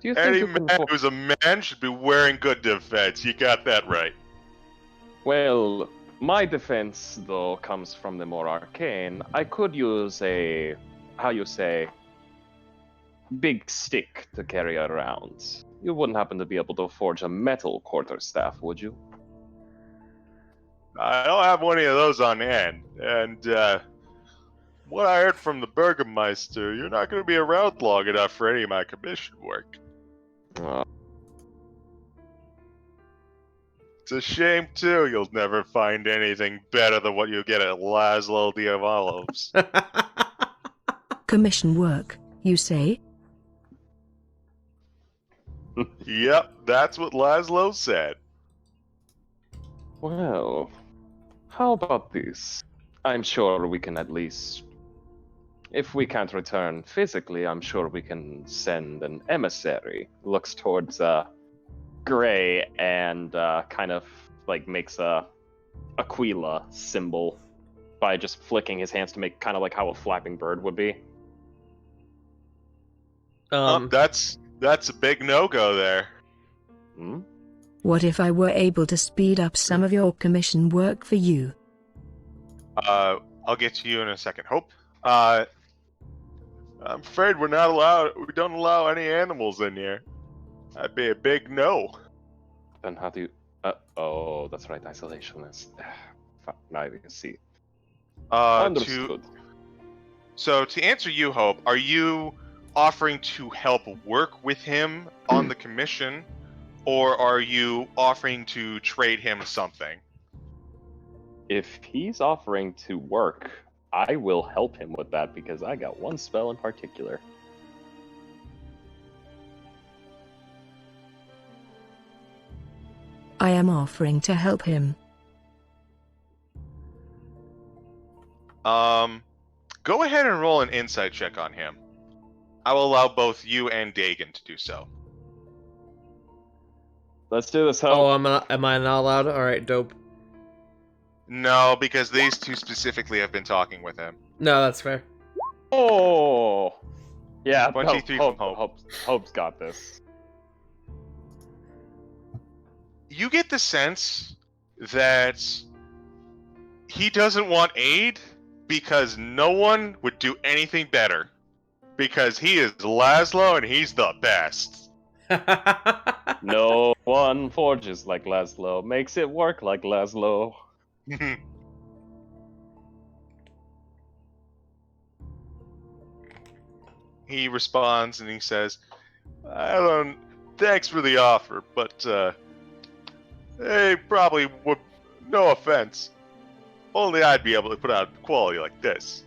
Do you think Any you can man who's a man should be wearing good defense. You got that right. Well, my defense, though, comes from the more arcane. I could use a, how you say, big stick to carry around. You wouldn't happen to be able to forge a metal quarterstaff, would you? I don't have any of those on hand. And, what I heard from the Burgermeister, you're not going to be around long enough for any of my commission work. Uh, It's a shame, too, you'll never find anything better than what you get at Laszlo Diavalov's. Commission work, you say? Yep, that's what Laszlo said. Well, how about this? I'm sure we can at least. If we can't return physically, I'm sure we can send an emissary. Looks towards Gray and kind of like makes a Aquila symbol by just flicking his hands to make kind of like how a flapping bird would be. That's a big no-go there. Hmm? What if I were able to speed up some of your commission work for you? I'll get to you in a second. Hope. I'm afraid we're not allowed. We don't allow any animals in here. That'd be a big no. Then how do you? Oh, that's right, isolationist. Fuck, now I can see. Understood. So to answer you, Hope, are you offering to help work with him on the commission, or are you offering to trade him something? If he's offering to work, I will help him with that because I got one spell in particular. I am offering to help him. Go ahead and roll an insight check on him. I will allow both you and Dagon to do so. Let's do this, Hope. Oh, am I not allowed? All right, dope. No, because these two specifically have been talking with him. No, that's fair. Oh, yeah. 23 from Hope. Hope's got this. You get the sense that he doesn't want aid because no one would do anything better. Because he is Laszlo and he's the best. No one forges like Laszlo, makes it work like Laszlo. He responds and he says, thanks for the offer, but, hey, probably would, no offense. Only I'd be able to put out quality like this.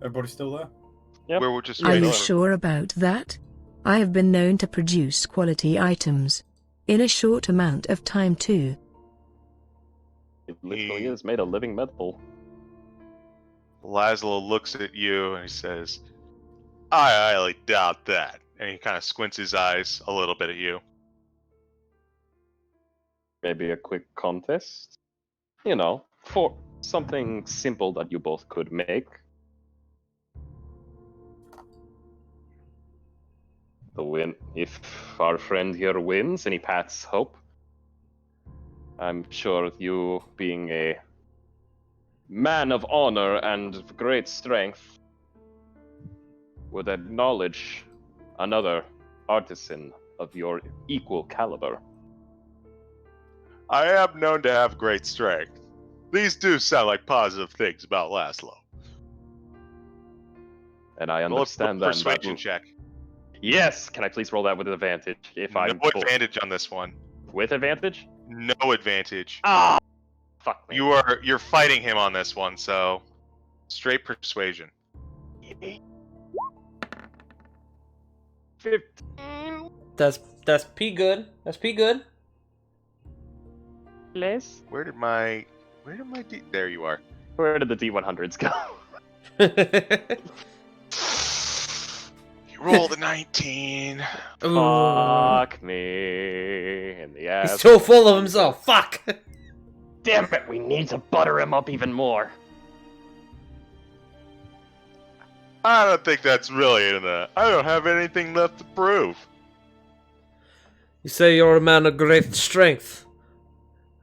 Everybody still there? Yep. Where we're just Are you over. sure about that? I have been known to produce quality items. In a short amount of time too. It literally is made of living metal. Laszlo looks at you and he says, I highly doubt that. And he kind of squints his eyes a little bit at you. Maybe a quick contest? You know, for something simple that you both could make. The win. If our friend here wins and he pats Hope, I'm sure you, being a man of honor and of great strength, would acknowledge another artisan of your equal caliber. I am known to have great strength. These do sound like positive things about Laszlo. And I Roll a understand that. persuasion check. Yes! Can I please roll that with advantage? If I'm No advantage on this one. with advantage? No advantage. Ah! Fuck me. You're fighting him on this one, so straight persuasion. 15. That's pretty good. That's pretty good. Less. Where did my there you are. Where did the D100s go? You rolled a 19. Ooh. Fuck me in the ass. He's so full of himself. Fuck. Damn it, we need to butter him up even more. I don't think that's really in the. I don't have anything left to prove. You say you're a man of great strength.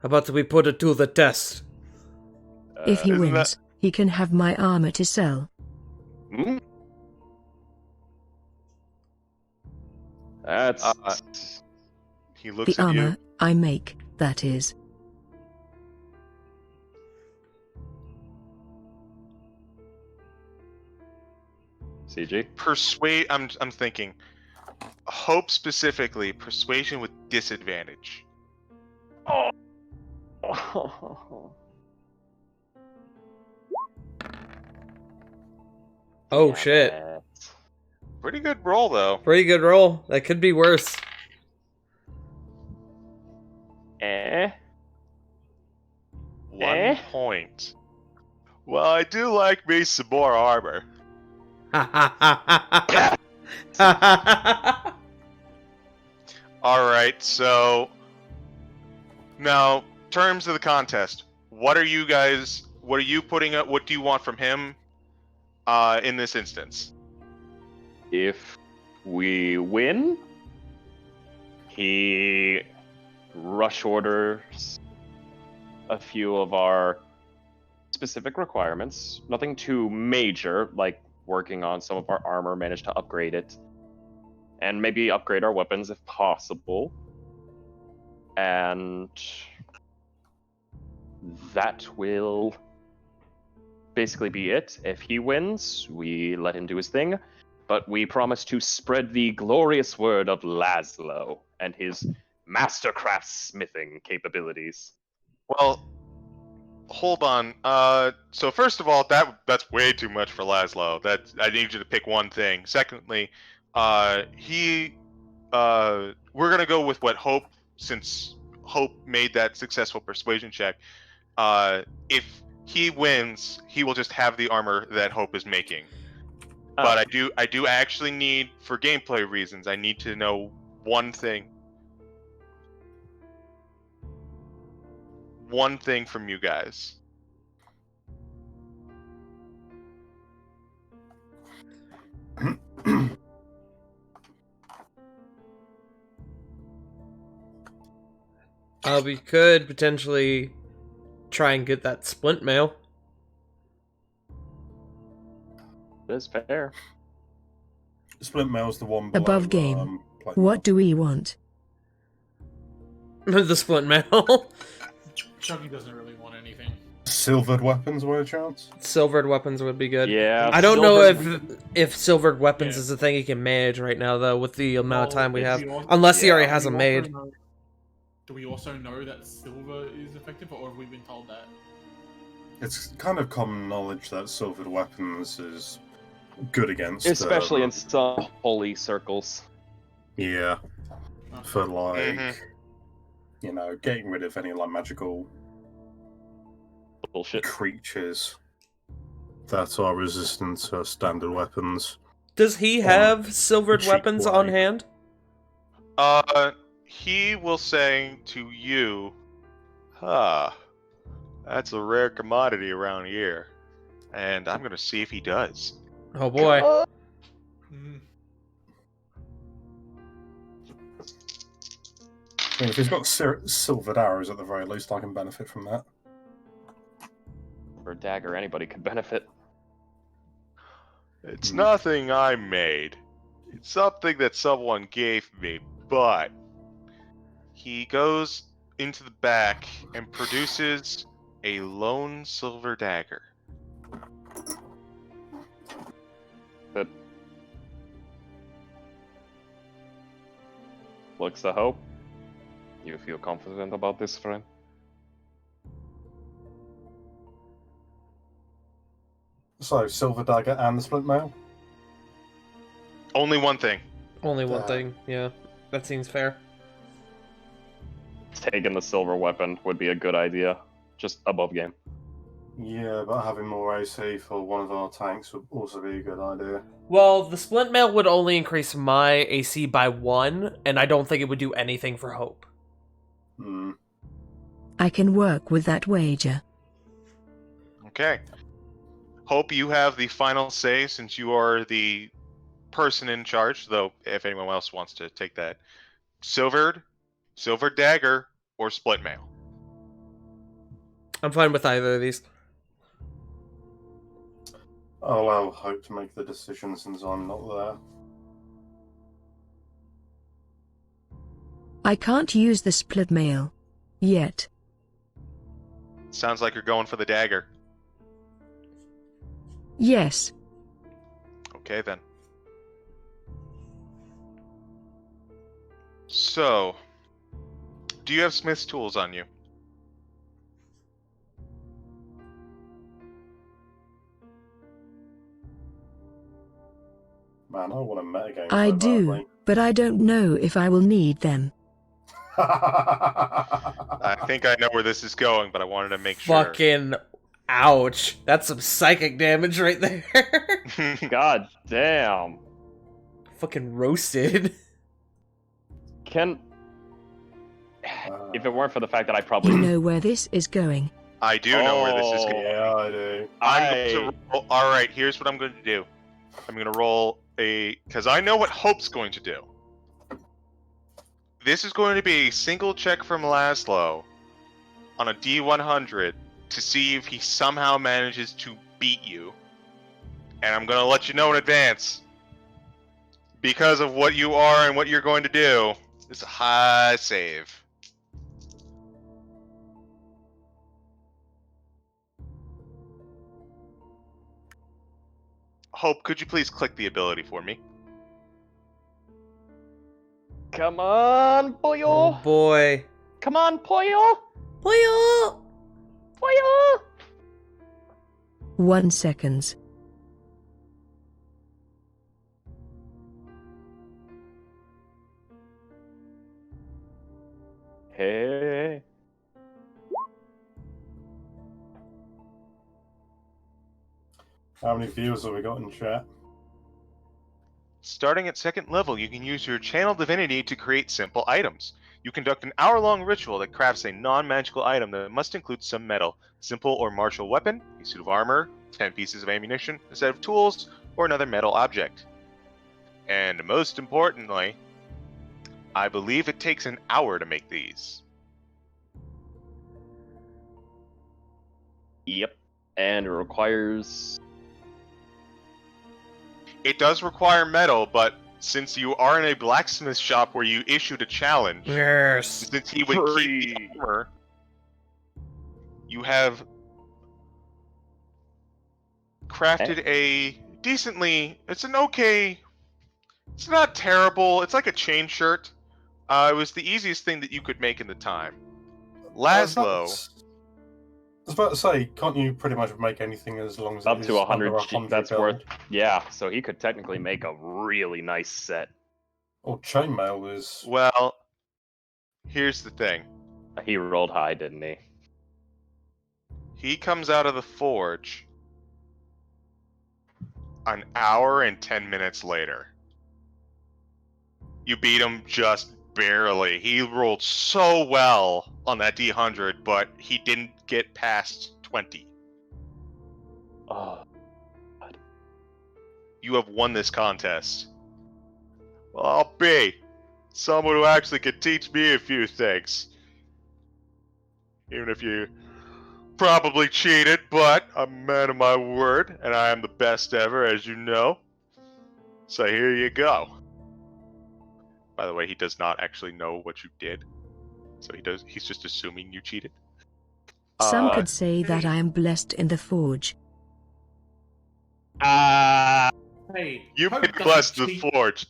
How about we put it to the test? If he isn't wins, that- he can have my armor to sell. Hmm? That's... He looks The at you. armor I make, that is. CG? Persuade. I'm thinking. Hope specifically. Persuasion with disadvantage. Oh. Oh shit. Pretty good roll though. Pretty good roll. That could be worse. Eh? 1 point. Well, I do like me some more armor. Alright, so now terms of the contest. What are you putting up? What do you want from him in this instance? If we win, he rush orders a few of our specific requirements. Nothing too major, like working on some of our armor, manage to upgrade it. And maybe upgrade our weapons if possible. And that will basically be it. If he wins, we let him do his thing. But we promise to spread the glorious word of Laszlo and his mastercraft smithing capabilities. Well, hold on. So first of all, that's way too much for Laszlo. I need you to pick one thing. Secondly, we're gonna go with what Hope, since Hope made that successful persuasion check. If he wins, he will just have the armor that Hope is making. But I do actually need, for gameplay reasons, I need to know one thing. One thing from you guys. We could potentially try and get that splint mail. That's fair. Splint mail's the one below, Above game. plate What mail. do we want? The splint mail. Chuggy doesn't really want anything. Silvered weapons, by a chance? Silvered weapons would be good. Yeah. I don't know silver- if silvered weapons Yeah. is a thing he can manage right now, though, with the amount of time we have. Do Unless he yeah, already we has them also made. know- Do we also know that silver is effective, or have we been told that? It's kind of common knowledge that silvered weapons is good against... Especially in some holy circles. Yeah, for like... Mhm. You know, getting rid of any like magical Bullshit. creatures that are resistant to standard weapons. Does he have silvered cheap weapons on way. hand? He will say to you, Huh. That's a rare commodity around here. And I'm gonna see if he does. Oh boy. Mm. I mean, if he's got silvered arrows at the very least, I can benefit from that. For a dagger, anybody could benefit. It's nothing I made. It's something that someone gave me, but he goes into the back and produces a lone silver dagger. That looks a hope. You feel confident about this, friend? So, silver dagger and the splint mail? Only one thing. Only one thing. Yeah, that seems fair. Taking the silver weapon would be a good idea. Just above game. Yeah, but having more AC for one of our tanks would also be a good idea. Well, the splint mail would only increase my AC by 1, and I don't think it would do anything for Hope. Hmm. I can work with that wager. Okay. Hope you have the final say since you are the person in charge, though if anyone else wants to take that. Silver dagger, or split mail. I'm fine with either of these. I'll allow Hope to make the decision since I'm not there. I can't use the split mail. Yet. Sounds like you're going for the dagger. Yes. Okay then. So, do you have Smith's tools on you? Man, I want a metagame. I so do, badly. but I don't know if I will need them. I think I know where this is going, but I wanted to make sure. Fucking ouch. That's some psychic damage right there. God damn. Fucking roasted. Can... If it weren't for the fact that I probably... You know where this is going. I do know where this is going. Yeah, I do. I'm going to roll. All right, here's what I'm going to do. I'm going to roll because I know what Hope's going to do. This is going to be a single check from Laszlo on a D100 to see if he somehow manages to beat you. And I'm going to let you know in advance, because of what you are and what you're going to do, it's a high save. Hope, could you please click the ability for me? Come on, boyo! Oh boy. Come on, boyo! Boyo! Boyo! 1 second. Hey. How many viewers have we got in chat? Starting at second level, you can use your channel divinity to create simple items. You conduct an hour-long ritual that crafts a non-magical item that must include some metal, simple or martial weapon, a suit of armor, 10 pieces of ammunition, a set of tools, or another metal object. And most importantly, I believe it takes an hour to make these. Yep. And it requires... It does require metal, but since you are in a blacksmith shop where you issued a challenge, Yes. since he would keep the armor, you have crafted a decently... It's an okay... It's not terrible. It's like a chain shirt. It was the easiest thing that you could make in the time. Laszlo... I was about to say, can't you pretty much make anything as long as Up it to is 100 under G, that's gold? worth... Yeah, so he could technically make a really nice set. Or chainmail is. Well, here's the thing. He rolled high, didn't he? He comes out of the forge an hour and 10 minutes later. You beat him just Barely. He rolled so well on that D100, but he didn't get past 20. Oh, You have won this contest. Well, I'll be someone who actually could teach me a few things. Even if you probably cheated, but I'm a man of my word, and I am the best ever, as you know. So here you go. By the way, he does not actually know what you did. So he's just assuming you cheated. Some could say that I am blessed in the forge. Hey, You Hope may be doesn't blessed in cheat. the forge.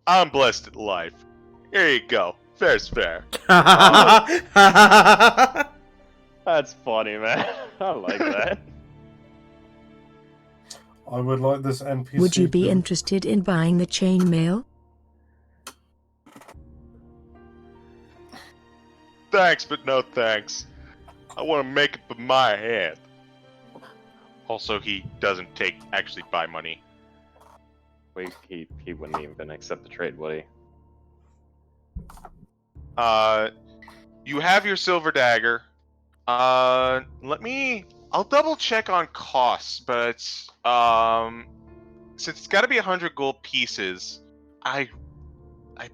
I'm blessed at life. Here you go. Fair's fair. that's funny, man. I like that. I would like this NPC. Would you be to- interested in buying the chainmail? Thanks, but no thanks. I want to make it with my hand. Also, he doesn't actually buy money. Wait, he wouldn't even accept the trade, would he? You have your silver dagger. I'll double check on costs, but since it's got to be 100 gold pieces, I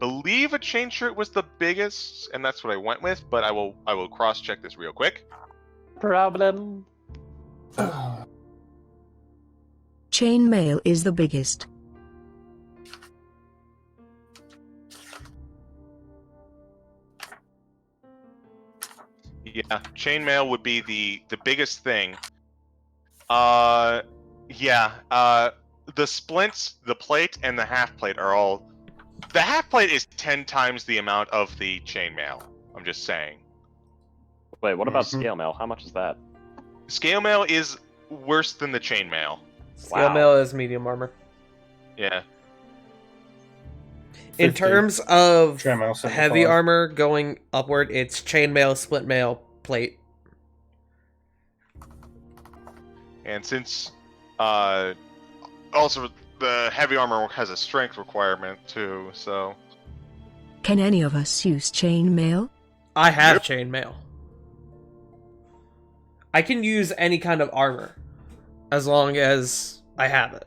believe a chain shirt was the biggest, and that's what I went with. But I will cross check this real quick. Problem. Chainmail is the biggest. Yeah, chainmail would be the biggest thing. The splints, the plate, and the half plate are all. The half plate is 10 times the amount of the chainmail. I'm just saying. Wait, what about Mhm. scale mail? How much is that? Scale mail is worse than the chainmail. Scale mail is medium armor. Yeah. In 50. terms of Chainmail, 75. heavy armor going upward, it's chainmail, split mail, plate. And since also the heavy armor has a strength requirement too, so Can any of us use chainmail? I have chainmail. I can use any kind of armor as long as I have it.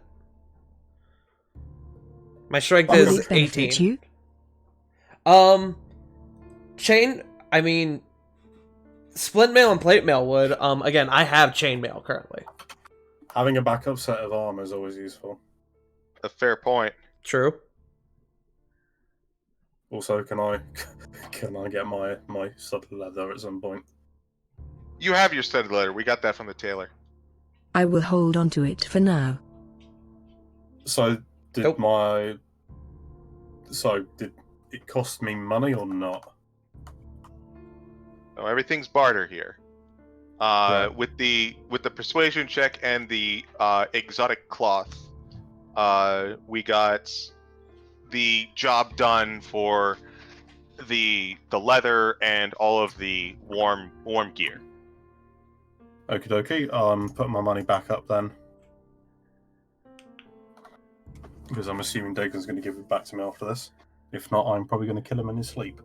My strength Will is it benefit 18. you? Split mail and plate mail would. Again, I have chainmail currently. Having a backup set of armor is always useful. a fair point. True. Also, can I get my studded leather at some point? You have your studded leather. We got that from the tailor. I will hold on to it for now. So did Nope. did it cost me money or not? No, everything's barter here. Right. With the persuasion check and the exotic cloth, we got the job done for the leather and all of the warm gear. Okie dokie. Put my money back up then. Because I'm assuming Dagon's going to give it back to me after this. If not, I'm probably going to kill him in his sleep.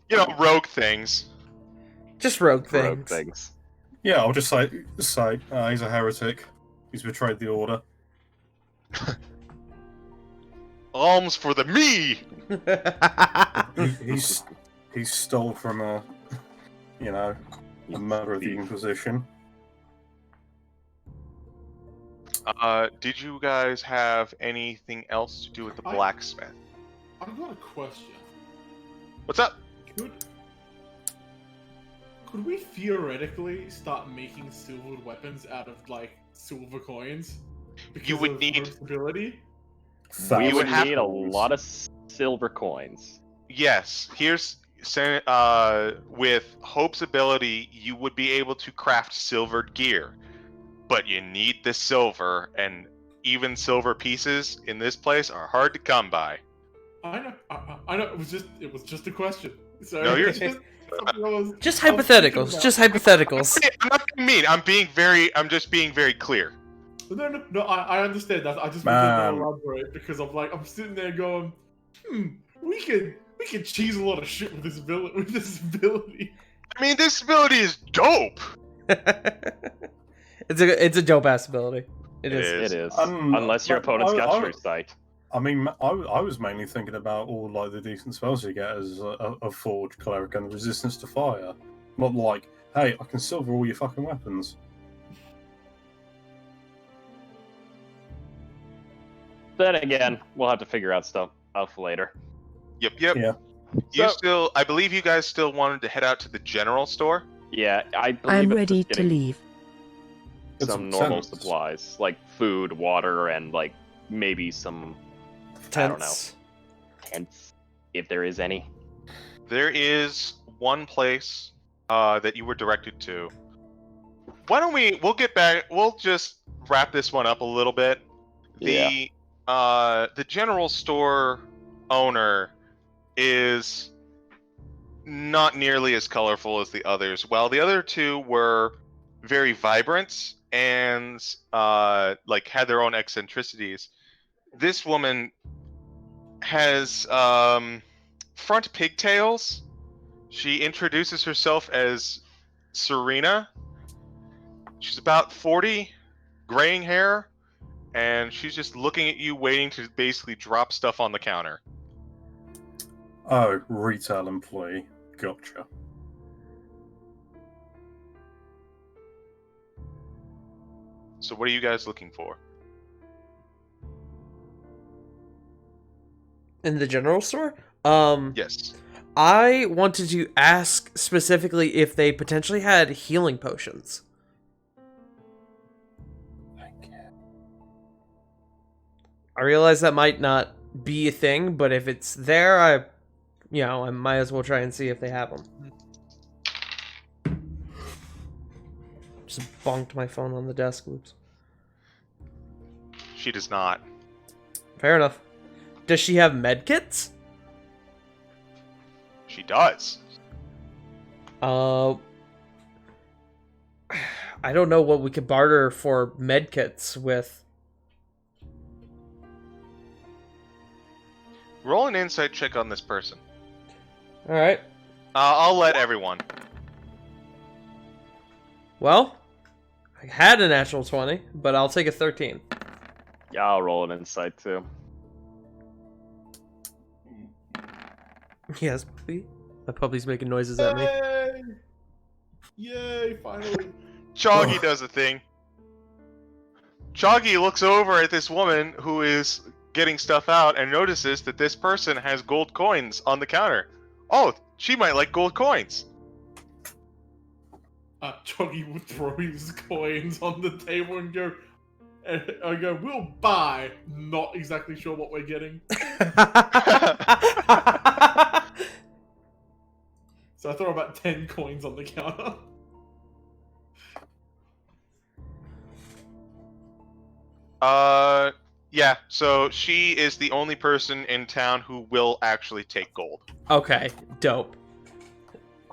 You know, rogue things. Just rogue things. Rogue things. Yeah, I'll just say he's a heretic. He's betrayed the order. Alms for the me. He stole from a member of the Inquisition. Did you guys have anything else to do with the blacksmith? I've got a question. What's up? Could we theoretically start making silvered weapons out of like silver coins? Because You would of need- Hope's ability. We would have- need a lot of silver coins. Yes. With Hope's ability, you would be able to craft silvered gear, but you need the silver, and even silver pieces in this place are hard to come by. I know. I know. It was just a question. So No, you're- it's just something I was- Just I was thinking hypotheticals. about. Just hypotheticals. I'm not being mean. I'm just being very clear. No. I understand that. I just wanted to elaborate because I'm sitting there going, we could cheese a lot of shit with this ability. I mean, this ability is dope. it's a dope ass ability. It is. It is. Unless your opponent's got True Sight. I mean, I was mainly thinking about all like the decent spells you get as a Forge Cleric and resistance to fire. Not like, hey, I can silver all your fucking weapons. Then again, we'll have to figure out stuff out for later. Yep. Yeah. I believe you guys still wanted to head out to the general store? Yeah, I believe I'm it's ready just to getting leave. some It's normal tents. supplies, like food, water, and like maybe some I don't know. Tense. tents, if there is any. There is one place that you were directed to. Why don't we'll get back, we'll just wrap this one up a little bit. The general store owner is not nearly as colorful as the others. While the other two were very vibrant and like had their own eccentricities, this woman has front pigtails. She introduces herself as Serena. She's about 40, graying hair, and she's just looking at you, waiting to basically drop stuff on the counter. Oh, retail employee. Gotcha. So what are you guys looking for? In the general store? Yes. I wanted to ask specifically if they potentially had healing potions. I realize that might not be a thing, but if it's there, I might as well try and see if they have them. Just bonked my phone on the desk. Oops. She does not. Fair enough. Does she have medkits? She does. I don't know what we could barter for medkits with. Roll an insight check on this person. All right. I'll let everyone. Well, I had a natural 20, but I'll take a 13. Yeah, I'll roll an insight too. Yes, puppy. My puppy's making noises at me. Yay, finally. Choggy does a thing. Choggy looks over at this woman who is getting stuff out and notices that this person has gold coins on the counter. Oh, she might like gold coins. Chuggy would throw his coins on the table and go, we'll buy. Not exactly sure what we're getting. So I throw about 10 coins on the counter. Yeah, so she is the only person in town who will actually take gold. Okay, dope.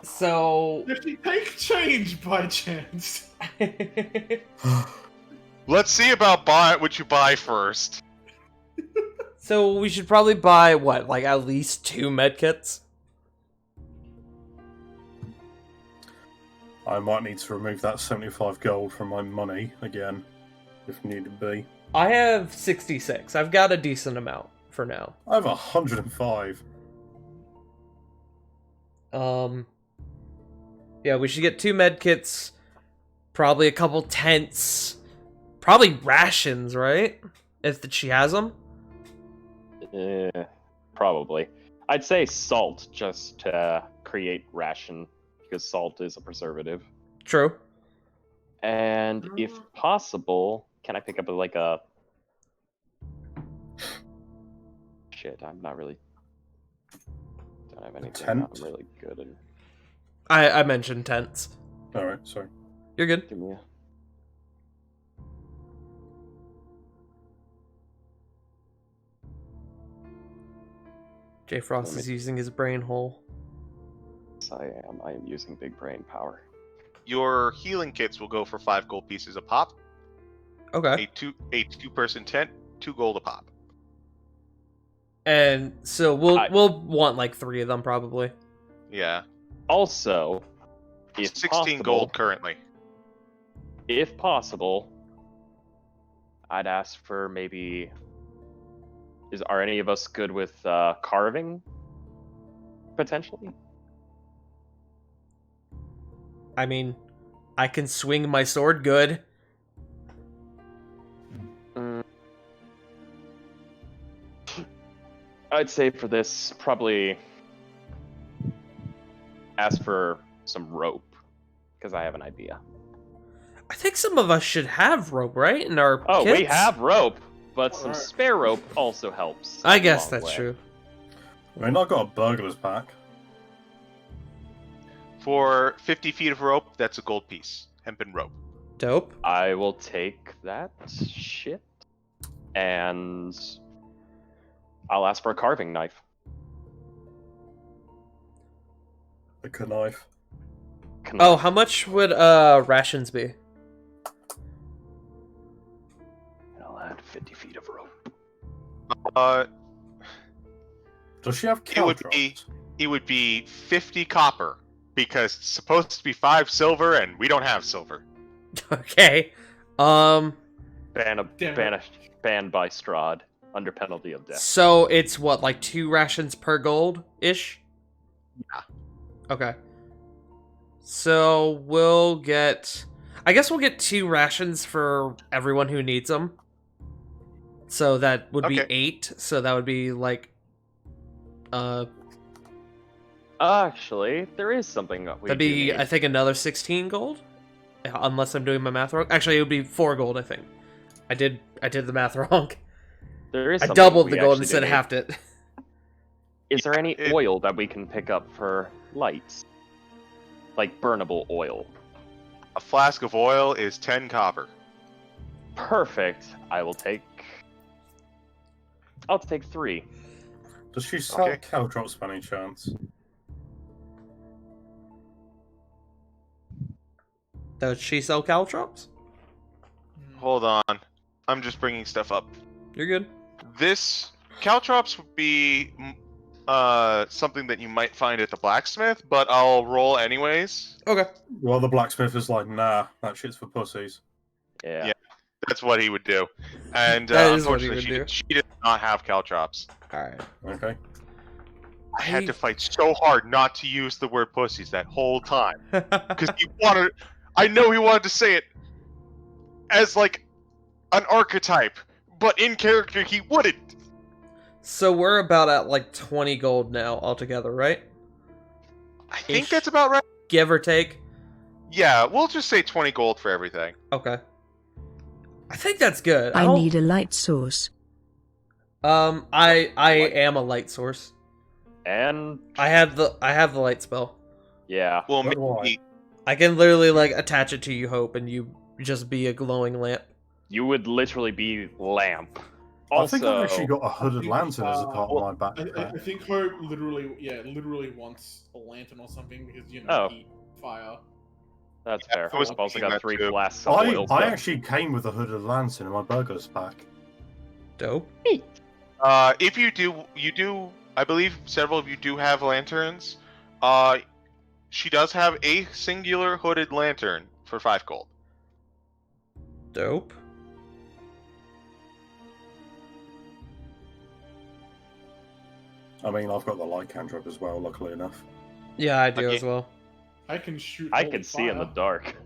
So... Does she take change by chance? Let's see about what you buy first. So we should probably buy, what, like at least 2 medkits? I might need to remove that 75 gold from my money again, if need be. I have 66. I've got a decent amount for now. I have 105. Yeah, we should get 2 medkits, probably a couple tents, probably rations, right? If she has them. Probably. I'd say salt just to create ration, because salt is a preservative. True. And if possible, can I pick up like a... Shit, I'm not really... Don't have anything Tent? I'm really good at. I mentioned tents. Alright, sorry. You're good. Give me a... J Frost is using his brain hole. Yes, I am using big brain power. Your healing kits will go for 5 gold pieces a pop. Okay. A two-person tent, 2 gold a pop. And so we'll want like 3 of them probably. Yeah. Also, if 16 possible, gold currently. if possible, I'd ask for maybe. Are any of us good with carving? Potentially. I mean, I can swing my sword good. I'd say for this, probably ask for some rope, because I have an idea. I think some of us should have rope, right? In our Oh, we kits? have rope, but some Alright. spare rope also helps. I a guess long that's way. true. I mean, I got a burglar's pack. For 50 feet of rope, that's a gold piece. Hempen rope. Dope. I will take that shit, and I'll ask for a carving knife. A knife. Oh, how much would rations be? I'll add 50 feet of rope. Does she have It would be caltrops? it would be 50 copper because it's supposed to be 5 silver and we don't have silver. Okay. Banned by Strahd under penalty of death. So it's what, like 2 rations per gold ish? Yeah. Okay. So we'll get, I guess we'll get 2 rations for everyone who needs them. So that would be Okay. 8. So that would be like, Actually, there is something that we that'd do be, need. I think, another 16 gold, unless I'm doing my math wrong. Actually, it would be 4 gold. I think I did the math wrong. There is I something doubled we the gold actually instead do of need. halved it. Is there any it- oil that we can pick up for lights? Like burnable oil. A flask of oil is 10 copper. Perfect. I'll take 3. Does she sell Okay. caltrops by any chance? Does she sell caltrops? Hold on. I'm just bringing stuff up. You're good. This caltrops would be something that you might find at the blacksmith, but I'll roll anyways. Okay. Well, the blacksmith is like, nah, that shit's for pussies. Yeah. Yeah. That's what he would do. And That is what he unfortunately, would do. she did not have caltrops. All right. Okay. I had to fight so hard not to use the word pussies that whole time. Because he wanted... I know he wanted to say it as, like, an archetype, but in character he wouldn't. So we're about at like 20 gold now altogether, right? I think Ish. that's about right. Give or take. Yeah, we'll just say 20 gold for everything. Okay. I think that's good. I don't- need a light source. I am a light source. And I have the light spell. yeah. Well, What do I? maybe... I can literally like attach it to you, Hope, and you just be a glowing lamp. You would literally be lamp. I Also, think I actually got a hooded think, lantern as a part well, of my I backpack. think Hope literally wants a lantern or something because, you know, Oh. heat, fire. that's Yeah, fair. I was I've also thinking got that 3 too. flasks of oil. I so- actually came with a hooded lantern in my burglar's pack. Dope. If you do, I believe several of you do have lanterns. She does have a singular hooded lantern for 5 gold. Dope. I mean, I've got the light cantrip as well, luckily enough. Yeah, I do Okay. as well. I can shoot. I holy can see in the fire. dark.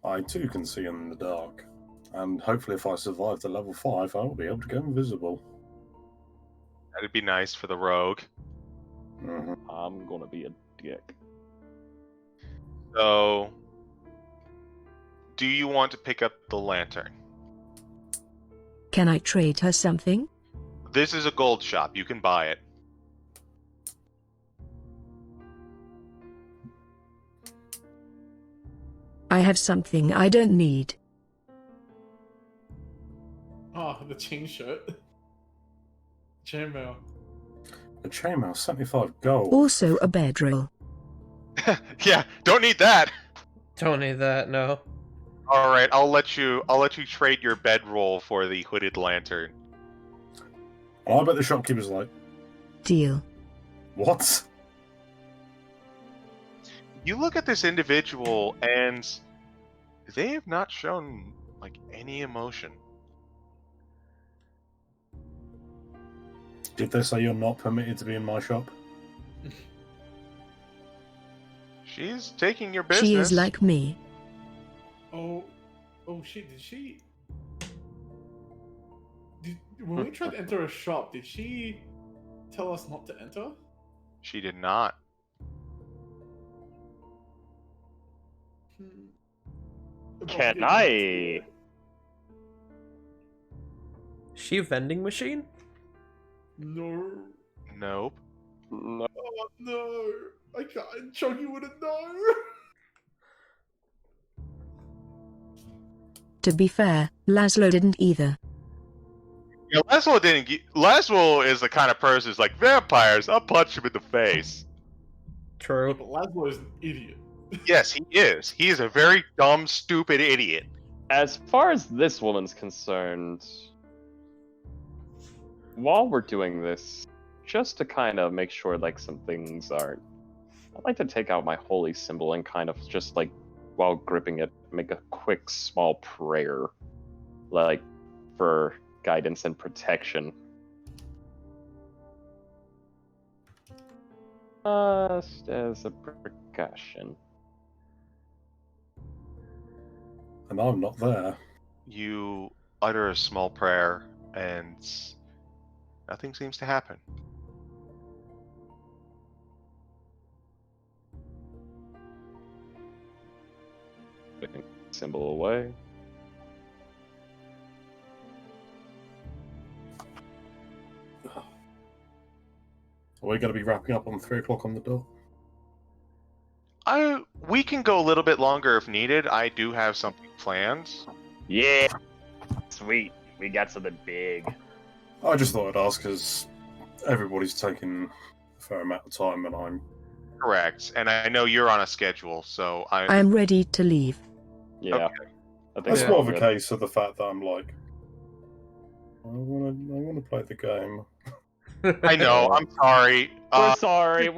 I too can see in the dark. And hopefully if I survive to level 5, I will be able to go invisible. That'd be nice for the rogue. Mhm. I'm gonna be a dick. So, do you want to pick up the lantern? Can I trade her something? This is a gold shop. You can buy it. I have something I don't need. Oh, the chain shirt. Chainmail. The chainmail, 75 gold. Also a bedroll. Yeah, don't need that. Don't need that, no. All right, I'll let you trade your bedroll for the hooded lantern. I bet the shopkeeper's like, Deal. what? You look at this individual, and they have not shown like any emotion. Did they say you're not permitted to be in my shop? She's taking your business. She is like me. Oh shit! When we tried to enter a shop, did she tell us not to enter? She did not. Can I? She a vending machine? No. Nope. No. Oh no! I can't. Chunky wouldn't know. To be fair, Laszlo didn't either. Yeah, Laszlo didn't. Laszlo is the kind of person who's like vampires. I'll punch him in the face. True. But Laszlo is an idiot. Yes, he is. He is a very dumb, stupid idiot. As far as this woman's concerned, while we're doing this, just to kind of make sure like some things aren't, I'd like to take out my holy symbol and kind of just like, while gripping it, make a quick small prayer, like for guidance and protection. Just as a precaution. And I'm not there. You utter a small prayer, and nothing seems to happen. Putting symbol away. Are we going to be wrapping up on 3 o'clock on the dot? We can go a little bit longer if needed. I do have something planned. Yeah, sweet. We got something big. I just thought I'd ask because everybody's taking a fair amount of time and I'm... Correct. And I know you're on a schedule, so I am ready to leave. Yeah. Okay. I think That's we're more all of a good. case of the fact that I'm like... I want to play the game. I know. I'm sorry. We're sorry.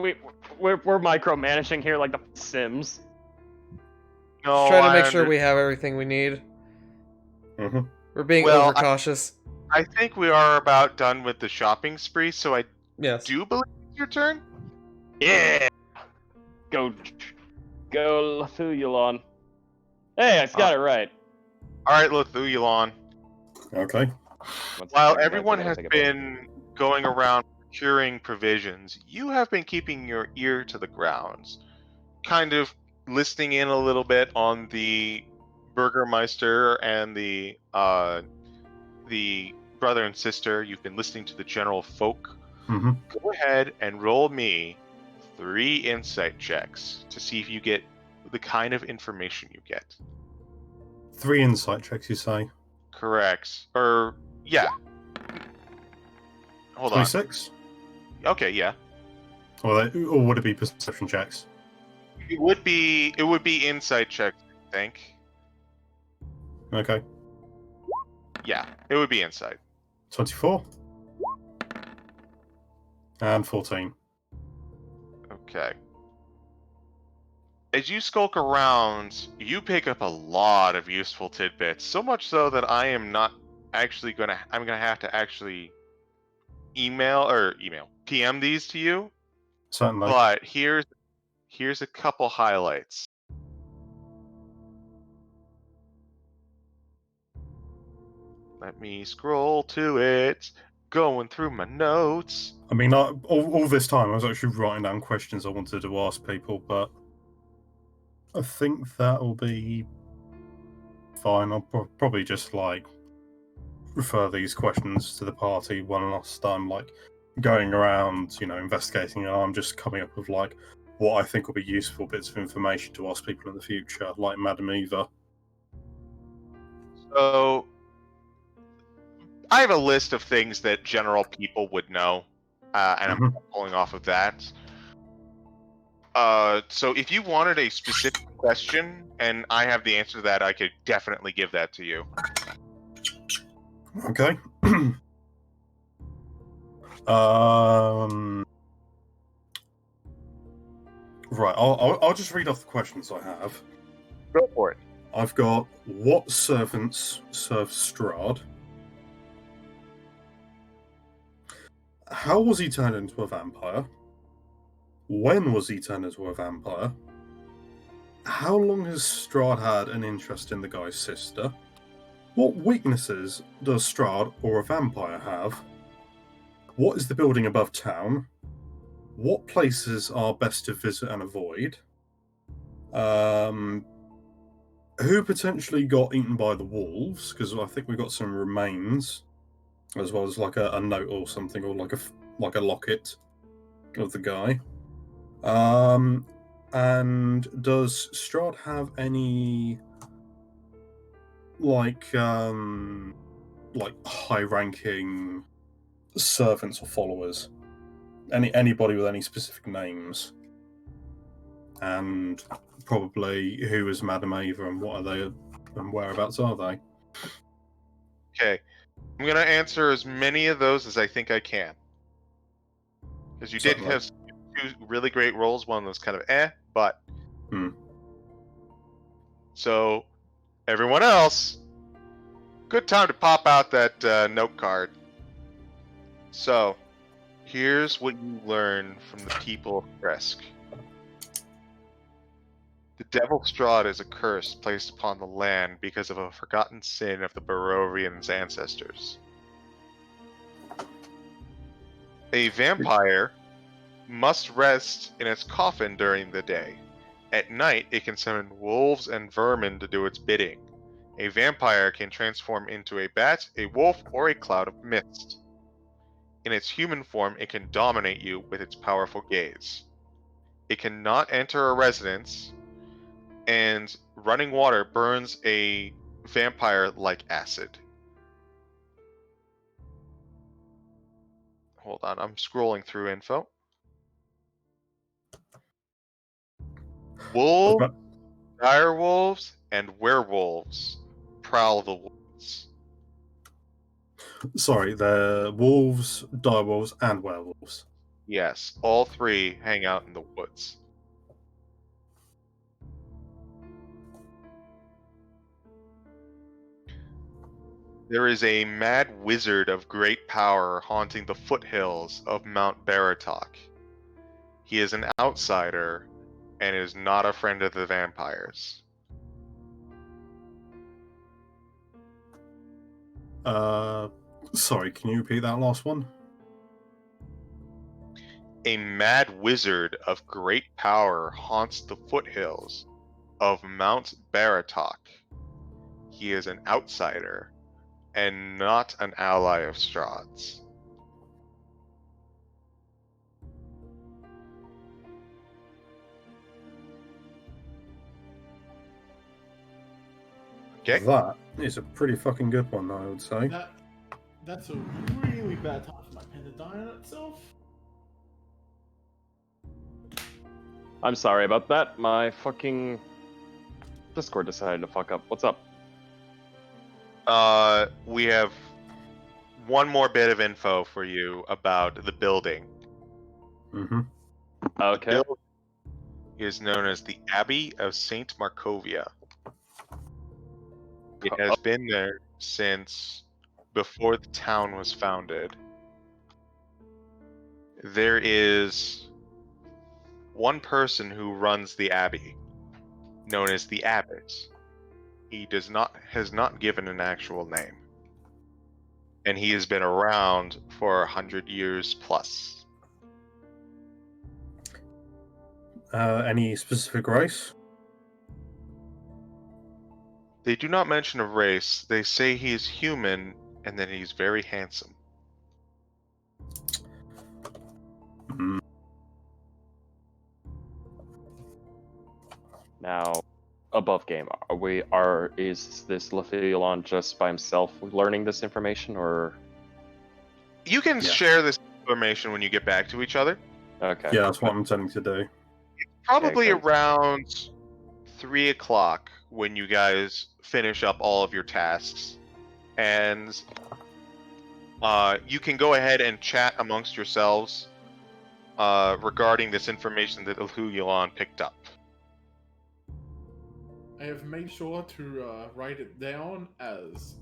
We're micromanaging here like the Sims. No, Just trying to I make sure we have everything we need. Mm-hmm. We're being Well, overcautious. I think we are about done with the shopping spree, so I Yes. do believe it's your turn. Yeah. Go, Lethulon. Hey, I got it right. All right, Lethulon. Okay. While everyone has been going around procuring provisions, you have been keeping your ear to the ground, kind of listening in a little bit on the Burgermeister and the brother and sister. You've been listening to the general folk. Mm-hmm. Go ahead and roll me 3 insight checks to see if you get the kind of information you get. 3 insight checks, you say? Correct. Or, yeah. Hold on. 26? Okay, yeah. Or would it be perception checks? It would be insight checks, I think. Okay. Yeah, it would be insight. 24? And 14. Okay. As you skulk around, you pick up a lot of useful tidbits. So much so that I am not actually I'm gonna have to actually PM these to you. Certainly. But here's a couple highlights. Let me scroll to it. Going through my notes. I mean, all this time I was actually writing down questions I wanted to ask people, but I think that'll be fine. I'll probably just like refer these questions to the party one last time, like going around, investigating, and I'm just coming up with like what I think will be useful bits of information to ask people in the future, like Madam Eva. So I have a list of things that general people would know, and I'm pulling off of that. So if you wanted a specific question, and I have the answer to that, I could definitely give that to you. Okay. Right, I'll just read off the questions I have. Go for it. I've got, what servants serve Strahd? How was he turned into a vampire? When was he turned into a vampire? How long has Strahd had an interest in the guy's sister? What weaknesses does Strahd or a vampire have? What is the building above town? What places are best to visit and avoid? Who potentially got eaten by the wolves? Because I think we got some remains, as well as like a note or something, or like a locket of the guy. And does Strahd have any like high-ranking servants or followers? Anybody with any specific names? And probably who is Madame Ava and what are they and whereabouts are they? Okay. I'm going to answer as many of those as I think I can. Because you did Certainly. have two really great rolls. One was kind of but. So, everyone else, good time to pop out that note card. So, here's what you learn from the people of Kresk. The Devil Strahd is a curse placed upon the land because of a forgotten sin of the Barovians' ancestors. A vampire must rest in its coffin during the day. At night, it can summon wolves and vermin to do its bidding. A vampire can transform into a bat, a wolf, or a cloud of mist. In its human form, it can dominate you with its powerful gaze. It cannot enter a residence, and running water burns a vampire like acid. Hold on, I'm scrolling through info. Wolves, direwolves, and werewolves prowl the woods. Sorry, they're wolves, direwolves, and werewolves. Yes, all three hang out in the woods. There is a mad wizard of great power haunting the foothills of Mount Baratok. He is an outsider and is not a friend of the vampires. Sorry, can you repeat that last one? A mad wizard of great power haunts the foothills of Mount Baratok. He is an outsider and not an ally of Strahd's. Okay. That is a pretty fucking good one, I would say. That's a really bad time for my pen to die on itself. I'm sorry about that. My fucking Discord decided to fuck up. What's up? We have one more bit of info for you about the building. Mm-hmm. Okay. The building is known as the Abbey of Saint Markovia. It has been there since before the town was founded. There is one person who runs the abbey, known as the abbot. He has not given an actual name, and he has been around for 100 years plus. Any specific race? They do not mention a race. They say he is human and that he's very handsome. Mm. Now, above game, is this Lefilon just by himself learning this information, or? You can share this information when you get back to each other. Okay. Yeah, that's what I'm intending to do. Probably Okay, around 3 o'clock when you guys finish up all of your tasks. And You can go ahead and chat amongst yourselves regarding this information that Ilhuyulan picked up. I have made sure to write it down as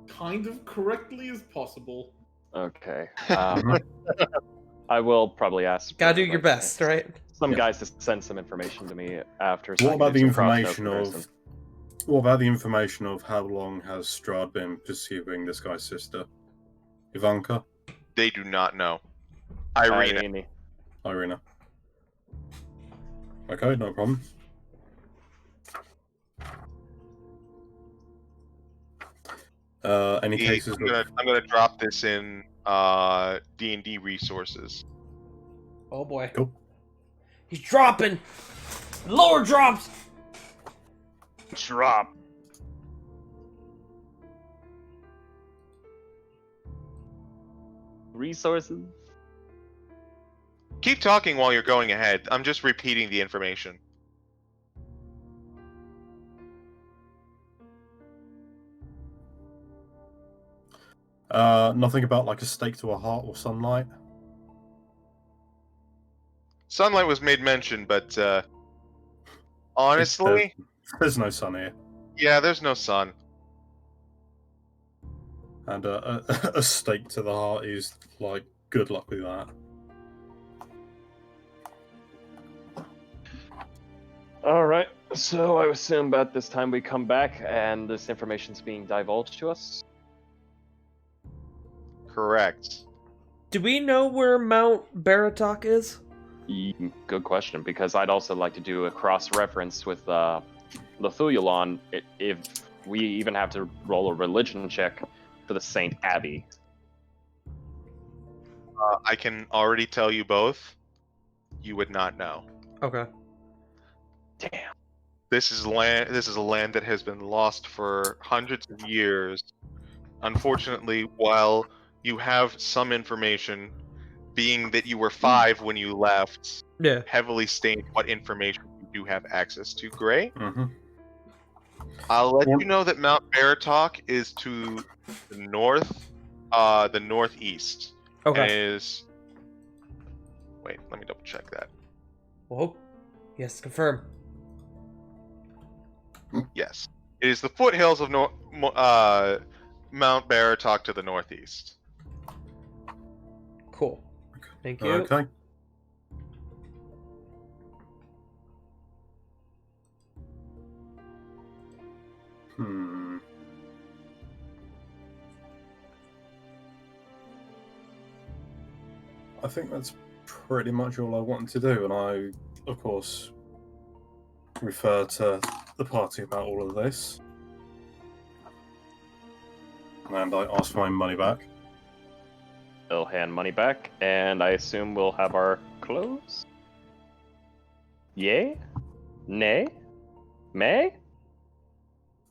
kind of correctly as possible. Okay. Mhm. I will probably ask. Gotta for, do your like, best, right? Some Yep. guys to send some information to me after. So I What can about do the some cross information comparison. of? What about the information of how long has Strahd been pursuing this guy's sister, Ivanka, They do not know. Irina. Irina? Okay, no problem. Any cases I'm gonna drop this in D&D resources. Oh boy. Cool. He's dropping! Lower drops! Drop. Resources. Keep talking while you're going ahead. I'm just repeating the information. Nothing about like a stake to a heart or sunlight. Sunlight was made mention, but honestly, There's no sun here, yeah, there's no sun. and a stake to the heart is like good luck with that. All right. So I assume at this time we come back and this information's being divulged to us. Correct. Do we know where Mount Baratok is? Good question, because I'd also like to do a cross-reference with Lithuyulan if we even have to roll a religion check for the Saint Abbey. I can already tell you both. You would not know. Okay. Damn. This is land. This is a land that has been lost for hundreds of years. Unfortunately, while you have some information, being that you were 5 when you left, Yeah. heavily stained what information you do have access to. Gray, Mm-hmm. I'll let Well- you know that Mount Baratok is to the north, the northeast. And Okay. is. Wait, let me double check that. Whoa. Yes, confirm. Yes, it is the foothills of Mount Baratok to the northeast. Cool. Thank you. Okay. Hmm. I think that's pretty much all I wanted to do, and I, of course, refer to the party about all of this. And I ask for my money back. They'll hand money back, and I assume we'll have our clothes? Yay? Nay? May?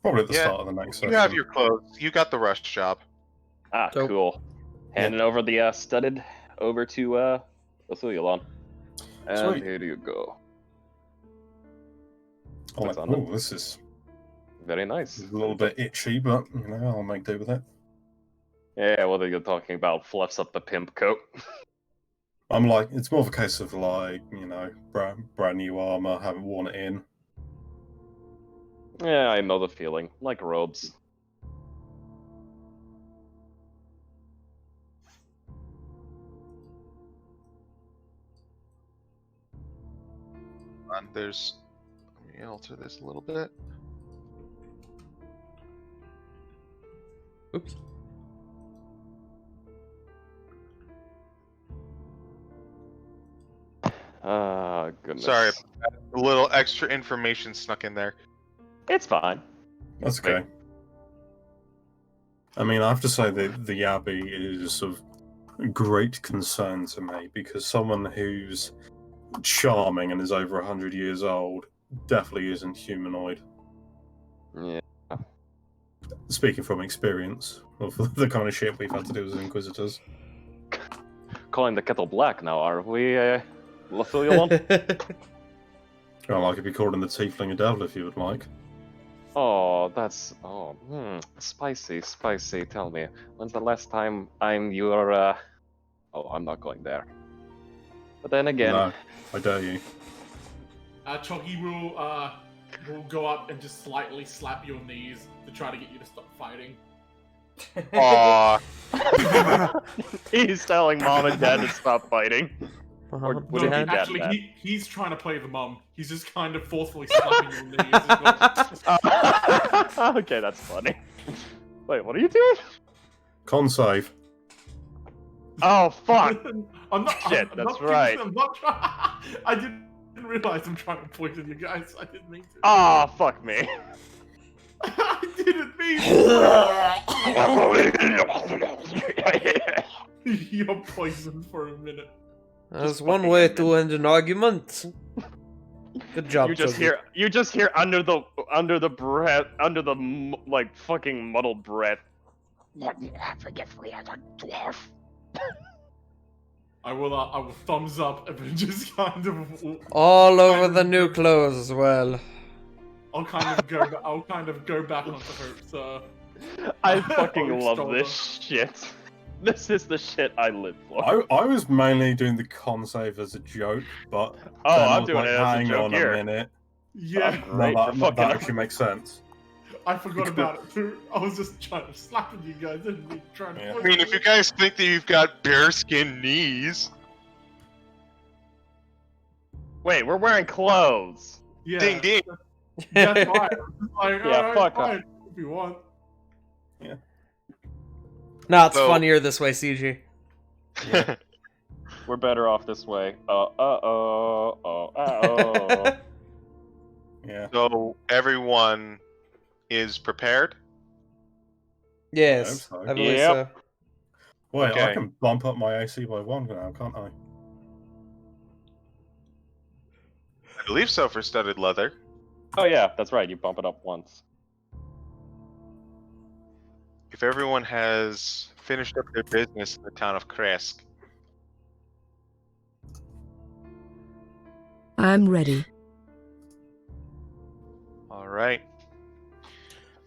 Probably at the Yeah, start of the next You session. have your clothes. You got the rush job. Ah, Dope. cool. Handing over the studded over to Lithuyulan. And Sweet. here you go. I'm What's like, on it? oh, this is Very nice. a little bit itchy, but you know, I'll make do with it. Yeah, what are you talking about? Fluffs up the pimp coat. I'm like, it's more of a case of like, you know, brand new armor, haven't worn it in. Yeah, I know the feeling. Like robes. And there's. Let me alter this a little bit. Oops. Ah, goodness. Sorry, a little extra information snuck in there. It's fine. That's okay. I mean, I have to say that the Abbey is of great concern to me because someone who's charming and is over 100 years old definitely isn't humanoid. Yeah. Speaking from experience of the kind of shit we've had to do as Inquisitors. Calling the kettle black now, are we, Lithuyulan? Well, I could be called in the Tiefling a devil if you would like. Oh, that's spicy, spicy. Tell me, when's the last time I'm your? Oh, I'm not going there. But then again, No, I dare you. Choggy will go up and just slightly slap your knees to try to get you to stop fighting. Aw. he's telling mom and dad to stop fighting. Or Mom, would No, it be Dad. dad? actually, he's trying to play the mum. He's just kind of forcefully slapping your knees. As well. Okay, that's funny. Wait, what are you doing? Con save. Oh fuck! I'm not. Shit, I'm that's not right. I'm not trying. I didn't realize I'm trying to poison you guys. I didn't mean to. Ah, fuck me. I didn't mean to. You're poisoned for a minute. That's one way to end an argument. Good job, Chuggy. You just hear under the breath, like fucking muddled breath. Forgive me as a dwarf. I will thumbs up and then just kind of. All over the new clothes as well. I'll kind of go back onto Hope. So. I fucking Hope love stole this shit. This is the shit I live for. I was mainly doing the con save as a joke, but Oh, then I I'm was doing like, it as a hang joke on here. a minute. Yeah, Great No, for that fucking actually makes sense. I forgot about it too. I was just trying to slap at you guys and me trying to. Yeah. I mean, if you guys think that you've got bearskin knees, Wait, we're wearing clothes. Yeah, ding ding. that's fine. Like, Yeah, alright, fuck fine, if you want. No, it's So- funnier this way, CG. We're better off this way. Yeah. So everyone is prepared. Yes, I hope so. I believe Yep. so. Wait, I Okay. can bump up my AC by 1 now, can't I? I believe so for studded leather. Oh yeah, that's right. You bump it up once. If everyone has finished up their business in the town of Kresk, I'm ready. all right.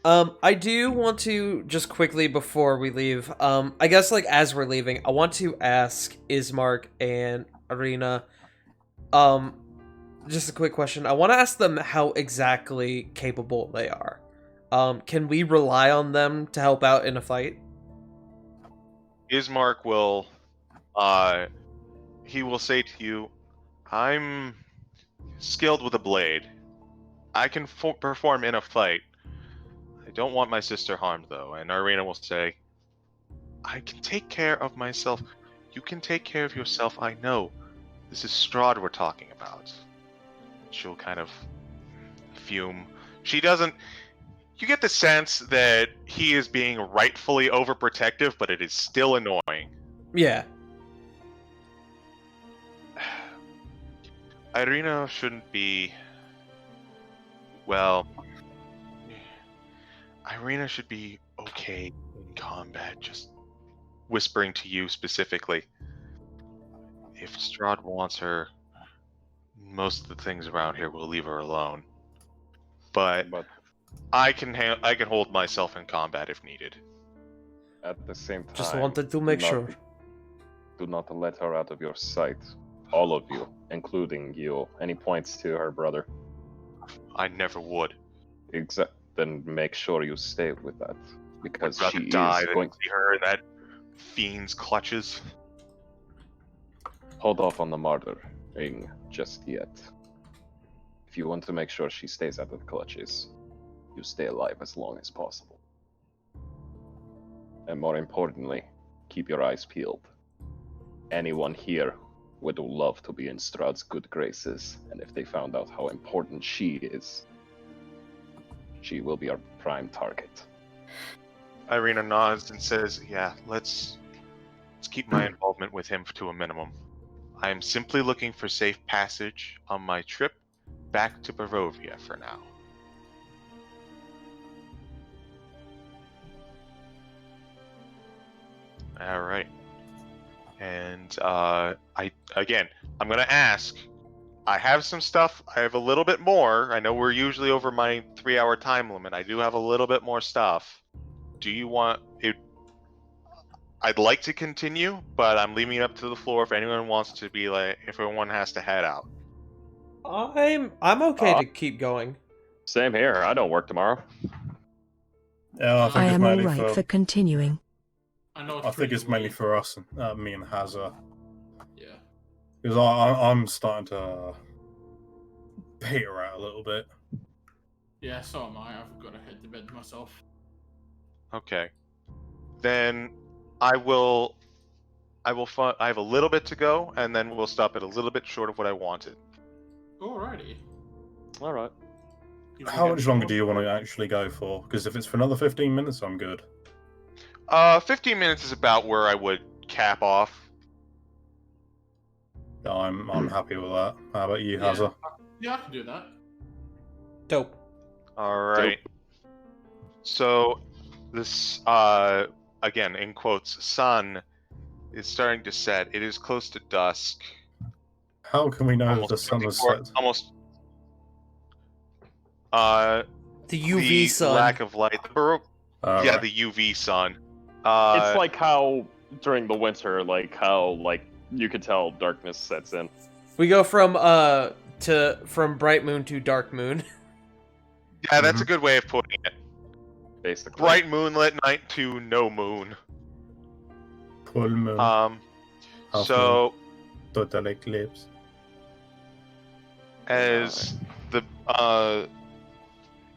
I do want to just quickly before we leave, I guess like as we're leaving, I want to ask Ismark and Arena, just a quick question. I want to ask them how exactly capable they are. Can we rely on them to help out in a fight? Ismark will, he will say to you, "I'm skilled with a blade. I can perform in a fight. I don't want my sister harmed, though." And Arena will say, "I can take care of myself. You can take care of yourself, I know. This is Strahd we're talking about." She'll kind of fume. She doesn't... You get the sense that he is being rightfully overprotective, but it is still annoying. Yeah. Irina shouldn't be... Well... Irina should be okay in combat, just whispering to you specifically. If Strahd wants her, most of the things around here will leave her alone. But I can hold myself in combat if needed. At the same time, Just wanted to make sure. Do not let her out of your sight. All of you, including you. And he points to her brother. I never would. Then make sure you stay with that, because I'd rather she die is than going. see her in that fiend's clutches. Hold off on the martyring just yet. If you want to make sure she stays out of the clutches, you stay alive as long as possible. And more importantly, keep your eyes peeled. Anyone here would love to be in Strahd's good graces, and if they found out how important she is, she will be our prime target. Irina nods and says, "Yeah, let's keep my involvement with him to a minimum. I am simply looking for safe passage on my trip back to Barovia for now." All right. And I'm gonna ask. I have some stuff. I have a little bit more. I know we're usually over my 3-hour time limit. I do have a little bit more stuff. Do you want it? I'd like to continue, but I'm leaving it up to the floor if anyone wants to be like, if everyone has to head out. I'm okay to keep going. Same here. I don't work tomorrow. Yeah, I think I it's am mainly alright for continuing. I know. I think it's mainly for us, me and Hazza, Yeah. because I'm starting to peter out a little bit. Yeah, so am I. I've got to head to bed myself. Okay. Then I have a little bit to go, and then we'll stop at a little bit short of what I wanted. Alrighty. All right. How much longer do you want to actually go for? Because if it's for another 15 minutes, I'm good. 15 minutes is about where I would cap off. I'm happy with that. How about you, Yeah. Hazza? Yeah, I can do that. Dope. All right. So this, again, in quotes, sun is starting to set. It is close to dusk. How can we know if Almost the sun has 24 set? Almost. The UV the sun. lack of light. Yeah, Right. the UV sun. It's like how during the winter, like how you could tell darkness sets in. We go from bright moon to dark moon. Yeah, that's a good way of putting it. Basically. Bright moonlit night to no moon. Full moon. Half so Total eclipse. as the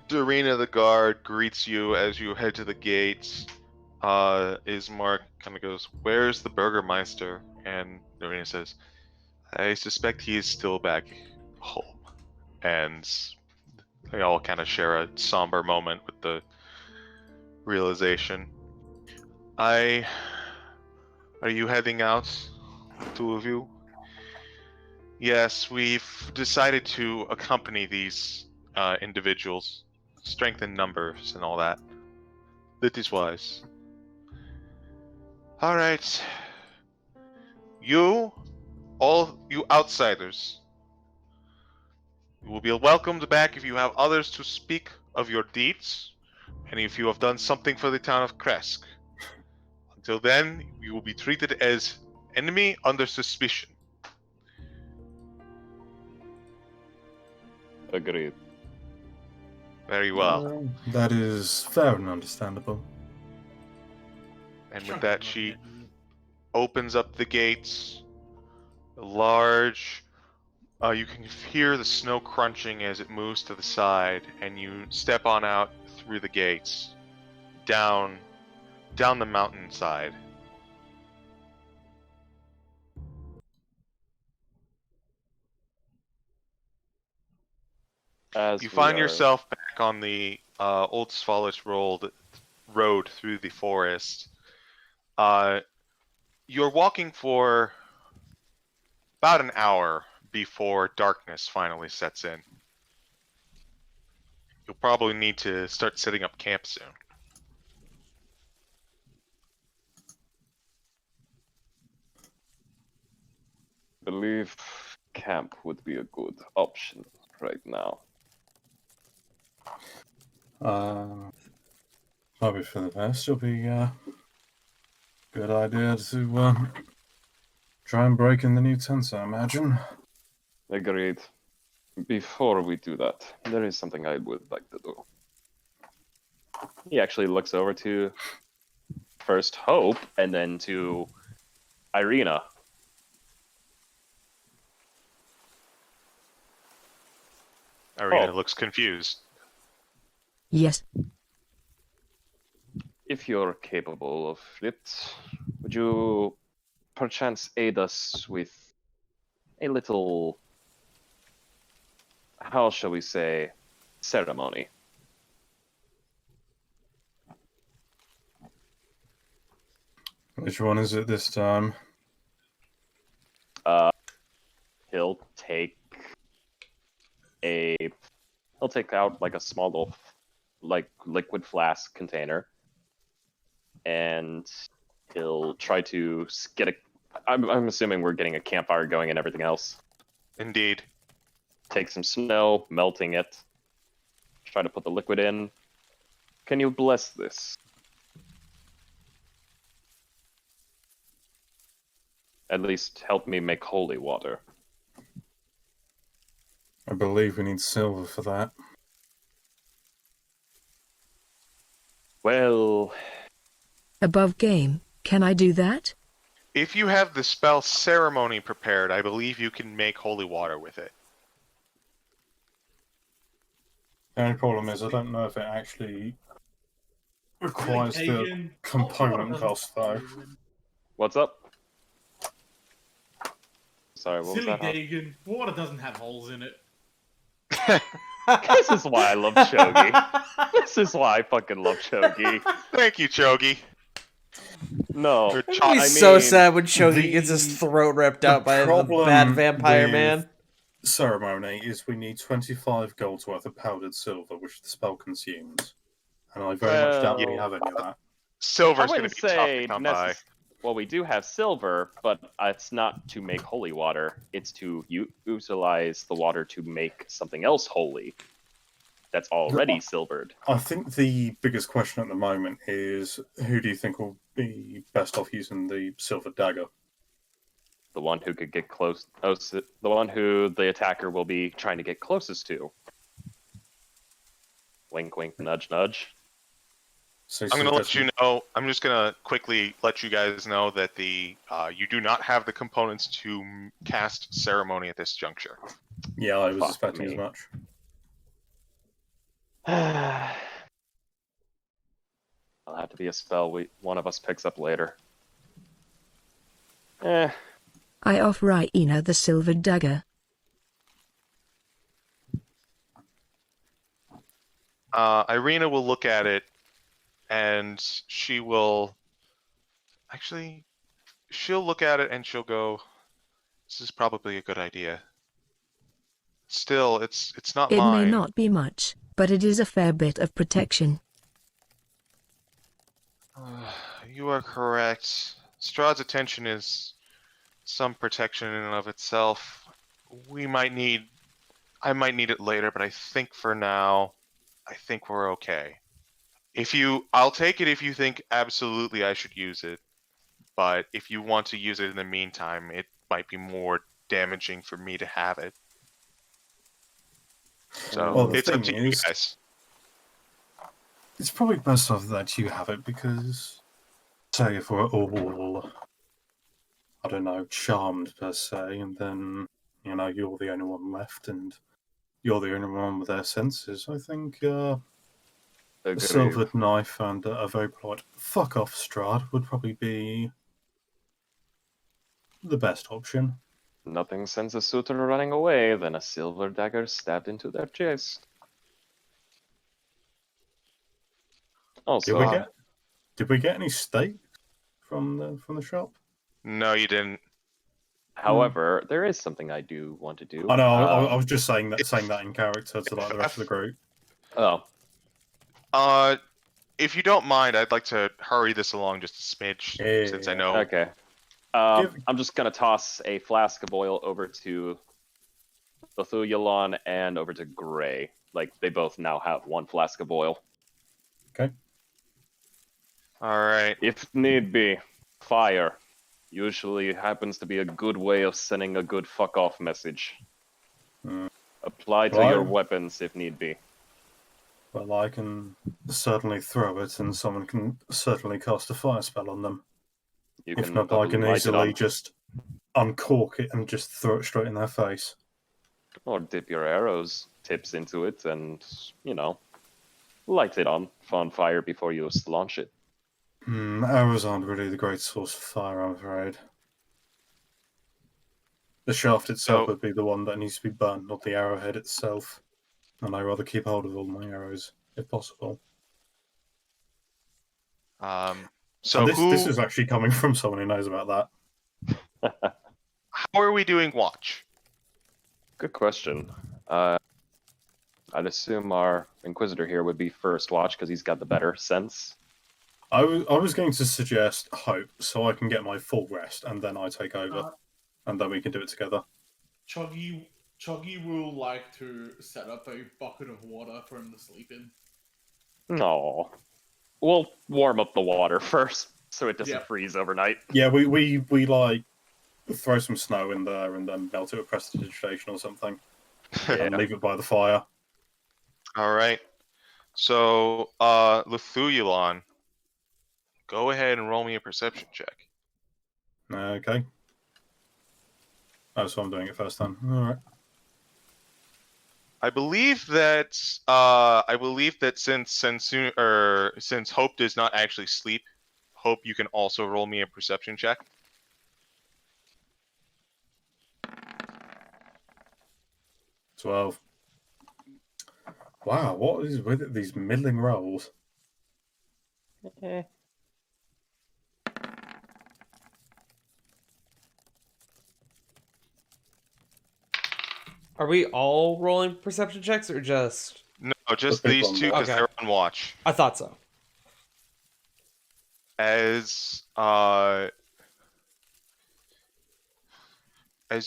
Dorina the guard greets you as you head to the gates, Ismark kind of goes, "Where's the Burgermeister?" And Dorina says, "I suspect he is still back home." And they all kind of share a somber moment with the realization. Are you heading out, two of you? Yes, we've decided to accompany these individuals. Strength in numbers and all that. That is wise. Alright. All you outsiders, you will be welcomed back if you have others to speak of your deeds, and if you have done something for the town of Kresk. Until then, you will be treated as enemy under suspicion. Agreed. Very well. That is fair and understandable. And with that, she opens up the gates. Large. You can hear the snow crunching as it moves to the side, and you step on out through the gates, down the mountainside. As You we find are- yourself back on the old Svalich road through the forest. You're walking for about an hour before darkness finally sets in. You'll probably need to start setting up camp soon. believe camp would be a good option right now. Probably for the best. It'll be a good idea to try and break in the new tents, I imagine. Agreed. Before we do that, there is something I would like to do. He actually looks over to first Hope and then to Irina. Irina looks confused. Yes. If you're capable of it, would you perchance aid us with a little, how shall we say, ceremony? Which one is it this time? He'll take out like a small little like liquid flask container, and he'll try to get a. I'm assuming we're getting a campfire going and everything else. Indeed. take some snow, melting it, try to put the liquid in. Can you bless this? At least help me make holy water. I believe we need silver for that. Well, Above game, can I do that? If you have the spell ceremony prepared, I believe you can make holy water with it. The only problem is I don't know if it actually requires the Pagan, component water cost, though. doesn't- what's up? Sorry, what was Silly that? Dagon, water doesn't have holes in it. This is why I love Chogi. This is why I fucking love Chogi. Thank you, Chogi. No, Or It'd Cho- be I so mean, sad when Chogi the- gets his throat ripped out by the problem bad vampire with man. ceremony is we need 25 gold's worth of powdered silver, which the spell consumes. And I very much doubt we Well, have any of that. I Silver's going to wouldn't be tough say to come by. well, we do have silver, but it's not to make holy water. It's to utilize the water to make something else holy. That's already silvered. I think the biggest question at the moment is who do you think will be best off using the silver dagger? The one who could get close, the one who the attacker will be trying to get closest to. Wink, wink, nudge, nudge. So I'm going to let you know. I'm just going to quickly let you guys know that the you do not have the components to cast ceremony at this juncture. Yeah, I was Fuck expecting me. as much. I'll have to be a spell one of us picks up later. Eh, I offer Raina the silver dagger. Irina will look at it, and she will... Actually, she'll look at it and she'll go, this is probably a good idea. Still, it's not It mine. may not be much, but it is a fair bit of protection. You are correct. Strahd's attention is some protection in and of itself. I might need it later, but I think for now, I think we're okay. I'll take it if you think absolutely I should use it, but if you want to use it in the meantime, it might be more damaging for me to have it. So Well, the it's up thing to you is- guys. It's probably best off that you have it because, say, if we're all, I don't know, charmed per se, and then, you know, you're the only one left and you're the only one with their senses, I think a agreed. silvered knife and a very polite fuck off Strahd would probably be the best option. Nothing sends a suitor running away than a silver dagger stabbed into their chest. Also, Did we get any steak from the shop? No, you didn't. however, there is something I do want to do. I know. I was just saying that in character to like the rest of the group. Oh, If you don't mind, I'd like to hurry this along just a smidge, Yeah. since I know. okay. I'm just gonna toss a flask of oil over to Lithuyalon and over to Gray. Like, they both now have one flask of oil. Okay. All right. If need be, fire usually happens to be a good way of sending a good fuck off message. Hmm. Apply to Well, your weapons if need be. Well, I can certainly throw it, and someone can certainly cast a fire spell on them. You If can not, I can light it easily on, just uncork it and just throw it straight in their face. or dip your arrows tips into it and, you know, light it on fire before you launch it. Arrows aren't really the great source of fire, I'm afraid. The shaft itself would be the one that needs to be burnt, not the arrowhead itself. And I'd rather keep hold of all my arrows, if possible. So This is actually coming from someone who knows about that. how are we doing watch? Good question. I'd assume our Inquisitor here would be first watch because he's got the better sense. I was going to suggest Hope, so I can get my full rest, and then I take over. And then we can do it together. Choggy Chuggy will like to set up a bucket of water for him to sleep in. No. We'll warm up the water first, so it doesn't Yep. freeze overnight. Yeah, we like throw some snow in there and then melt it with prestidigitation or something, Yeah. and leave it by the fire. All right. So, Lithuyulon, go ahead and roll me a perception check. Okay. Oh, so I'm doing it first then. All right. I believe that since Hope does not actually sleep, Hope, you can also roll me a perception check. 12. Wow, what is with it, these middling rolls? Eh. Are we all rolling perception checks or just? No, just The big these one two there. because Okay. they're on watch. I thought so. As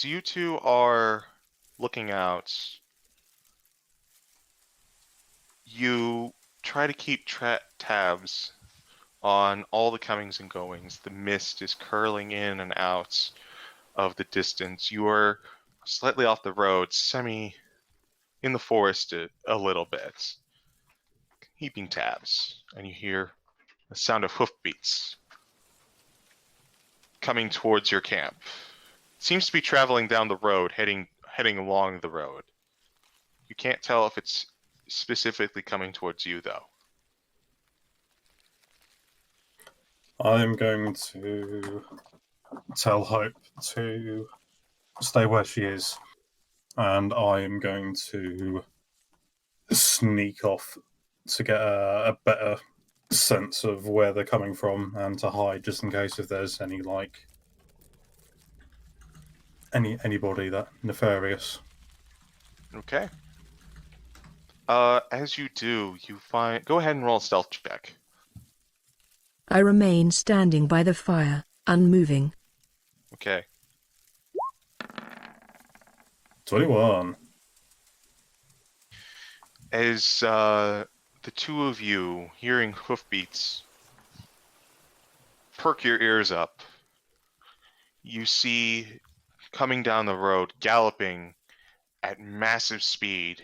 you two are looking out, you try to keep tabs on all the comings and goings. The mist is curling in and out of the distance. You are slightly off the road, semi in the forest a little bit, keeping tabs, and you hear the sound of hoofbeats coming towards your camp. Seems to be traveling down the road, heading along the road. You can't tell if it's specifically coming towards you, though. I'm going to tell Hope to stay where she is, and I am going to sneak off to get a better sense of where they're coming from and to hide just in case if there's any anybody that nefarious. Okay. As you do, you find. Go ahead and roll a stealth check. I remain standing by the fire, unmoving. Okay. 21. As the two of you, hearing hoofbeats, perk your ears up, you see coming down the road, galloping at massive speed,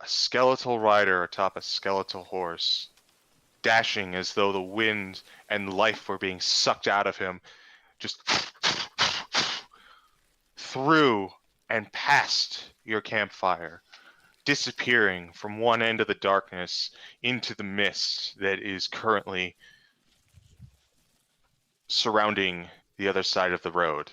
a skeletal rider atop a skeletal horse, dashing as though the wind and life were being sucked out of him, just through and past your campfire, disappearing from one end of the darkness into the mist that is currently surrounding the other side of the road.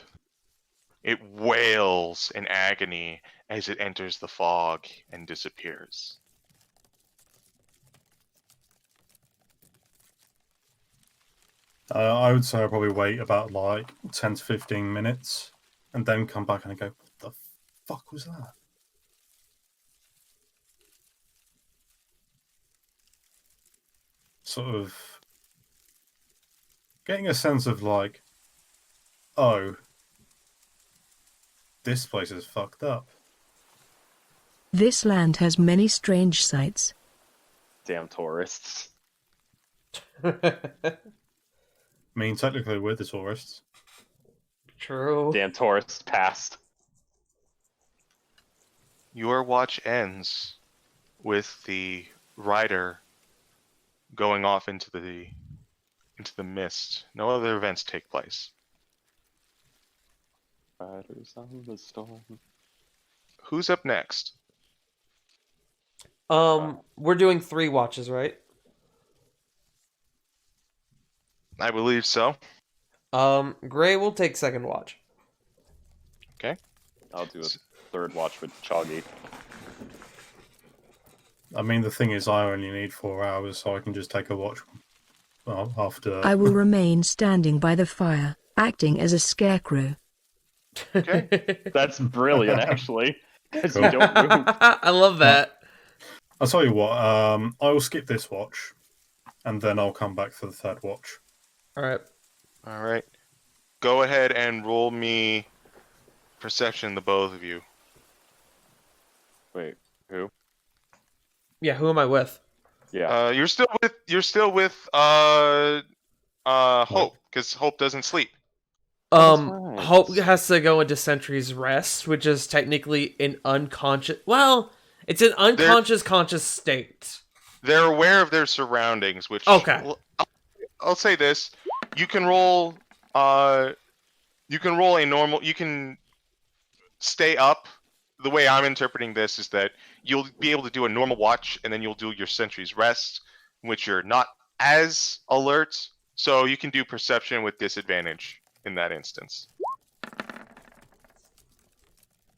It wails in agony as it enters the fog and disappears. I would say I'll probably wait about 10 to 15 minutes and then come back and go, what the fuck was that? Sort of getting a sense of oh, this place is fucked up. This land has many strange sights. Damn tourists. I mean, technically we're the tourists. True. Damn tourists past. Your watch ends with the rider going off into the mist. No other events take place. Riders on the storm. Who's up next? We're doing 3 watches, right? I believe so. Gray will take second watch. Okay. I'll do a third watch with Choggy. I mean, the thing is, I only need 4 hours, so I can just take a watch after. I will remain standing by the fire, acting as a scarecrow. Okay. That's brilliant, actually. Because Cool. you don't move. I love that. I'll tell you what, I will skip this watch, and then I'll come back for the third watch. All right. All right. Go ahead and roll me perception, the both of you. Wait, who? Yeah, who am I with? Yeah. You're still with Hope, because Hope doesn't sleep. Oh, that's right. Hope has to go into Sentry's Rest, which is technically an unconscious. Well, it's an unconscious conscious state. They're aware of their surroundings, which Okay. I'll say this: you can roll. You can roll a normal. You can stay up. The way I'm interpreting this is that you'll be able to do a normal watch, and then you'll do your Sentry's Rest, in which you're not as alert. So you can do perception with disadvantage in that instance.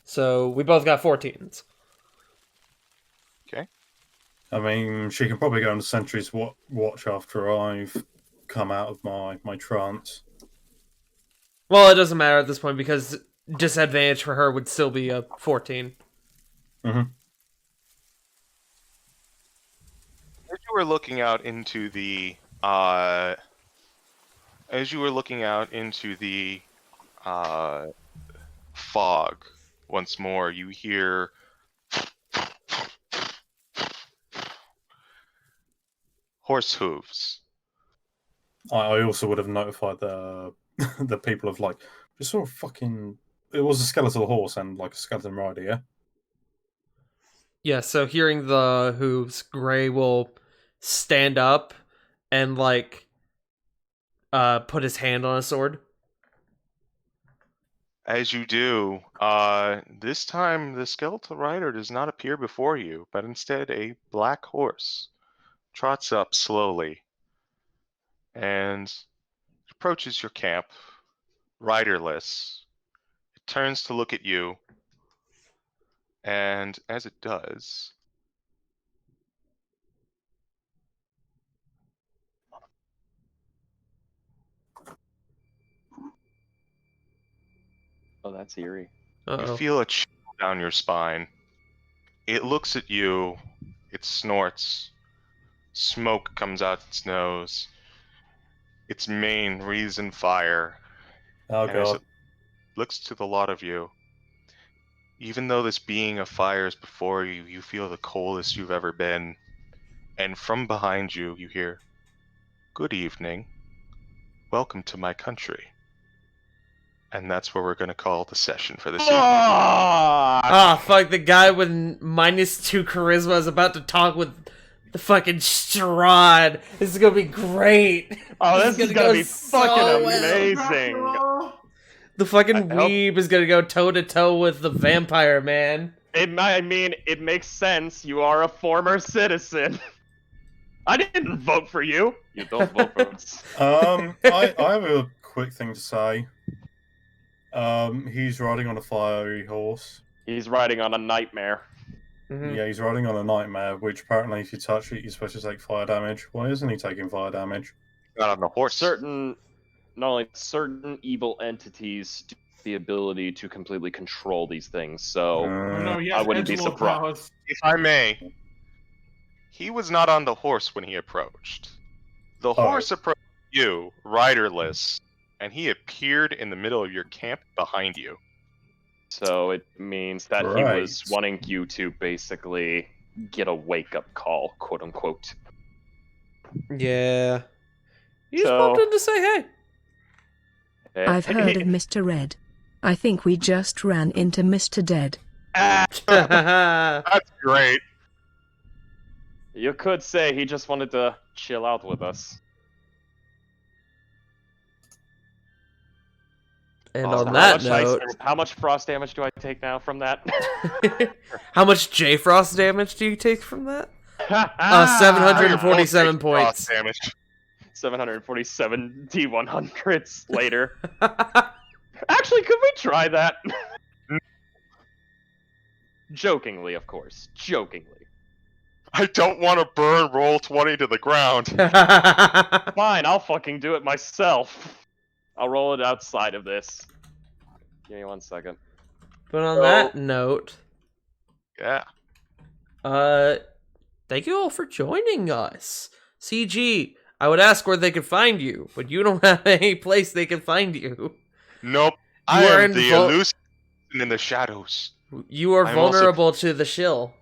So we both got 14s. Okay. I mean, she can probably go into Sentry's watch after I've come out of my trance. Well, it doesn't matter at this point because disadvantage for her would still be a 14. Mm-hmm. As you were looking out into the fog once more, you hear horse hooves. I also would have notified the the people of like just sort of fucking. It was a skeletal horse and like a skeleton rider, yeah. Yeah, so hearing the hooves, Gray will stand up and like put his hand on a sword. As you do, this time the skeletal rider does not appear before you, but instead a black horse trots up slowly and approaches your camp, riderless. It turns to look at you, and as it does, Oh, that's eerie. you Uh-oh. feel a chill down your spine. It looks at you, it snorts, smoke comes out its nose, its mane wreathes in fire, Oh and as god. it looks to the lot of you, even though this being of fire is before you, you feel the coldest you've ever been. And from behind you, you hear, "Good evening. Welcome to my country." And that's where we're going to call the session for this evening. Ah, fuck, the guy with -2 charisma is about to talk with the fucking Strahd. This is gonna be great. Oh, this is gonna go be so fucking well. amazing. The fucking I hope- weeb is gonna go toe to toe with the vampire man. I mean, it makes sense. You are a former citizen. I didn't vote for you. You don't vote for us. I have a quick thing to say. He's riding on a fiery horse. He's riding on a nightmare. Mhm. Yeah, he's riding on a nightmare, which apparently if you touch it, you're supposed to take fire damage. Why isn't he taking fire damage? Not on the horse. Not only certain evil entities do have the ability to completely control these things, so No, he I has wouldn't be edgelord surprised. powers. If I may, he was not on the horse when he approached. The horse approached you, riderless, and he appeared in the middle of your camp behind you. So it means that he Right. was wanting you to basically get a wake-up call, quote unquote. Yeah. You just So- popped in to say hey. I've heard of Mr. Red. I think we just ran into Mr. Dead. That's great. You could say he just wanted to chill out with us. And Oh, on how that much ice- note, how much frost damage do I take now from that? how much J Frost damage do you take from that? Ah, 747 Frost points. damage. 747 D100s later. Actually, could we try that? Jokingly, of course. Jokingly. I don't want to burn roll 20 to the ground. Fine, I'll fucking do it myself. I'll roll it outside of this. Give me 1 second. But on that note, Yeah. thank you all for joining us. CG, I would ask where they could find you, but you don't have any place they can find you. Nope. You I are am in the Vol- elusive hidden in the shadows. You are I'm also- vulnerable to the shill.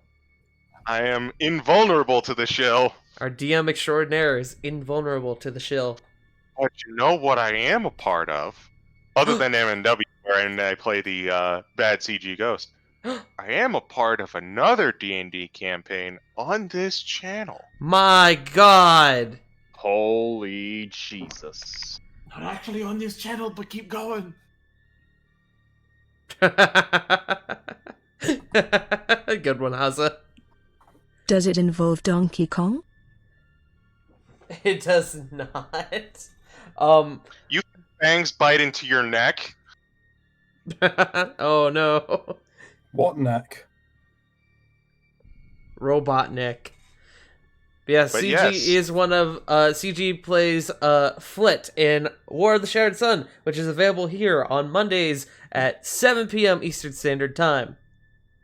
I am invulnerable to the shill. Our DM extraordinaire is invulnerable to the shill. But you know what I am a part of? Other than MNW, wherein I play the bad CG ghost. I am a part of another D&D campaign on this channel. My God. Holy Jesus. Not actually on this channel, but keep going. Good one, Haza. Does it involve Donkey Kong? It does not. Fangs bite into your neck. Oh no. What neck? Robotnik. Yeah, But CG yes. is one of CG plays Flit in War of the Shared Sun, which is available here on Mondays at 7 p.m. Eastern Standard Time.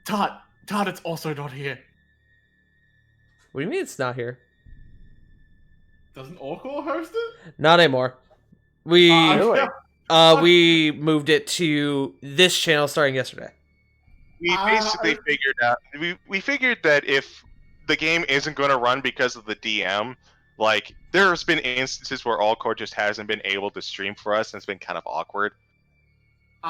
Todd, it's also not here. What do you mean it's not here? Doesn't Orcor host it? Not anymore. We Really? we moved it to this channel starting yesterday. We basically figured out. We figured that if the game isn't going to run because of the DM, like there's been instances where Allcore just hasn't been able to stream for us, and it's been kind of awkward.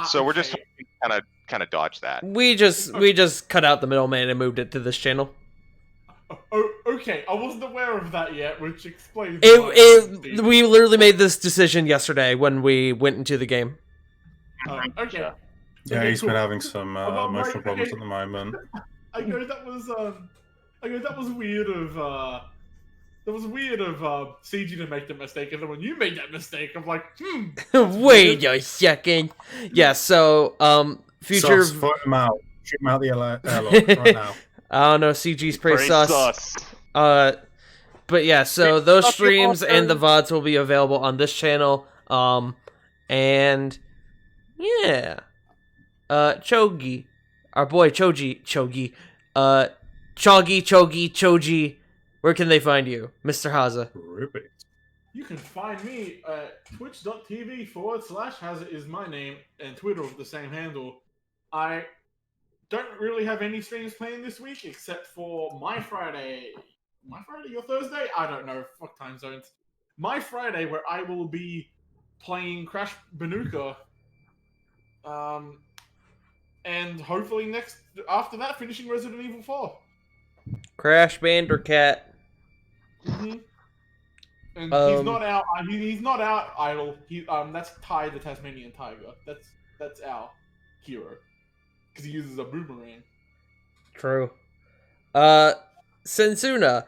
So we're just kind of dodge that. We just cut out the middleman and moved it to this channel. Oh, okay. I wasn't aware of that yet, which explains. We literally made this decision yesterday when we went into the game. Okay. Yeah, Okay, he's cool. been having some Right, emotional problems okay. at the moment. I know that was weird of CG to make the mistake, and then when you made that mistake, I'm like, Wait a second. Yeah, so future. Sus, vote him out. Shoot him out the airlock right now. I don't know. CG's pretty Very sus. But yeah, so those sus streams people. and the VODs will be available on this channel. And yeah, Chogi, our boy Chogi, Chogi. Where can they find you, Mr. Haza? Ruby. You can find me at twitch.tv/Hazard is my name, and Twitter with the same handle. I don't really have any streams planned this week except for my Friday, or Thursday? I don't know. Fuck time zones. My Friday, where I will be playing Crash Banooka. And hopefully after that, finishing Resident Evil 4. Crash Bandicoot. Mm-hmm. And he's not out. He's not out idle. That's Ty the Tasmanian Tiger. That's our hero because he uses a boomerang. True. Sensuna,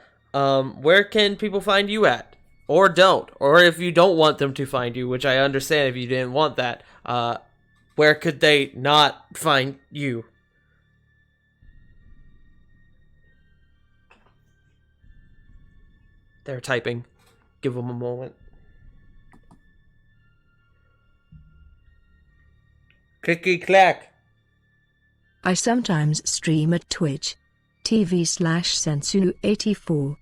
where can people find you at? Or don't. Or if you don't want them to find you, which I understand if you didn't want that, where could they not find you? They're typing. Give them a moment. Clicky clack. I sometimes stream at Twitch. TV/Sensunu84.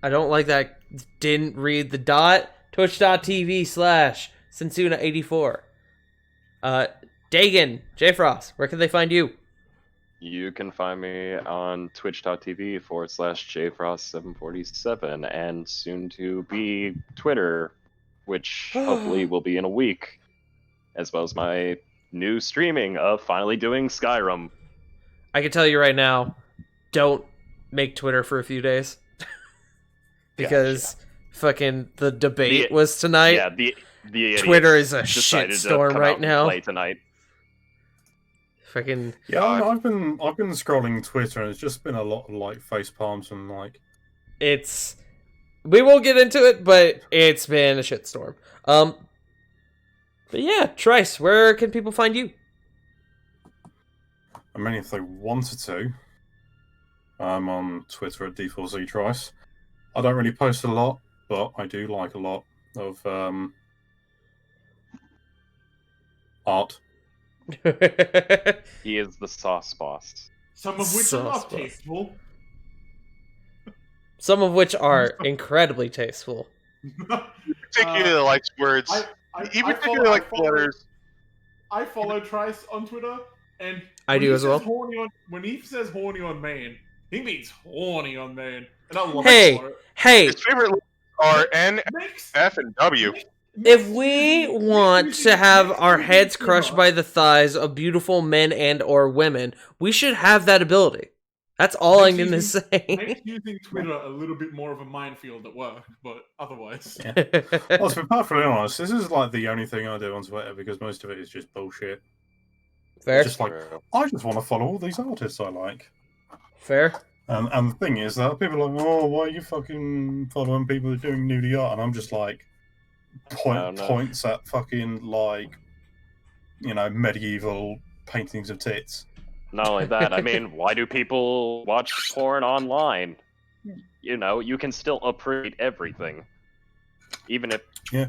I don't like that. Didn't read the dot. Twitch.tv/Sensuna84. Dagan, Jfrost, where can they find you? You can find me on twitch.tv/JFrost747 and soon to be Twitter, which hopefully will be in a week, as well as my new streaming of finally doing Skyrim. I can tell you right now, don't make Twitter for a few days. Because fucking the debate was tonight. Yeah, the Twitter is a decided to shitstorm come right out and now. play tonight. Fucking Yeah, I've been scrolling Twitter and it's just been a lot of like face palms and like. it's. We won't get into it, but it's been a shitstorm. But yeah, Trice, where can people find you? I mean, if they wanted to, I'm on Twitter at D4ZTrice. I don't really post a lot, but I do like a lot of art. He is the sauce boss. Some of which are not Sauce. tasteful. Some of which are incredibly tasteful. Particularly likes words. I He follow- particularly likes I follow- letters. I follow Trice on Twitter, and I when do he as well. says when he says horny on main, he means horny on main, and I love Hey, it for it. hey, His favorite letters are N, Next, F, and W. if we want to have our heads crushed by the thighs of beautiful men and or women, we should have that ability. That's all I'm going to say. Makes using Twitter a little bit more of a minefield at work, but otherwise. Yeah. Well, to be perfectly honest, this is like the only thing I do on Twitter because most of it is just bullshit. Fair. It's just like, I just want to follow all these artists I like. Fair. And the thing is that people are like, oh, why are you fucking following people who are doing nudie art? And I'm just like, points at fucking, like, you know, medieval paintings of tits. Not only that, I mean, why do people watch porn online? You know, you can still appreciate everything. Even if... Yeah.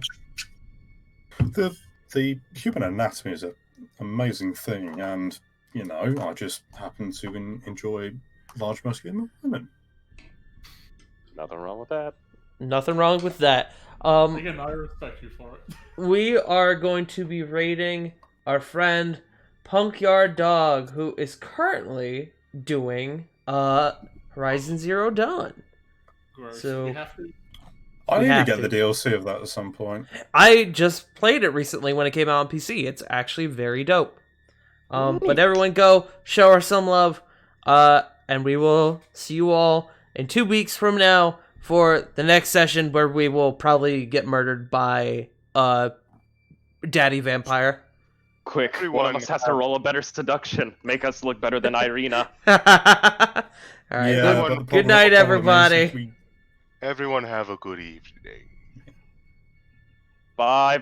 The human anatomy is an amazing thing, and, you know, I just happen to enjoy large muscular women. Nothing wrong with that. Nothing wrong with that. Again, I respect you for it. We are going to be rating our friend Punkyard Dog, who is currently doing Horizon Zero Dawn. Gross. So We have to. I We need to have get to. the DLC of that at some point. I just played it recently when it came out on PC. It's actually very dope. But everyone go show her some love, and we will see you all in 2 weeks from now for the next session where we will probably get murdered by Daddy Vampire. Quick, one Everyone of us has to roll a better seduction. Make us look better than Irina. All right, Yeah, but the good problem- night, the problem is everybody. if we Everyone have a good evening. Bye.